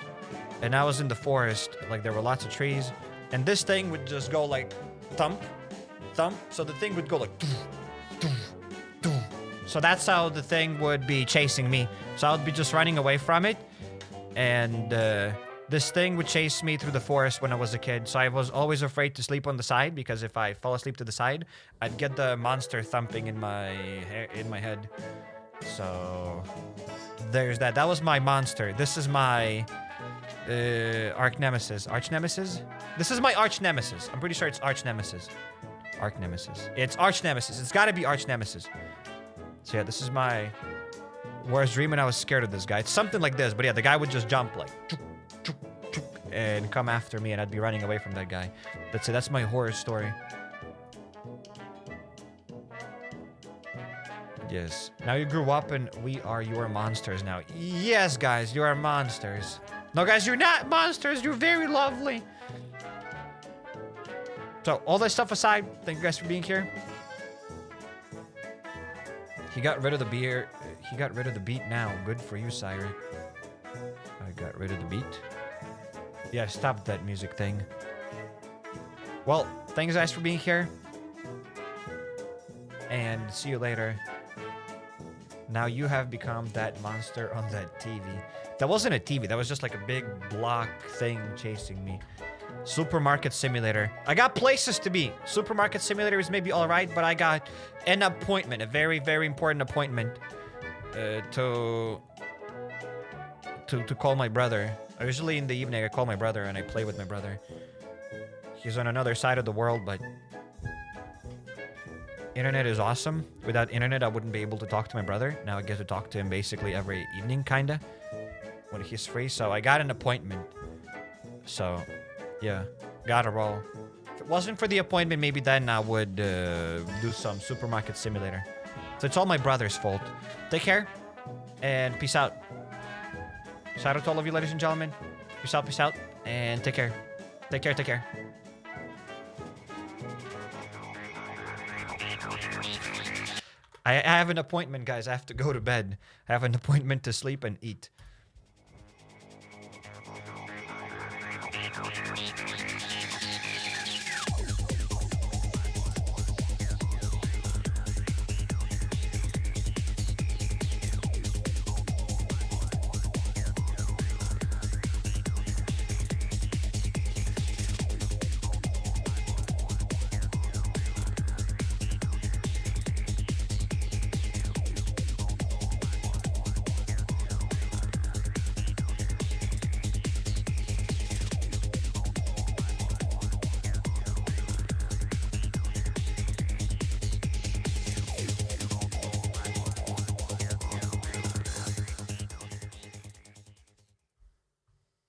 S1: And I was in the forest. Like there were lots of trees. And this thing would just go like thump, thump. So the thing would go like doof, doof, doof. So that's how the thing would be chasing me. So I would be just running away from it. And this thing would chase me through the forest when I was a kid. So I was always afraid to sleep on the side because if I fell asleep to the side, I'd get the monster thumping in my head. So there's that. That was my monster. This is my arch nemesis. Arch nemesis? This is my arch nemesis. I'm pretty sure it's arch nemesis. Arch nemesis. It's arch nemesis. It's gotta be arch nemesis. So yeah, this is my worst dream, and I was scared of this guy. It's something like this, but yeah, the guy would just jump like and come after me, and I'd be running away from that guy. That's it. That's my horror story. Yes. Now you grew up, and we are your monsters now. Yes, guys, you are monsters. No, guys, you're not monsters. You're very lovely. So, all that stuff aside, thank you guys for being here. He got rid of the beer. He got rid of the beat now. Good for you, Cairek. I got rid of the beat. Yeah, stop that music thing. Well, thanks guys for being here. And see you later. Now you have become that monster on that TV. That wasn't a TV. That was just like a big block thing chasing me. Supermarket Simulator. I got places to be. Supermarket Simulator is maybe alright, but I got an appointment. A very, very important appointment. To call my brother. Usually in the evening I call my brother and I play with my brother. He's on another side of the world, but internet is awesome. Without internet I wouldn't be able to talk to my brother. Now I get to talk to him basically every evening, kinda, when he's free. So I got an appointment. So yeah, gotta roll. If it wasn't for the appointment, maybe then I would do some Supermarket Simulator. So it's all my brother's fault. Take care, and peace out. Shout out to all of you, ladies and gentlemen. Peace out, and take care. Take care, take care. I have an appointment, guys. I have to go to bed. I have an appointment to sleep and eat.